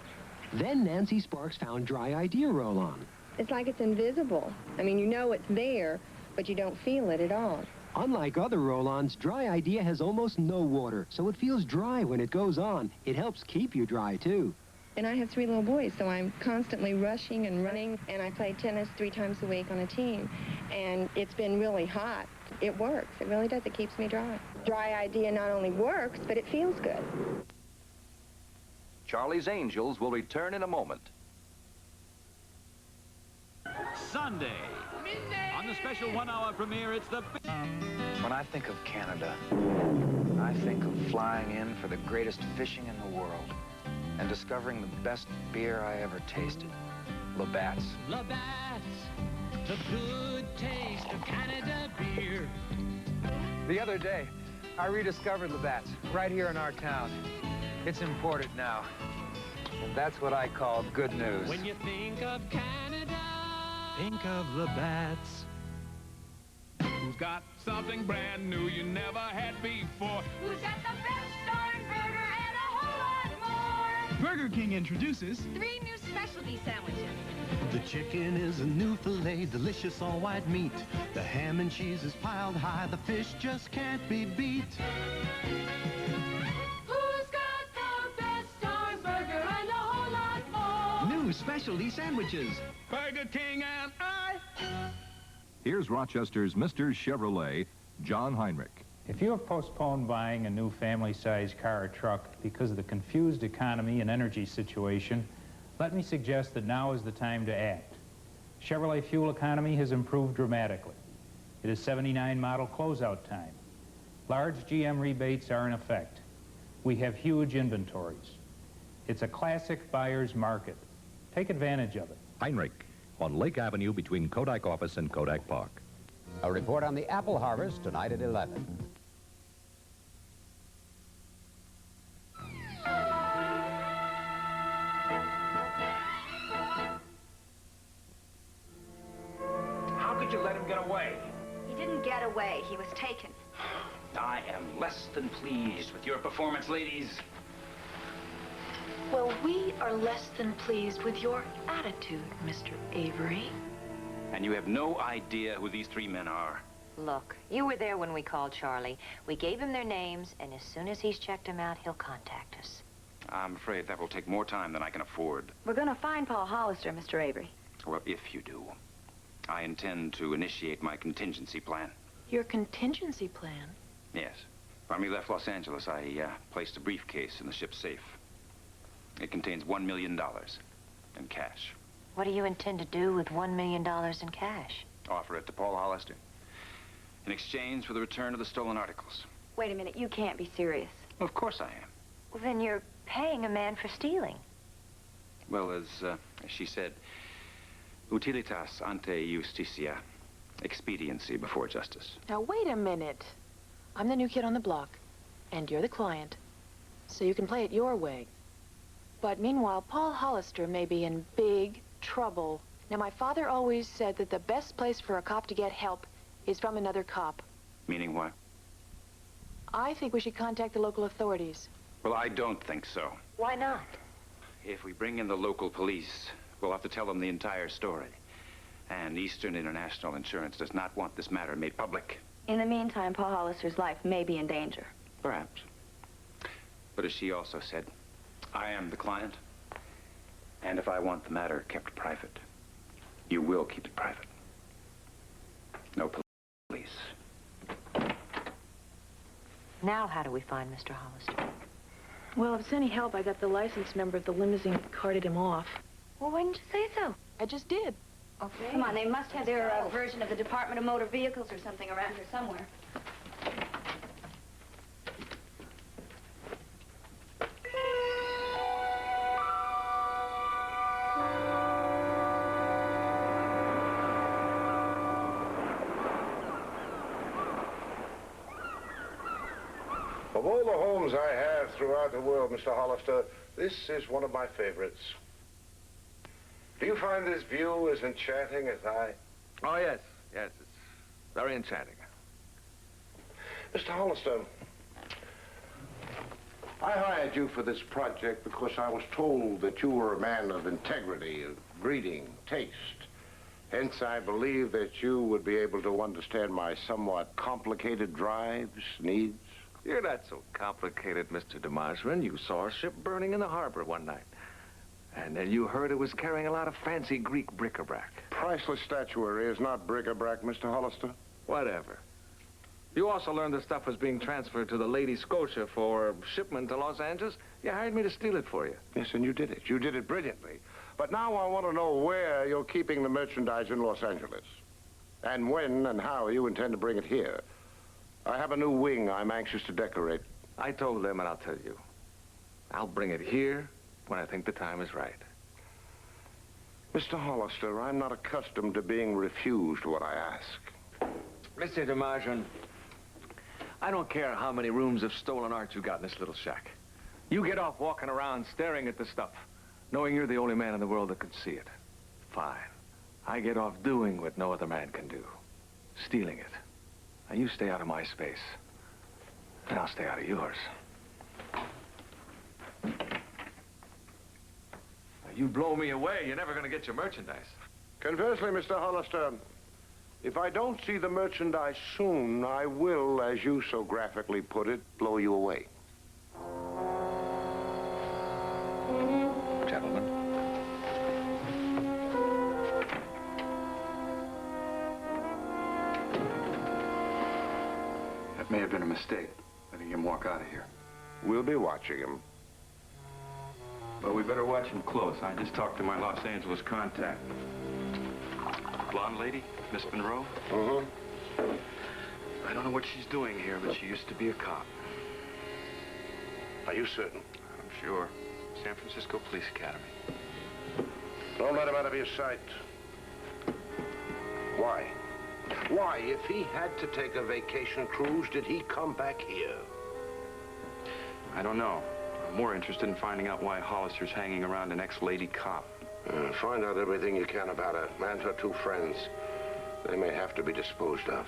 Then Nancy Sparks found Dry Idea Roll-On. It's like it's invisible. I mean, you know it's there, but you don't feel it at all. Unlike other roll-ons, Dry Idea has almost no water, so it feels dry when it goes on. It helps keep you dry, too. And I have 3 little boys, so I'm constantly rushing and running, and I play tennis 3 times a week on a team. And it's been really hot. It works. It really does. It keeps me dry. Dry Idea not only works, but it feels good. Charlie's Angels will return in a moment. Sunday. On the special 1-hour premiere, it's the... When I think of Canada, I think of flying in for the greatest fishing in the world and discovering the best beer I ever tasted, Labatt's. Labatt's, the good taste of Canada beer. The other day, I rediscovered Labatt's right here in our town. It's imported now. And that's what I call good news. When you think of Canada, think of Labatt's. Who's got something brand new you never had before? Who's got the best darn burger and a whole lot more? Burger King introduces 3 new specialty sandwiches. the chicken is a new filet, delicious all white meat. The ham and cheese is piled high, the fish just can't be beat. Who's got the best darn burger and a whole lot more? New specialty sandwiches. Burger King and I. Here's Rochester's Mr. Chevrolet, John Heinrich. If you have postponed buying a new family-sized car or truck because of the confused economy and energy situation, let me suggest that now is the time to act. Chevrolet fuel economy has improved dramatically. It is 79 model closeout time. Large GM rebates are in effect. We have huge inventories. It's a classic buyer's market. Take advantage of it. Heinrich, on Lake Avenue between Kodak Office and Kodak Park. A report on the apple harvest tonight at 11. How could you let him get away? He didn't get away. He was taken. I am less than pleased with your performance, ladies. Well, we are less than pleased with your attitude, Mr. Avery. And you have no idea who these three men are. Look, you were there when we called Charlie. We gave him their names, and as soon as he's checked them out, he'll contact us. I'm afraid that will take more time than I can afford. We're going to find Paul Hollister, Mr. Avery. Well, if you do, I intend to initiate my contingency plan. Your contingency plan? Yes. When we left Los Angeles, I placed a briefcase in the ship's safe. It contains $1 million in cash. What do you intend to do with $1 million in cash? Offer it to Paul Hollister in exchange for the return of the stolen articles. Wait a minute, you can't be serious. Of course I am. Well, then you're paying a man for stealing. Well, as she said, utilitas ante justitia, expediency before justice. Now, wait a minute. I'm the new kid on the block, and you're the client, so you can play it your way. But meanwhile, Paul Hollister may be in big trouble. Now, my father always said that the best place for a cop to get help is from another cop. Meaning what? I think we should contact the local authorities. Well, I don't think so. Why not? If we bring in the local police, we'll have to tell them the entire story. And Eastern International Insurance does not want this matter made public. In the meantime, Paul Hollister's life may be in danger. Perhaps. But as she also said, I am the client. And if I want the matter kept private, you will keep it private. No police. Now how do we find Mr. Hollister? Well, if it's any help, I got the license number of the limousine that carted him off. Well, why didn't you say so? I just did. Okay. Come on, they must have their version of the Department of Motor Vehicles or something around here somewhere. Of all the homes I have throughout the world, Mr. Hollister, this is one of my favorites. Do you find this view as enchanting as I? Oh, yes. Yes, it's very enchanting. Mr. Hollister, I hired you for this project because I was told that you were a man of integrity, of breeding, taste. Hence, I believe that you would be able to understand my somewhat complicated drives, needs. You're not so complicated, Mr. de Margerin. You saw a ship burning in the harbor one night. And then you heard it was carrying a lot of fancy Greek bric-a-brac. Priceless statuary is not bric-a-brac, Mr. Hollister. Whatever. You also learned the stuff was being transferred to the Lady Scotia for shipment to Los Angeles. You hired me to steal it for you. Yes, and you did it. You did it brilliantly. But now I want to know where you're keeping the merchandise in Los Angeles. And when and how you intend to bring it here. I have a new wing I'm anxious to decorate. I told them, and I'll tell you. I'll bring it here when I think the time is right. Mr. Hollister, I'm not accustomed to being refused what I ask. Mr. de Margerin, I don't care how many rooms of stolen art you got in this little shack. You get off walking around staring at the stuff, knowing you're the only man in the world that can see it. Fine. I get off doing what no other man can do. Stealing it. Now you stay out of my space, and I'll stay out of yours. Now, you blow me away, you're never going to get your merchandise. Conversely, Mr. Hollister, if I don't see the merchandise soon, I will, as you so graphically put it, blow you away. Gentlemen. That may have been a mistake, letting him walk out of here. We'll be watching him. But we better watch him close. I just talked to my Los Angeles contact. Blonde lady, Miss Monroe? Mm-hmm. I don't know what she's doing here, but she used to be a cop. Are you certain? I'm sure. San Francisco Police Academy. Don't let him out of your sight. Why? Why, if he had to take a vacation cruise, did he come back here? I don't know. I'm more interested in finding out why Hollister's hanging around an ex-lady cop. Find out everything you can about her and her two friends. They may have to be disposed of.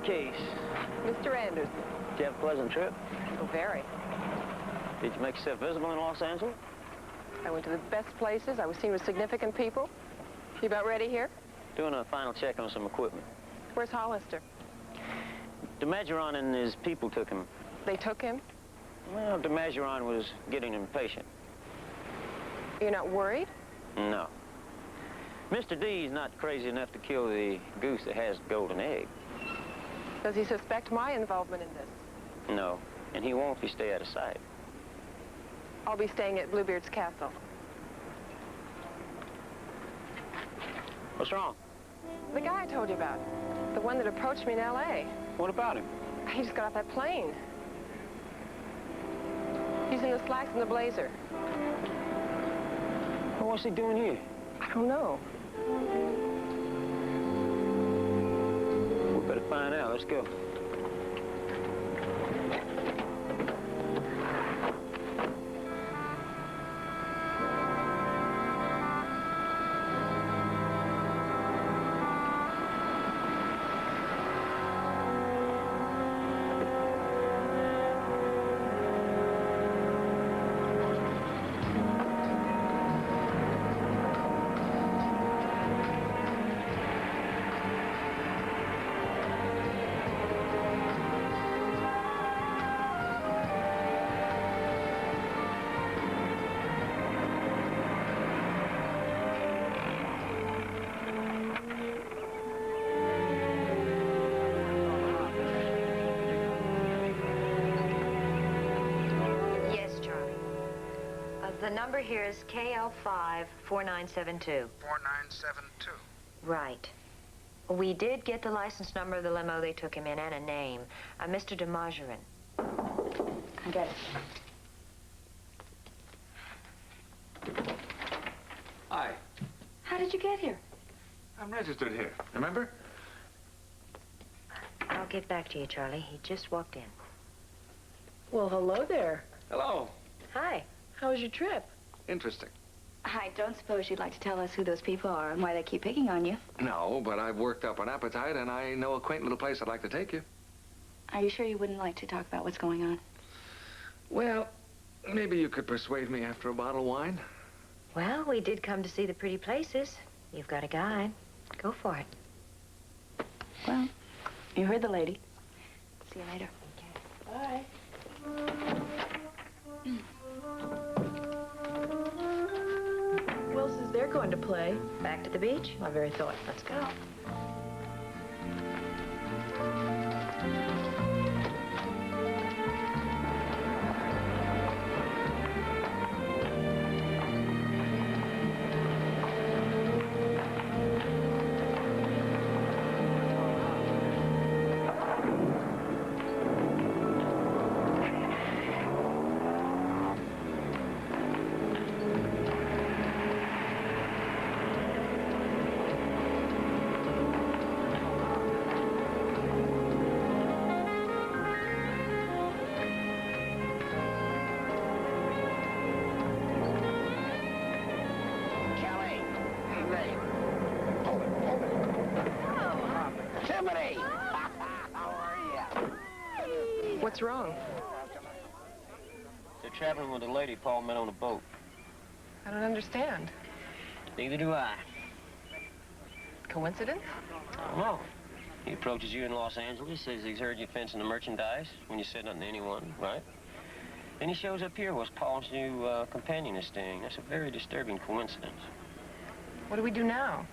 Case. Mr. Anderson. Did you have a pleasant trip? Oh, very. Did you make yourself visible in Los Angeles? I went to the best places. I was seen with significant people. You about ready here? Doing a final check on some equipment. Where's Hollister? DeMageron and his people took him. They took him? Well, DeMageron was getting impatient. You're not worried? No. Mr. D's not crazy enough to kill the goose that has the golden egg. Does he suspect my involvement in this? No, and he won't if you stay out of sight. I'll be staying at Bluebeard's castle. What's wrong? The guy I told you about. The one that approached me in L.A. What about him? He just got off that plane. He's in the slacks and the blazer. Well, what's he doing here? I don't know. We better find out. Let's go. The number here is KL5 4972. 4972. Right. We did get the license number of the limo they took him in and a name. Mr. DeMageron. I got it. Hi. How did you get here? I'm registered here. Remember? I'll get back to you, Charlie. He just walked in. Well, hello there. Hello. Hi. How was your trip? Interesting. I don't suppose you'd like to tell us who those people are and why they keep picking on you. No, but I've worked up an appetite, and I know a quaint little place I'd like to take you. Are you sure you wouldn't like to talk about what's going on? Well, maybe you could persuade me after a bottle of wine. Well, we did come to see the pretty places. You've got a guide. Go for it. Well, you heard the lady. See you later. Bye. Who else is there going to play? Back to the beach? My very thought. Let's go. What's wrong? They're traveling with a lady Paul met on a boat. I don't understand. Neither do I. Coincidence? I don't know. He approaches you in Los Angeles, says he's heard you fencing the merchandise when you said nothing to anyone, right? Then he shows up here while Paul's new companion is staying. That's a very disturbing coincidence. What do we do now?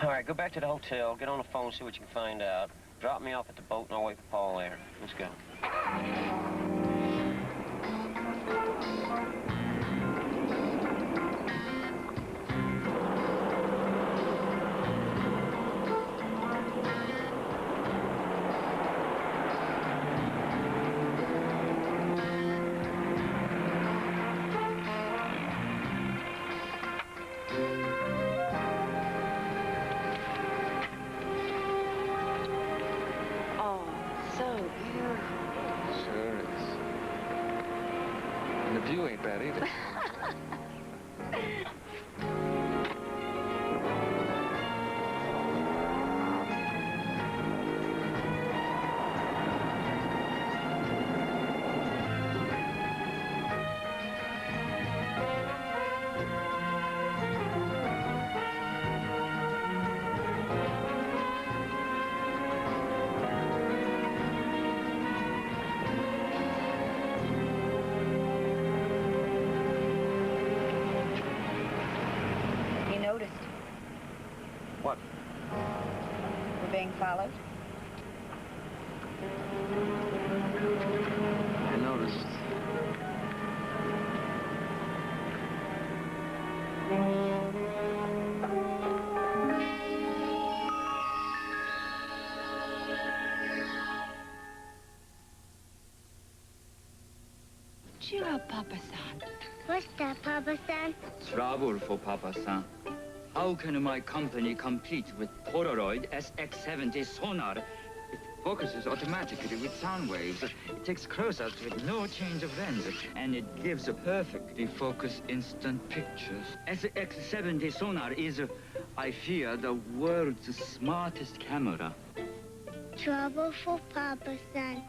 All right, go back to the hotel, get on the phone, see what you can find out. Drop me off at the boat, and I'll wait for Paul there. Let's go. view ain't bad either. What? We're being followed. I noticed. Cheer up, Papa-san. What's that, Papa-san? Trouble for Papa-san. How can my company compete with Polaroid SX70 sonar? It focuses automatically with sound waves. It takes close-ups with no change of lens, and it gives perfectly focused instant pictures. SX70 sonar is, I fear, the world's smartest camera. Trouble for Papa-san.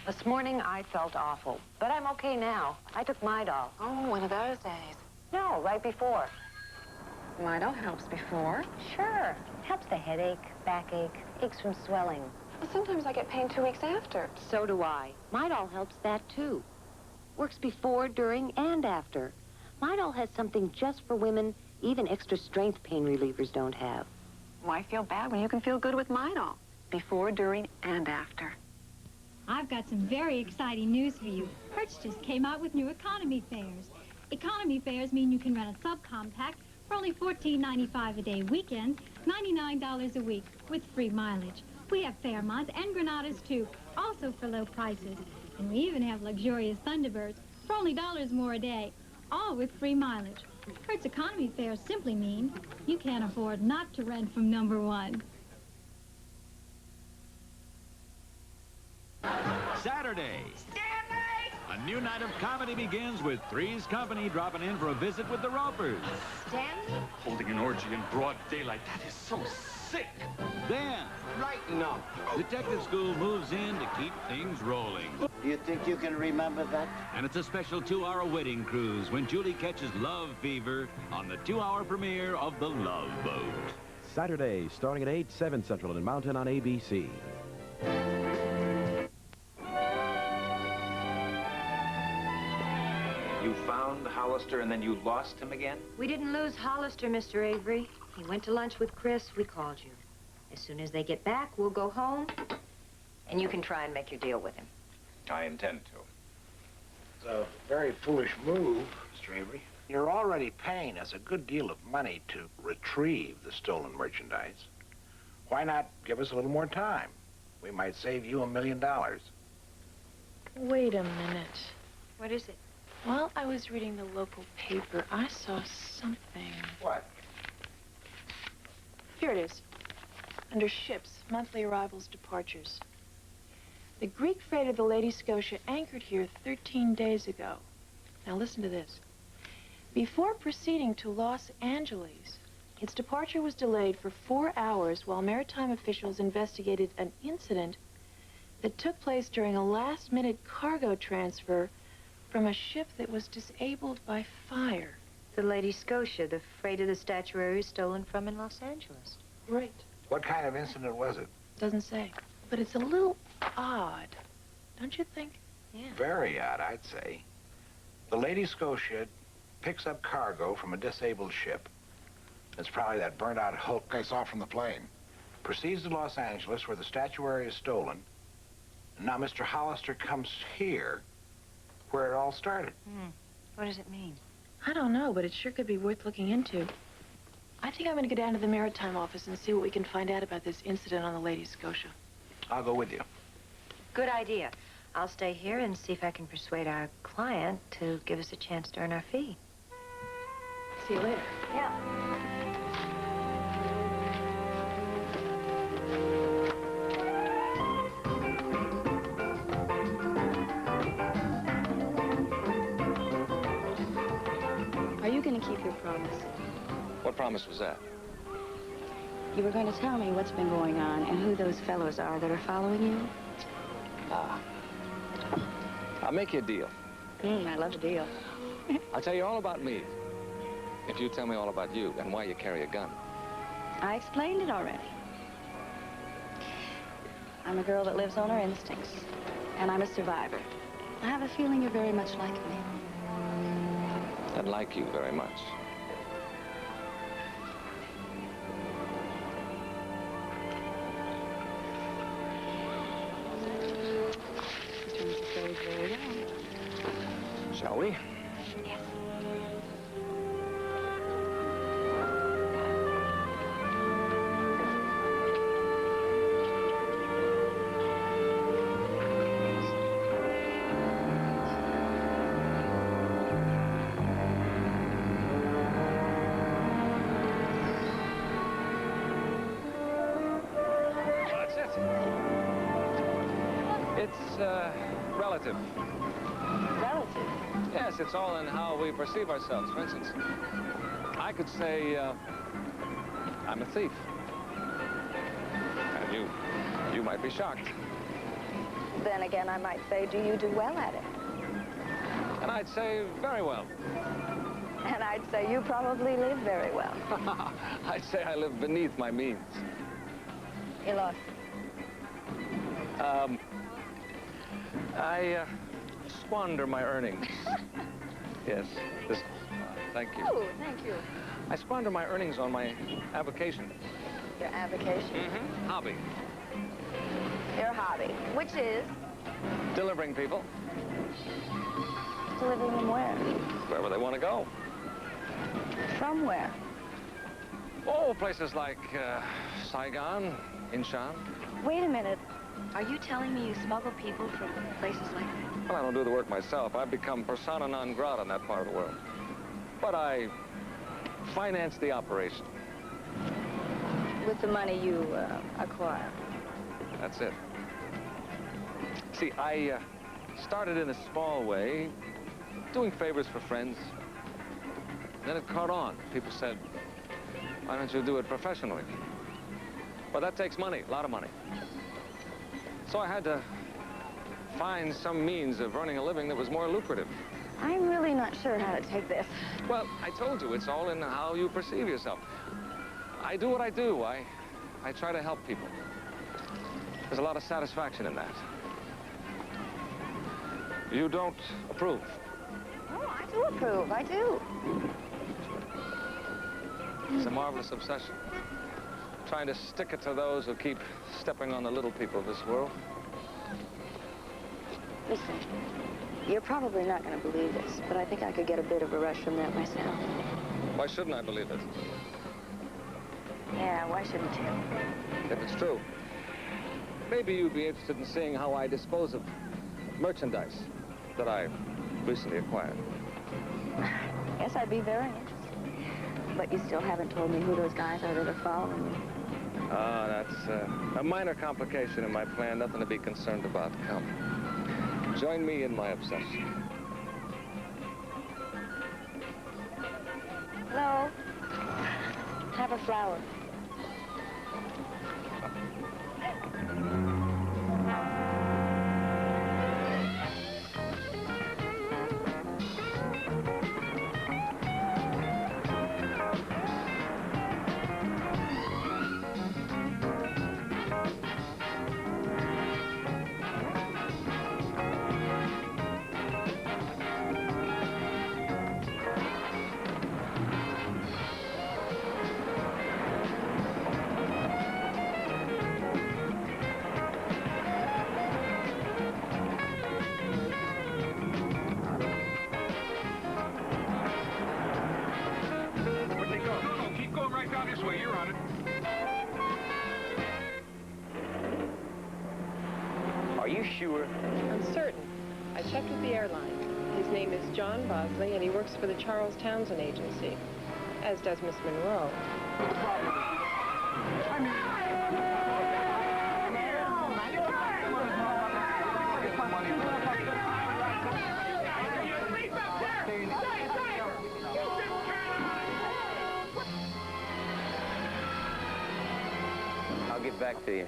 This morning, I felt awful, but I'm okay now. I took Midol. Oh, one of those days. No, right before. Midol helps before. Sure. Helps the headache, backache, aches from swelling. Well, sometimes I get pain 2 weeks after. So do I. Midol helps that, too. Works before, during, and after. Midol has something just for women even extra strength pain relievers don't have. Why feel bad when you can feel good with Midol? Before, during, and after. I've got some very exciting news for you. Hertz just came out with new economy fares. Economy fares mean you can rent a subcompact for only $14.95 a day weekends, $99 a week with free mileage. We have Fairmonts and Granadas, too, also for low prices. And we even have luxurious Thunderbirds for only $1 more a day, all with free mileage. Hertz economy fares simply mean you can't afford not to rent from number one. Saturday. A new night of comedy begins with Three's Company dropping in for a visit with the Ropers. Stanley? Holding an orgy in broad daylight, that is so sick. Then, Lighten up. Detective School moves in to keep things rolling. You think you can remember that? And it's a special 2-hour wedding cruise when Julie catches love fever on the 2-hour premiere of The Love Boat. Saturday, starting at 8, 7 Central and Mountain on ABC. You found Hollister and then you lost him again? We didn't lose Hollister, Mr. Avery. He went to lunch with Chris. We called you. As soon as they get back, we'll go home, and you can try and make your deal with him. I intend to. It's a very foolish move, Mr. Avery. You're already paying us a good deal of money to retrieve the stolen merchandise. Why not give us a little more time? We might save you $1 million. Wait a minute. What is it? While I was reading the local paper, I saw something. What? Here it is. Under ships, monthly arrivals, departures. The Greek freighter, the Lady Scotia, anchored here 13 days ago. Now listen to this. Before proceeding to Los Angeles, Its departure was delayed for 4 hours while maritime officials investigated an incident that took place during a last-minute cargo transfer from a ship that was disabled by fire. The Lady Scotia, the freighter the statuary was stolen from in Los Angeles. Right. What kind of incident was it? Doesn't say. But it's a little odd, don't you think? Yeah. Very odd, I'd say. The Lady Scotia picks up cargo from a disabled ship. It's probably that burnt-out hulk I saw from the plane. Proceeds to Los Angeles, where the statuary is stolen. And now Mr. Hollister comes here, where it all started. What does it mean? I don't know, but it sure could be worth looking into. I think I'm going to go down to the maritime office and see what we can find out about this incident on the Lady Scotia. I'll go with you. Good idea. I'll stay here and see if I can persuade our client to give us a chance to earn our fee. See you later. Yeah. Are you going to keep your promise? What promise was that? You were going to tell me what's been going on and who those fellows are that are following you? I'll make you a deal. I love a deal. I'll tell you all about me if you tell me all about you and why you carry a gun. I explained it already. I'm a girl that lives on her instincts, and I'm a survivor. I have a feeling you're very much like me. I'd like you very much. Shall we? Yes. That's it. It's, relative. Relative? Yes, it's all in how we perceive ourselves. For instance, I could say, I'm a thief. And you might be shocked. Then again, I might say, do you do well at it? And I'd say, very well. And I'd say, you probably live very well. I'd say I live beneath my means. You lost. I squander my earnings. Yes, thank you. Oh, thank you. I squander my earnings on my avocation. Your avocation? Mm-hmm. Hobby. Your hobby, which is? Delivering people. Delivering them where? Wherever they want to go. From where? Oh, places like Saigon, Incheon. Wait a minute. Are you telling me you smuggle people from places like that? Well, I don't do the work myself. I've become persona non grata in that part of the world. But I finance the operation. With the money you acquire? That's it. See, I started in a small way, doing favors for friends. Then it caught on. People said, why don't you do it professionally? But that takes money, a lot of money. So I had to find some means of earning a living that was more lucrative. I'm really not sure how to take this. Well, I told you, it's all in how you perceive yourself. I do what I do. I try to help people. There's a lot of satisfaction in that. You don't approve? Oh, I do approve. I do. It's a marvelous obsession. Trying to stick it to those who keep stepping on the little people of this world. Listen, you're probably not going to believe this, but I think I could get a bit of a rush from that myself. Why shouldn't I believe it? Yeah, why shouldn't you? If it's true. Maybe you'd be interested in seeing how I dispose of merchandise that I recently acquired. Yes, I'd be very interested. But you still haven't told me who those guys are that are following you. Ah, that's a minor complication in my plan. Nothing to be concerned about. Come. Join me in my obsession. Hello? Have a flower. Where'd they go? No, keep going right down this way. You're on it. Are you sure? I'm certain. I checked with the airline. His name is John Bosley, and he works for the Charles Townsend Agency, as does Miss Monroe. I'll get back to you.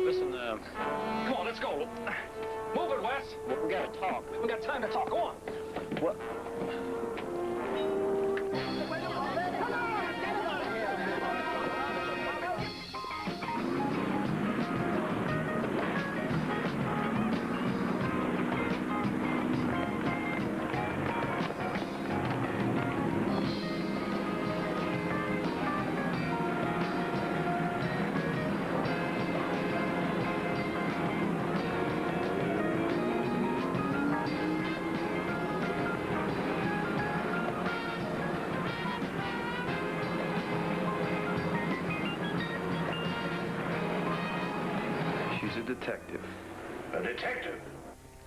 Listen, Come on, let's go. Move it, Wes. we gotta talk. We got time to talk. Go on. What? She's a detective. A detective?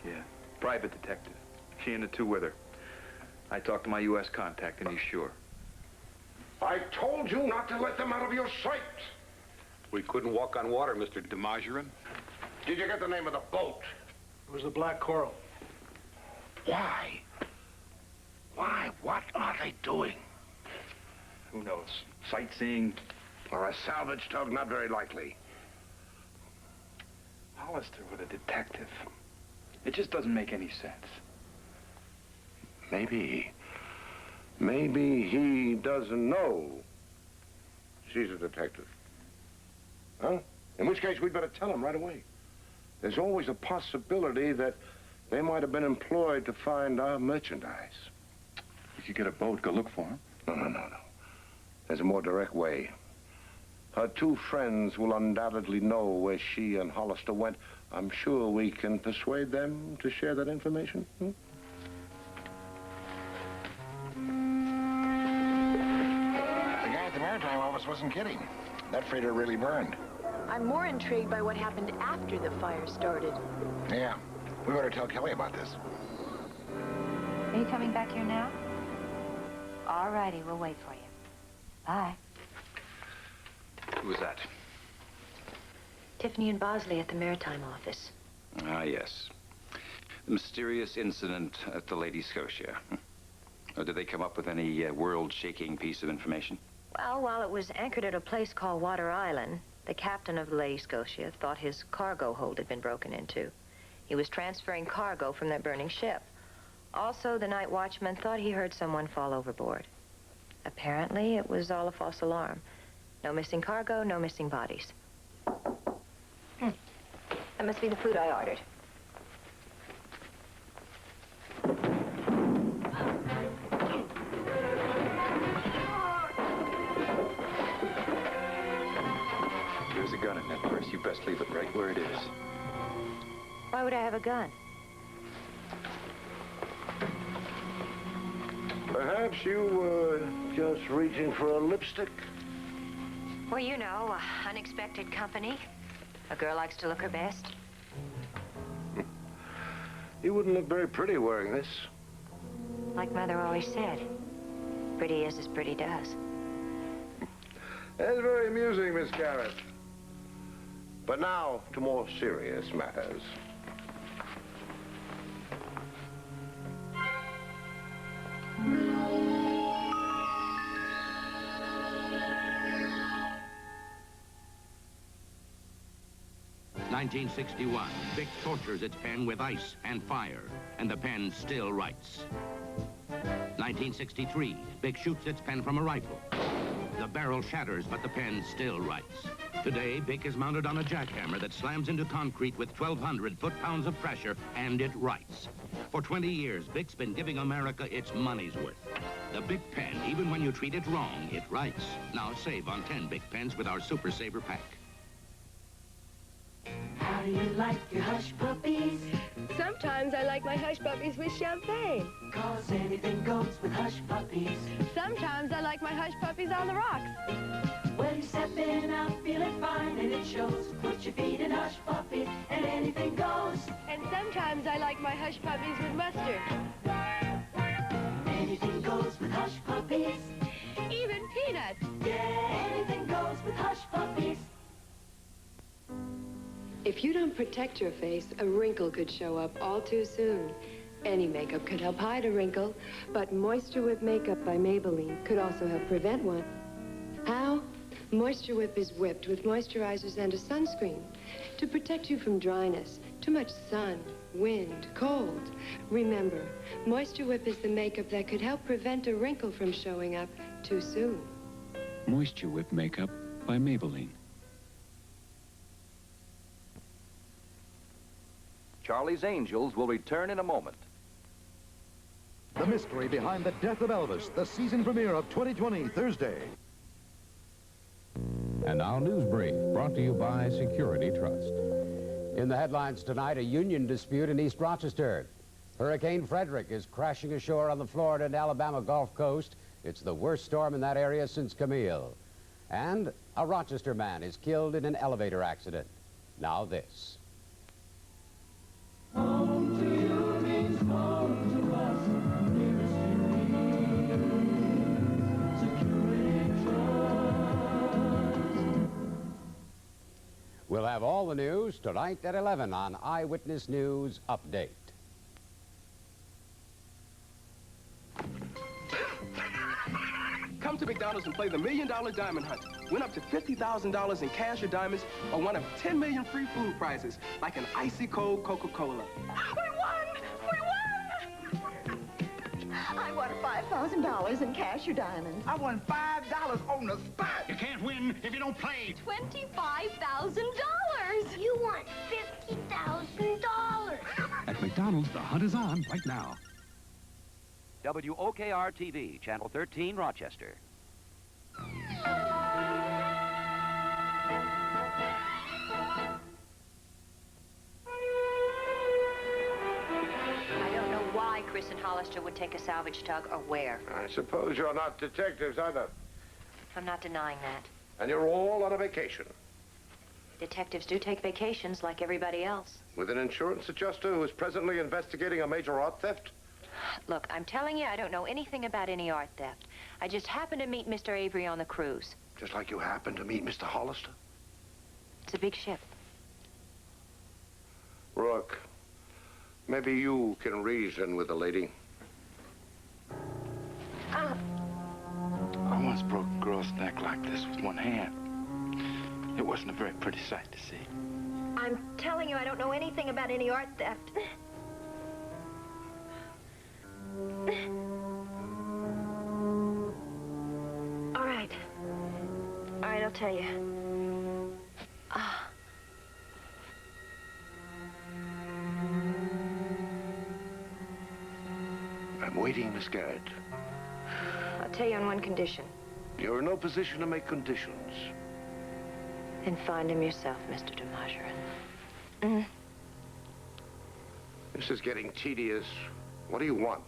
Yeah, private detective. She and the two with her. I talked to my U.S. contact, and he's sure. I told you not to let them out of your sight. We couldn't walk on water, Mr. DeMargerin. Did you get the name of the boat? It was the Black Coral. Why? Why? What are they doing? Who knows? Sightseeing? Or a salvage tug? Not very likely. Hollister with a detective. It just doesn't make any sense. Maybe he doesn't know she's a detective. Huh? In which case, we'd better tell him right away. There's always a possibility that they might have been employed to find our merchandise. We could get a boat, go look for him. No. There's a more direct way. Her two friends will undoubtedly know where she and Hollister went. I'm sure we can persuade them to share that information. Hmm? The guy at the maritime office wasn't kidding. That freighter really burned. I'm more intrigued by what happened after the fire started. Yeah, we better tell Kelly about this. Are you coming back here now? All righty, we'll wait for you. Bye. Who was that? Tiffany and Bosley at the maritime office. Ah, yes. The mysterious incident at the Lady Scotia. Or did they come up with any world-shaking piece of information? Well, while it was anchored at a place called Water Island, the captain of the Lady Scotia thought his cargo hold had been broken into. He was transferring cargo from that burning ship. Also, the night watchman thought he heard someone fall overboard. Apparently, it was all a false alarm. No missing cargo, no missing bodies. That must be the food I ordered. There's a gun in that purse. You best leave it right where it is. Why would I have a gun? Perhaps you were just reaching for a lipstick? Well, you know, unexpected company. A girl likes to look her best. You wouldn't look very pretty wearing this. Like Mother always said, pretty is as pretty does. That's very amusing, Miss Garrett. But now to more serious matters. 1961, Bic tortures its pen with ice and fire, and the pen still writes. 1963, Bic shoots its pen from a rifle. The barrel shatters, but the pen still writes. Today, Bic is mounted on a jackhammer that slams into concrete with 1,200 foot-pounds of pressure, and it writes. For 20 years, Bic's been giving America its money's worth. The Bic pen, even when you treat it wrong, it writes. Now save on 10 Bic pens with our Super Saver Pack. How do you like your hush puppies? Sometimes I like my hush puppies with champagne. 'Cause anything goes with hush puppies. Sometimes I like my hush puppies on the rocks. Well, you step in out feeling fine, and it shows. Put your feet in hush puppies, and anything goes. And sometimes I like my hush puppies with mustard. Anything goes with hush puppies. Even peanuts. Yeah, anything goes with hush puppies. If you don't protect your face, a wrinkle could show up all too soon. Any makeup could help hide a wrinkle, but Moisture Whip makeup by Maybelline could also help prevent one. How? Moisture Whip is whipped with moisturizers and a sunscreen to protect you from dryness, too much sun, wind, cold. Remember, Moisture Whip is the makeup that could help prevent a wrinkle from showing up too soon. Moisture Whip makeup by Maybelline. Charlie's Angels will return in a moment. The mystery behind the death of Elvis, the season premiere of 2020, Thursday. And now News Brief, brought to you by Security Trust. In the headlines tonight, a union dispute in East Rochester. Hurricane Frederick is crashing ashore on the Florida and Alabama Gulf Coast. It's the worst storm in that area since Camille. And a Rochester man is killed in an elevator accident. Now this. Home to you means home to us. Nearest to me. Security Trust. We'll have all the news tonight at 11 on Eyewitness News Update. Come to McDonald's and play the $1 Million Diamond Hunt. Win up to $50,000 in cash or diamonds or one of 10 million free food prizes, like an icy cold Coca-Cola. We won! I won $5,000 in cash or diamonds. I won $5 on the spot. You can't win if you don't play. $25,000. You won $50,000. At McDonald's, the hunt is on right now. WOKR-TV, Channel 13, Rochester. I don't know why Chris and Hollister would take a salvage tug or where. I suppose you're not detectives either. I'm not denying that. And you're all on a vacation. Detectives do take vacations like everybody else. With an insurance adjuster who is presently investigating a major art theft? Look, I'm telling you, I don't know anything about any art theft. I just happened to meet Mr. Avery on the cruise. Just like you happened to meet Mr. Hollister? It's a big ship. Rook, maybe you can reason with the lady. I once broke a girl's neck like this with one hand. It wasn't a very pretty sight to see. I'm telling you, I don't know anything about any art theft. All right. All right, I'll tell you. I'm waiting, Miss Garrett. I'll tell you on one condition. You're in no position to make conditions. Then find him yourself, Mr. de Majorin. This is getting tedious. What do you want?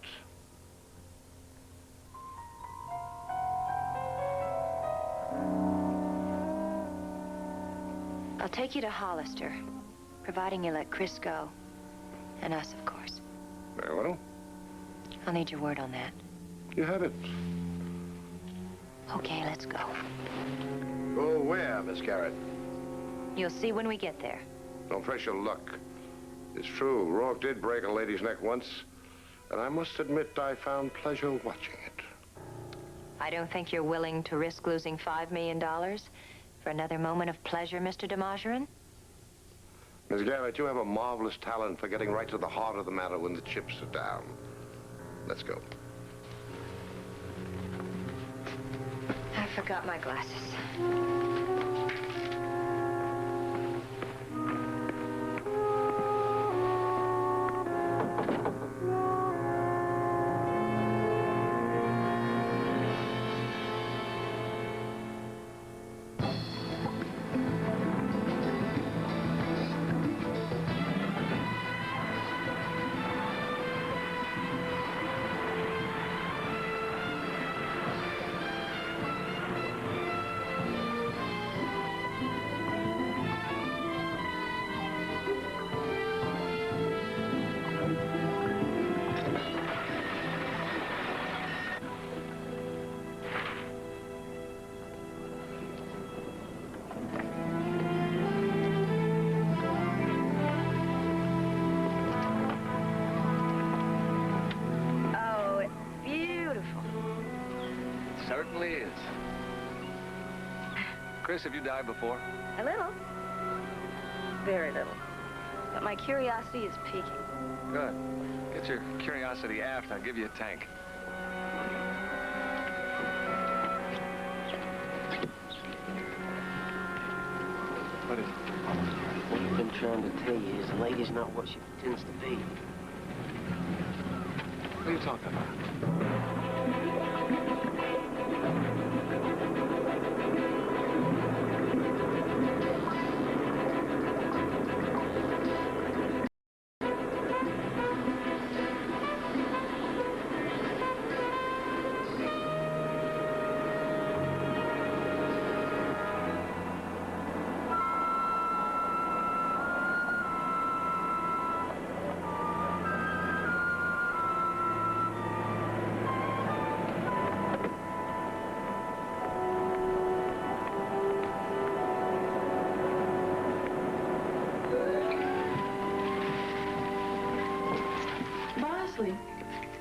I'll take you to Hollister, providing you let Chris go. And us, of course. Very well. I'll need your word on that. You have it. Okay, let's go. Go where, Miss Garrett? You'll see when we get there. Don't press your luck. It's true, Rourke did break a lady's neck once, and I must admit I found pleasure watching it. I don't think you're willing to risk losing $5 million for another moment of pleasure, Mr. de Majorin? Miss Garrett, you have a marvelous talent for getting right to the heart of the matter when the chips are down. Let's go. I forgot my glasses. Certainly is. Chris, have you dived before? A little. Very little. But my curiosity is peaking. Good. Get your curiosity aft. I'll give you a tank. What is it? What I've been trying to tell you is the lady's not what she pretends to be. What are you talking about?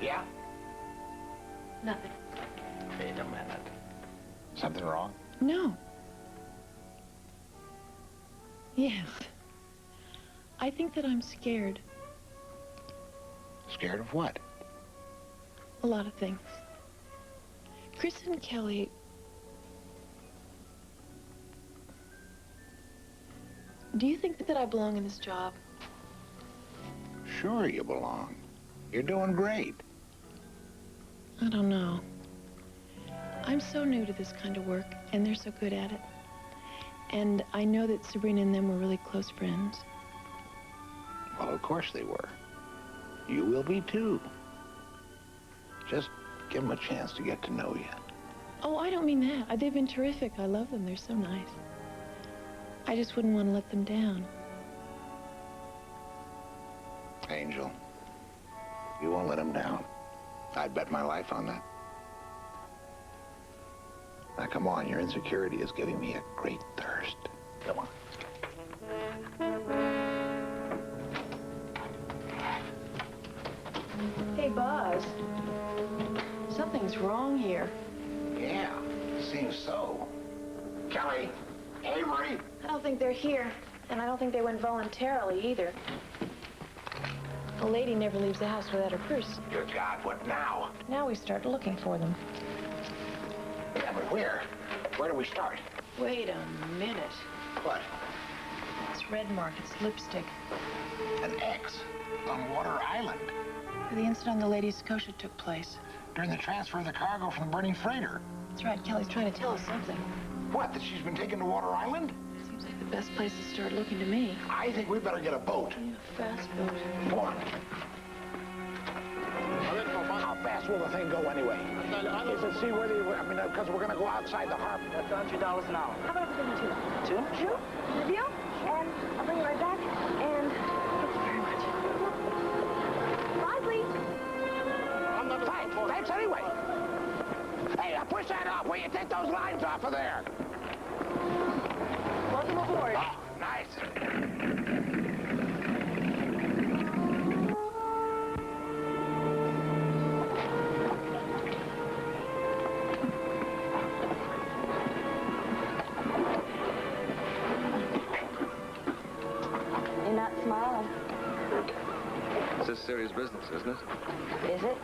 Yeah? Nothing. Wait a minute. Something wrong? No. Yes. I think that I'm scared. Scared of what? A lot of things. Chris and Kelly... Do you think that I belong in this job? Sure you belong. You're doing great. I don't know. I'm so new to this kind of work, and they're so good at it. And I know that Sabrina and them were really close friends. Well, of course they were. You will be, too. Just give them a chance to get to know you. Oh, I don't mean that. They've been terrific. I love them. They're so nice. I just wouldn't want to let them down. Angel, you won't let them down. I'd bet my life on that. Now, come on. Your insecurity is giving me a great thirst. Come on. Hey, Buzz. Something's wrong here. Yeah, seems so. Kelly! Avery! I don't think they're here, and I don't think they went voluntarily either. A lady never leaves the house without her purse. Good God, what now? Now we start looking for them. Yeah, but where? Where do we start? Wait a minute. What? It's red mark. It's lipstick. An X on Water Island. The incident on the Lady Scotia took place. During the transfer of the cargo from the burning freighter. That's right. Kelly's trying to tell us something. What, that she's been taken to Water Island? Seems like the best place to start looking to me. I think we better get a boat. Yeah, fast boat. Go on. How fast will the thing go anyway? Is it seaworthy? I mean, because we're going to go outside the harbor. That's $100 an hour. How about if we bring you two? Two? Sure. Deal? And I'll bring you right back. And thank you very much. Bye, please. Thanks anyway. Hey, now push that off. Will you take those lines off of there? Welcome aboard. Oh, nice. serious business, isn't it? Is it?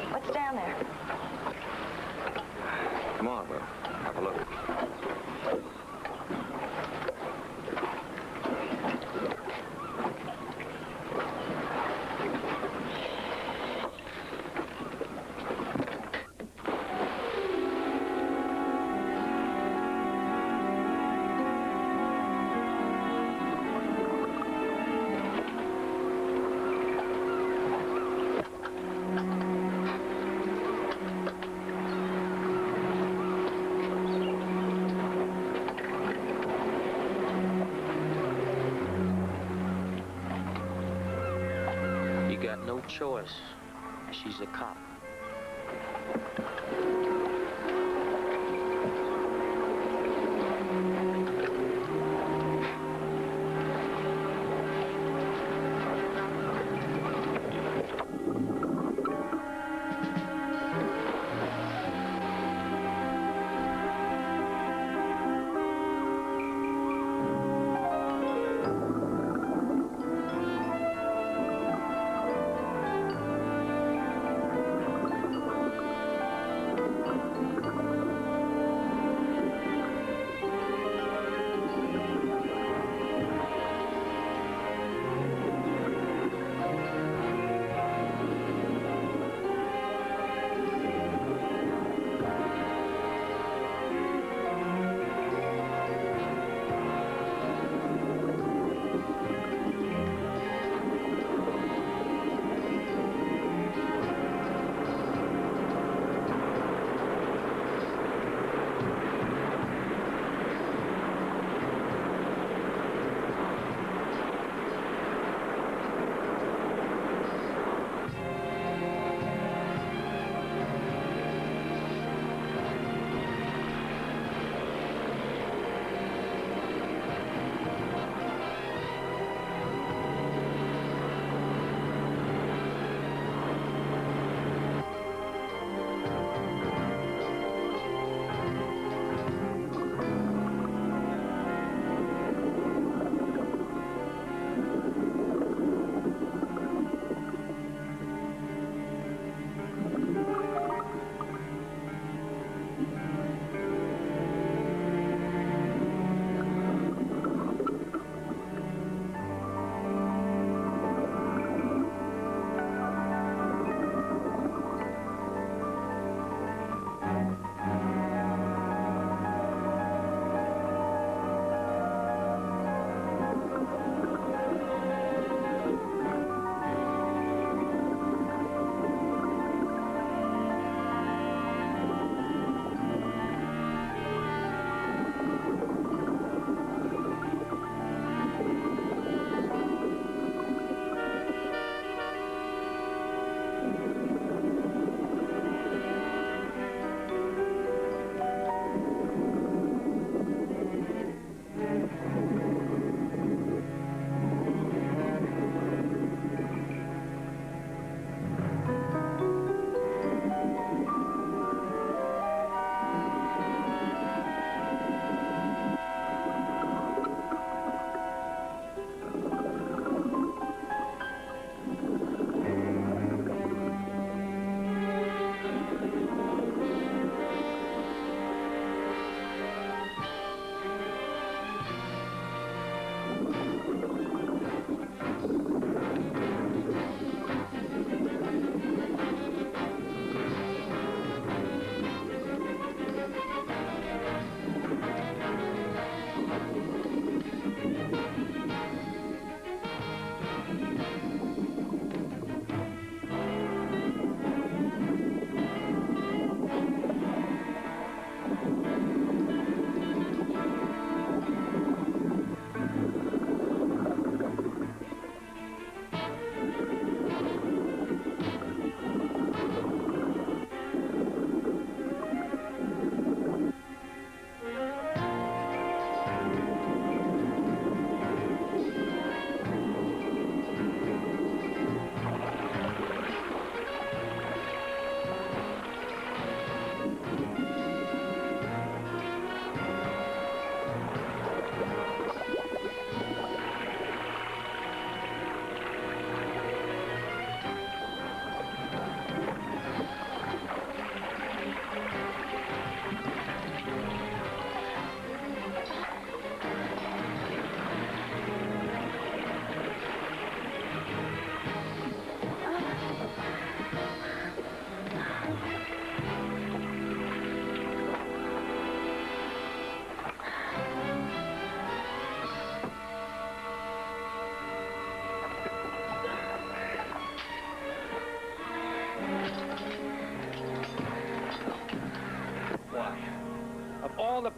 What's down there? Come on, we'll have a look. You got no choice. She's a cop.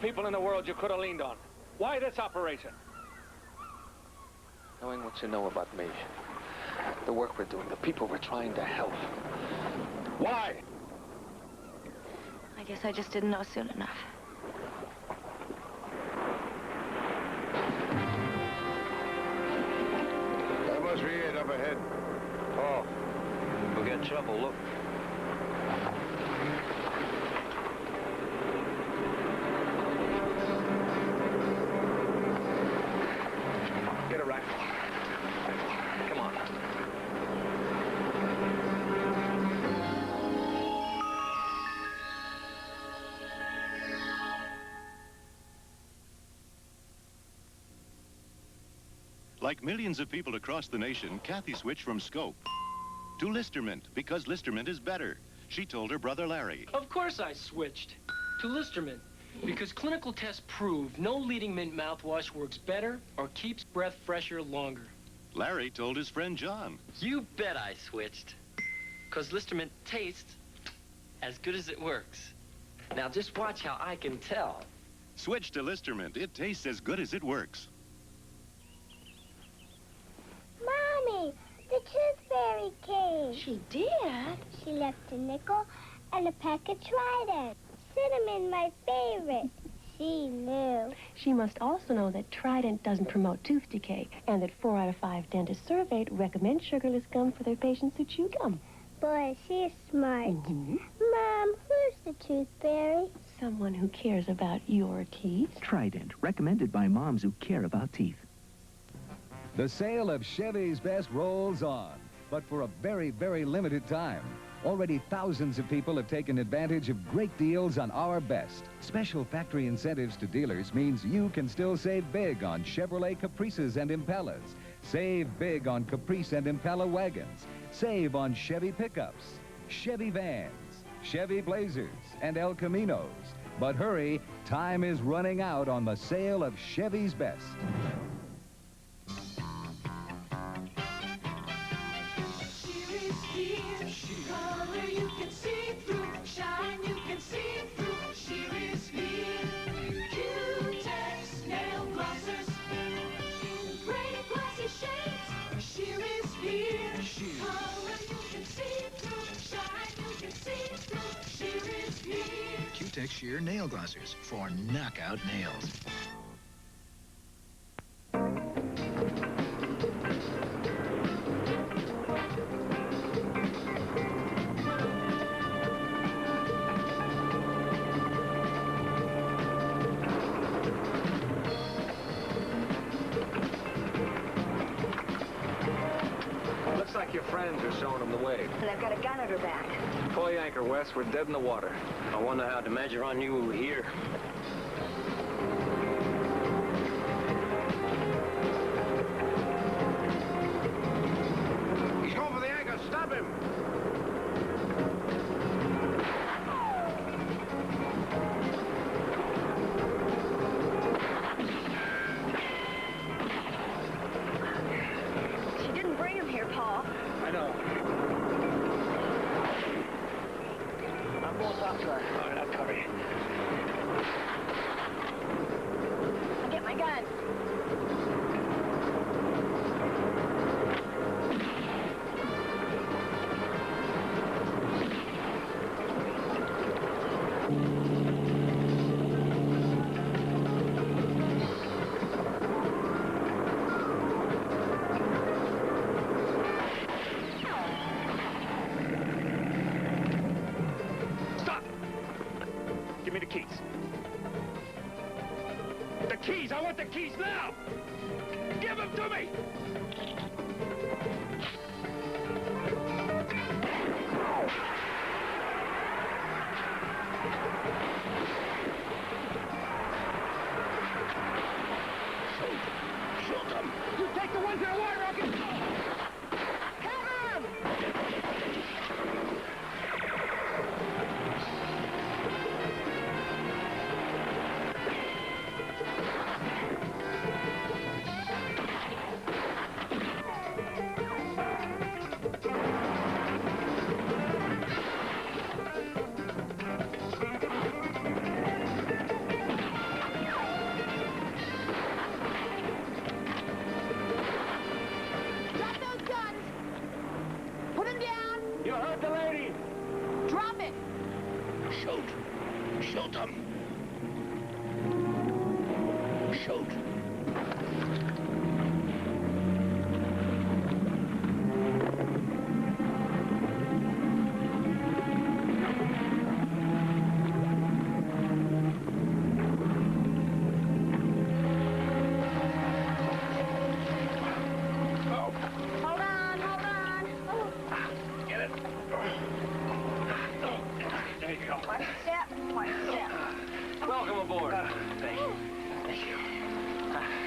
people in the world you could have leaned on. Why this operation? Knowing what you know about me, the work we're doing, the people we're trying to help. Why? I guess I just didn't know soon enough. That must be it up ahead. Oh, we'll get in trouble, look. Get a rifle. Come on. Like millions of people across the nation, Kathy switched from Scope to Listermint because Listermint is better. She told her brother Larry. Of course I switched to Listermint because clinical tests prove no leading mint mouthwash works better or keeps breath fresher longer. Larry told his friend John. You bet I switched because Listermint tastes as good as it works. Now just watch how I can tell. Switch to Listermint. It tastes as good as it works. Mommy, the Tooth Fairy came. She did? She left a nickel and a pack of Trident. Cinnamon, my favorite. She knew. She must also know that Trident doesn't promote tooth decay and that 4 out of 5 dentists surveyed recommend sugarless gum for their patients who chew gum. Boy, she's smart. Mom, who's the Tooth Fairy? Someone who cares about your teeth. Trident, recommended by moms who care about teeth. The sale of Chevy's Best rolls on, but for a very, very limited time. Already thousands of people have taken advantage of great deals on our best. Special factory incentives to dealers means you can still save big on Chevrolet Caprices and Impalas. Save big on Caprice and Impala wagons. Save on Chevy pickups, Chevy vans, Chevy Blazers, and El Caminos. But hurry, time is running out on the sale of Chevy's Best. Q-Tex Sheer Nail Glossers for knockout nails. Looks like your friends are showing them the way. And I've got a gun at her back. Pull anchor, Wes. We're dead in the water. I wonder how the measure on you over here. He's going for the anchor. Stop him. She didn't bring him here, Paul. I know. I'm going to talk to her. All right, I'll cover you. I'll get my gun. Stop! Give me the keys. The keys! I want the keys now! Give them to me! Shoot them! You take the ones that are wire rocket! Have him! You heard the lady. Drop it! Shoot. Shoot them. Shoot. Hold on, hold on. Oh. Get it. There you go. One step, one step. Welcome aboard. Thank you. Thank you.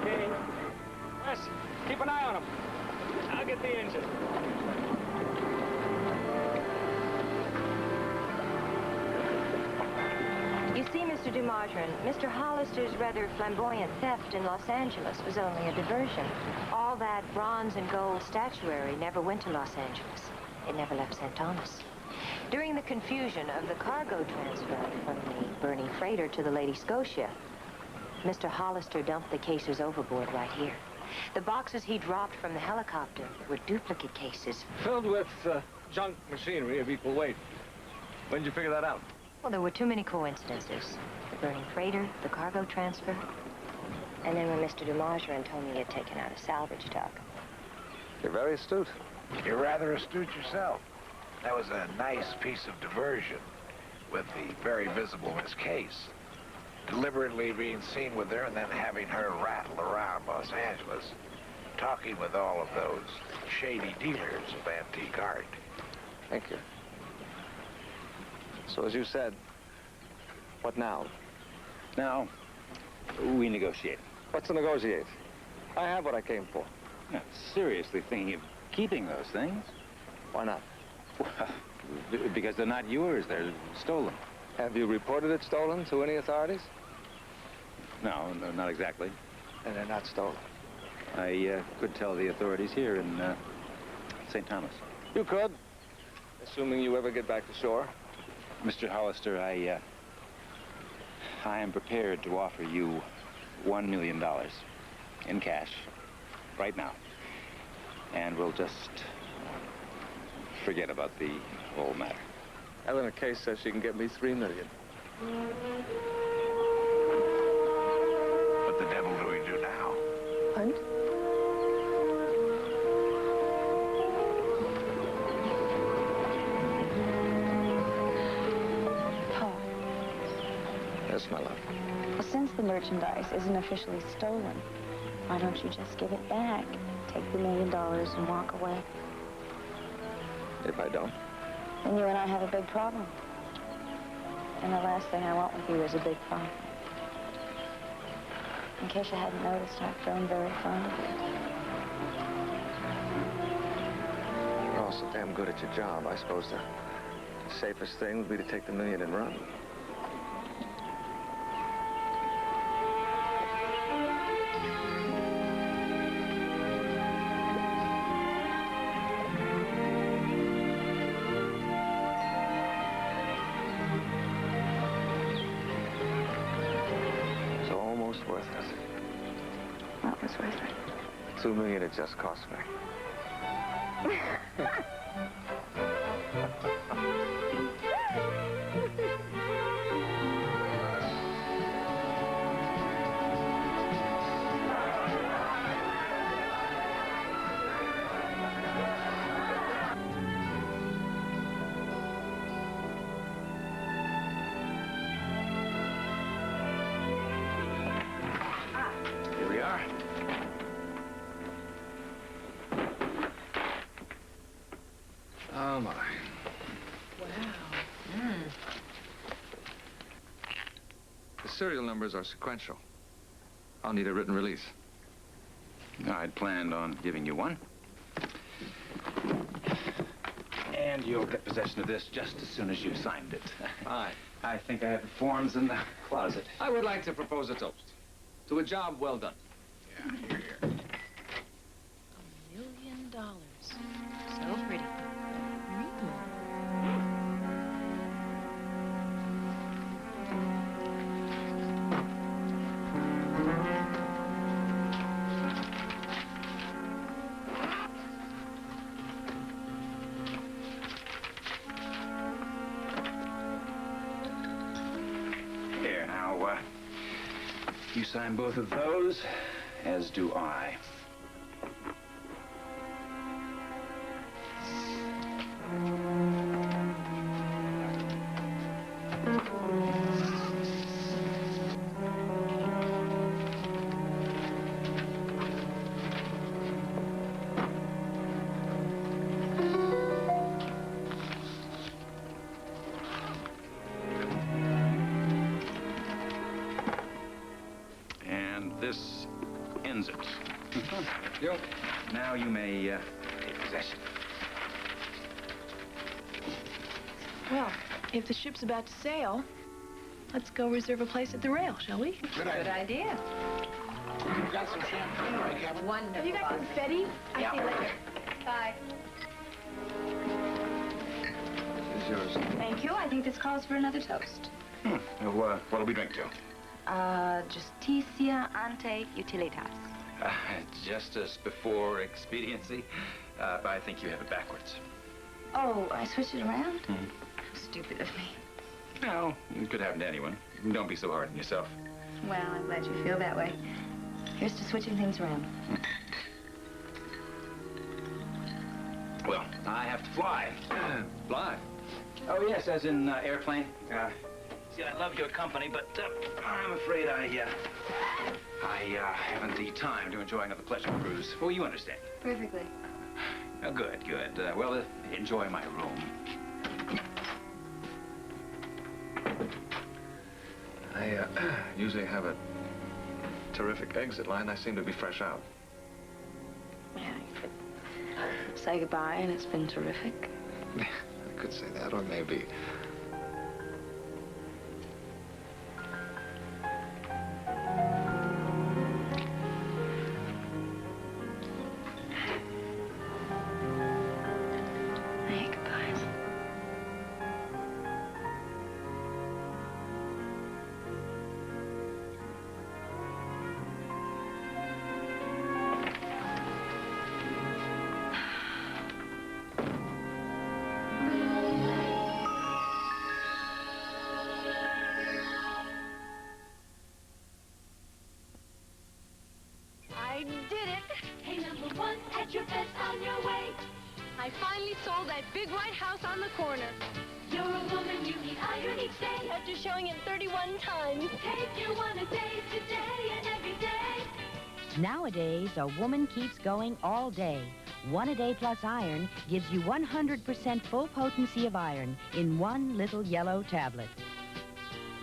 Okay. Wes, keep an eye on him. I'll get the engine. You see, Mr. DeMargerin, Mr. Hollister's rather flamboyant theft in Los Angeles was only a diversion. All that bronze and gold statuary never went to Los Angeles. It never left St. Thomas. During the confusion of the cargo transfer from the burning freighter to the Lady Scotia, Mr. Hollister dumped the cases overboard right here. The boxes he dropped from the helicopter were duplicate cases. Filled with junk machinery of equal weight. When did you figure that out? Well, there were too many coincidences. The burning freighter, the cargo transfer, and then when Mr. DeMargerin told me he had taken out a salvage tug. You're very astute. You're rather astute yourself. That was a nice piece of diversion with the very visible Miss Case. Deliberately being seen with her and then having her rattle around Los Angeles, talking with all of those shady dealers of antique art. Thank you. So as you said, what now? Now, we negotiate. What's to negotiate? I have what I came for. Now, seriously thinking of keeping those things? Why not? Well, because they're not yours. They're stolen. Have you reported it stolen to any authorities? No, not exactly. And they're not stolen. I could tell the authorities here in St. Thomas. You could, assuming you ever get back to shore. Mr. Hollister, I am prepared to offer you $1 million in cash right now. And we'll just forget about the whole matter. Eleanor Case says she can get me $3 million. What the devil do we do now? Hunt? Paul, Yes, my love. well, since the merchandise isn't officially stolen, why don't you just give it back? Take the $1 million and walk away. If I don't? Then you and I have a big problem. And the last thing I want with you is a big problem. In case you hadn't noticed, I've grown very fond of you. You're all so damn good at your job. I suppose the safest thing would be to take the $1 million and run. So almost worth it. What was worth it? $2 million it just cost me. Here we are. Oh, my. The serial numbers are sequential. I'll need a written release. I'd planned on giving you one. And you'll get possession of this just as soon as you've signed it. Fine. I think I have the forms in the closet. I would like to propose a toast to a job well done. Yeah, here, here. $1 million. So pretty. Here, now, you sign both of those, as do I. And this ends it. Now you may take possession. Well, if the ship's about to sail, let's go reserve a place at the rail, shall we? Good idea. You've got some champagne, right, Kevin? Wonderful. Have you got confetti? I'll see you later. Bye. This is yours. Thank you. I think this calls for another toast. Well, what'll we drink to? Justitia ante utilitas. Justice before expediency. But I think you have it backwards. Oh, I switched it around? How stupid of me. No, it could happen to anyone. Don't be so hard on yourself. Well, I'm glad you feel that way. Here's to switching things around. Well, I have to fly. Fly? Oh, yes, as in airplane. See, I love your company, but I'm afraid I haven't the time to enjoy another pleasure cruise. Well, you understand. Perfectly. Oh, good, good. Well, enjoy my room. I usually have a terrific exit line. I seem to be fresh out. Yeah, you could say goodbye, and it's been terrific. I could say that, or maybe... Hey, goodbye. I did it! Hey, number one, at your best on your way. I finally sold that big white house on the corner. You're a woman, you need iron each day. After showing it 31 times. Take your one a day, today and every day. Nowadays, a woman keeps going all day. One a day plus iron gives you 100% full potency of iron in one little yellow tablet.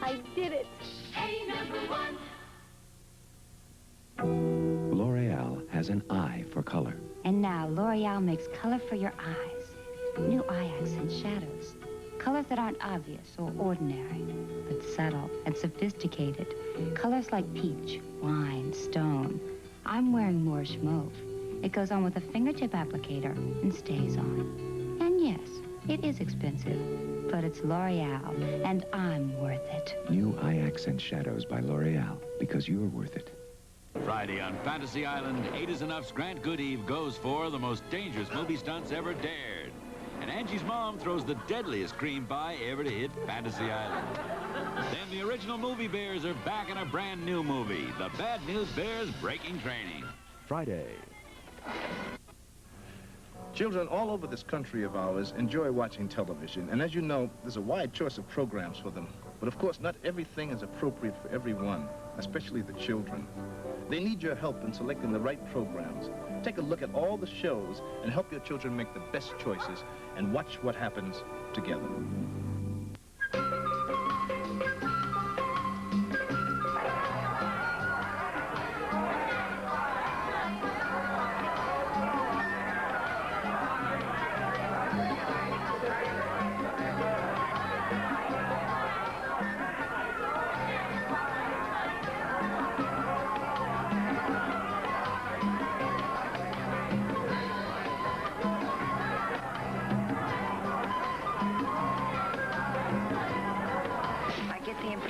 I did it. Hey, number one. L'Oreal has an eye for color. And now, L'Oreal makes color for your eyes. New eye accent shadows. Colors that aren't obvious or ordinary, but subtle and sophisticated. Colors like peach, wine, stone. I'm wearing Moorish mauve. It goes on with a fingertip applicator and stays on. And yes, it is expensive, but it's L'Oreal, and I'm worth it. New eye accent shadows by L'Oreal, because you're worth it. Friday on Fantasy Island, 8 is Enough's Grant Goodeve goes for the most dangerous movie stunts ever dared. And Angie's mom throws the deadliest cream pie ever to hit Fantasy Island. Then the original movie bears are back in a brand new movie, The Bad News Bears Breaking Training. Friday. Children all over this country of ours enjoy watching television, and as you know, there's a wide choice of programs for them. But of course, not everything is appropriate for everyone, especially the children. They need your help in selecting the right programs. Take a look at all the shows and help your children make the best choices and watch what happens together.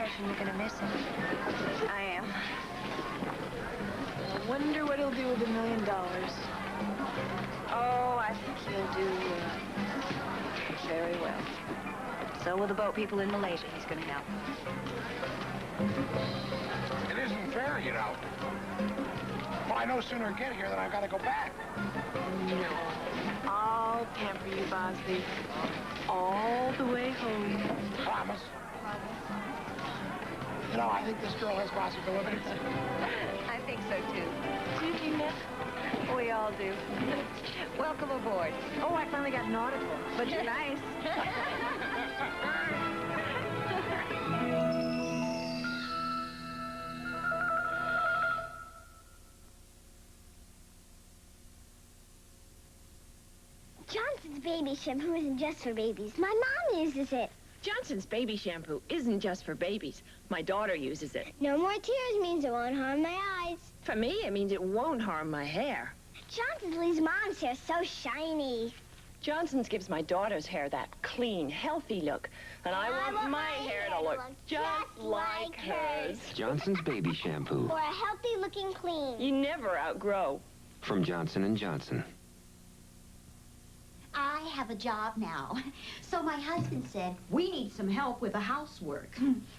impression you're going to miss him. I am. I wonder what he'll do with $1 million. Oh, I think he'll do very well. So will the boat people in Malaysia. He's going to help. It isn't fair, you know. Well, I no sooner get here than I've got to go back. No. I'll pamper you, Bosley. All the way home. Promise? You know, I think this girl has possibilities. I think so, too. Do you think that? We all do. Welcome aboard. Oh, I finally got an article. But you're nice. Johnson's baby shampoo isn't just for babies. My mom uses it. Johnson's baby shampoo isn't just for babies. My daughter uses it. No more tears means it won't harm my eyes. For me, it means it won't harm my hair. Johnson's leaves Mom's hair so shiny. Johnson's gives my daughter's hair that clean, healthy look. And I want my hair to look just like hers. Johnson's baby shampoo. Or a healthy-looking clean. You never outgrow. From Johnson & Johnson. I have a job now. So my husband said, we need some help with the housework.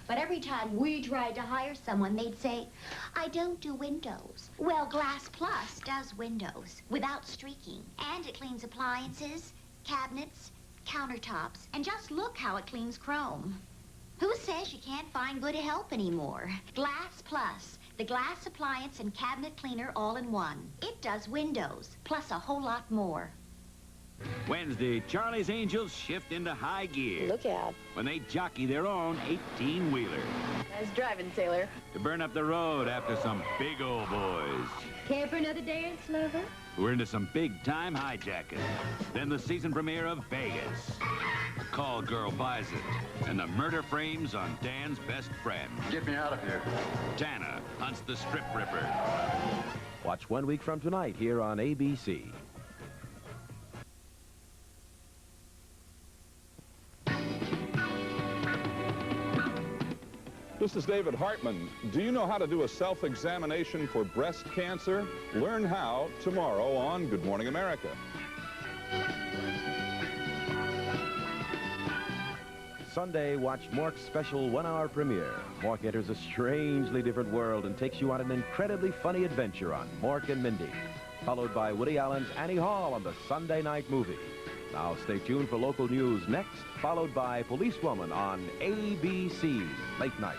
But every time we tried to hire someone, they'd say, I don't do windows. Well, Glass Plus does windows without streaking. And it cleans appliances, cabinets, countertops. And just look how it cleans chrome. Who says you can't find good help anymore? Glass Plus, the glass appliance and cabinet cleaner all in one. It does windows, plus a whole lot more. Wednesday, Charlie's Angels shift into high gear. Look out. When they jockey their own 18-wheeler. Nice driving, sailor. To burn up the road after some big old boys. Care for another dance, lover? We're into some big-time hijacking. Then the season premiere of Vegas. A call girl buys it. And the murder frames on Dan's best friend. Get me out of here. Tana hunts the strip ripper. Watch 1 week from tonight here on ABC. This is David Hartman. Do you know how to do a self-examination for breast cancer? Learn how tomorrow on Good Morning America. Sunday, watch Mork's special 1-hour premiere. Mork enters a strangely different world and takes you on an incredibly funny adventure on Mork and Mindy. Followed by Woody Allen's Annie Hall on the Sunday night movie. Now stay tuned for local news next, followed by Policewoman on ABC Late Night.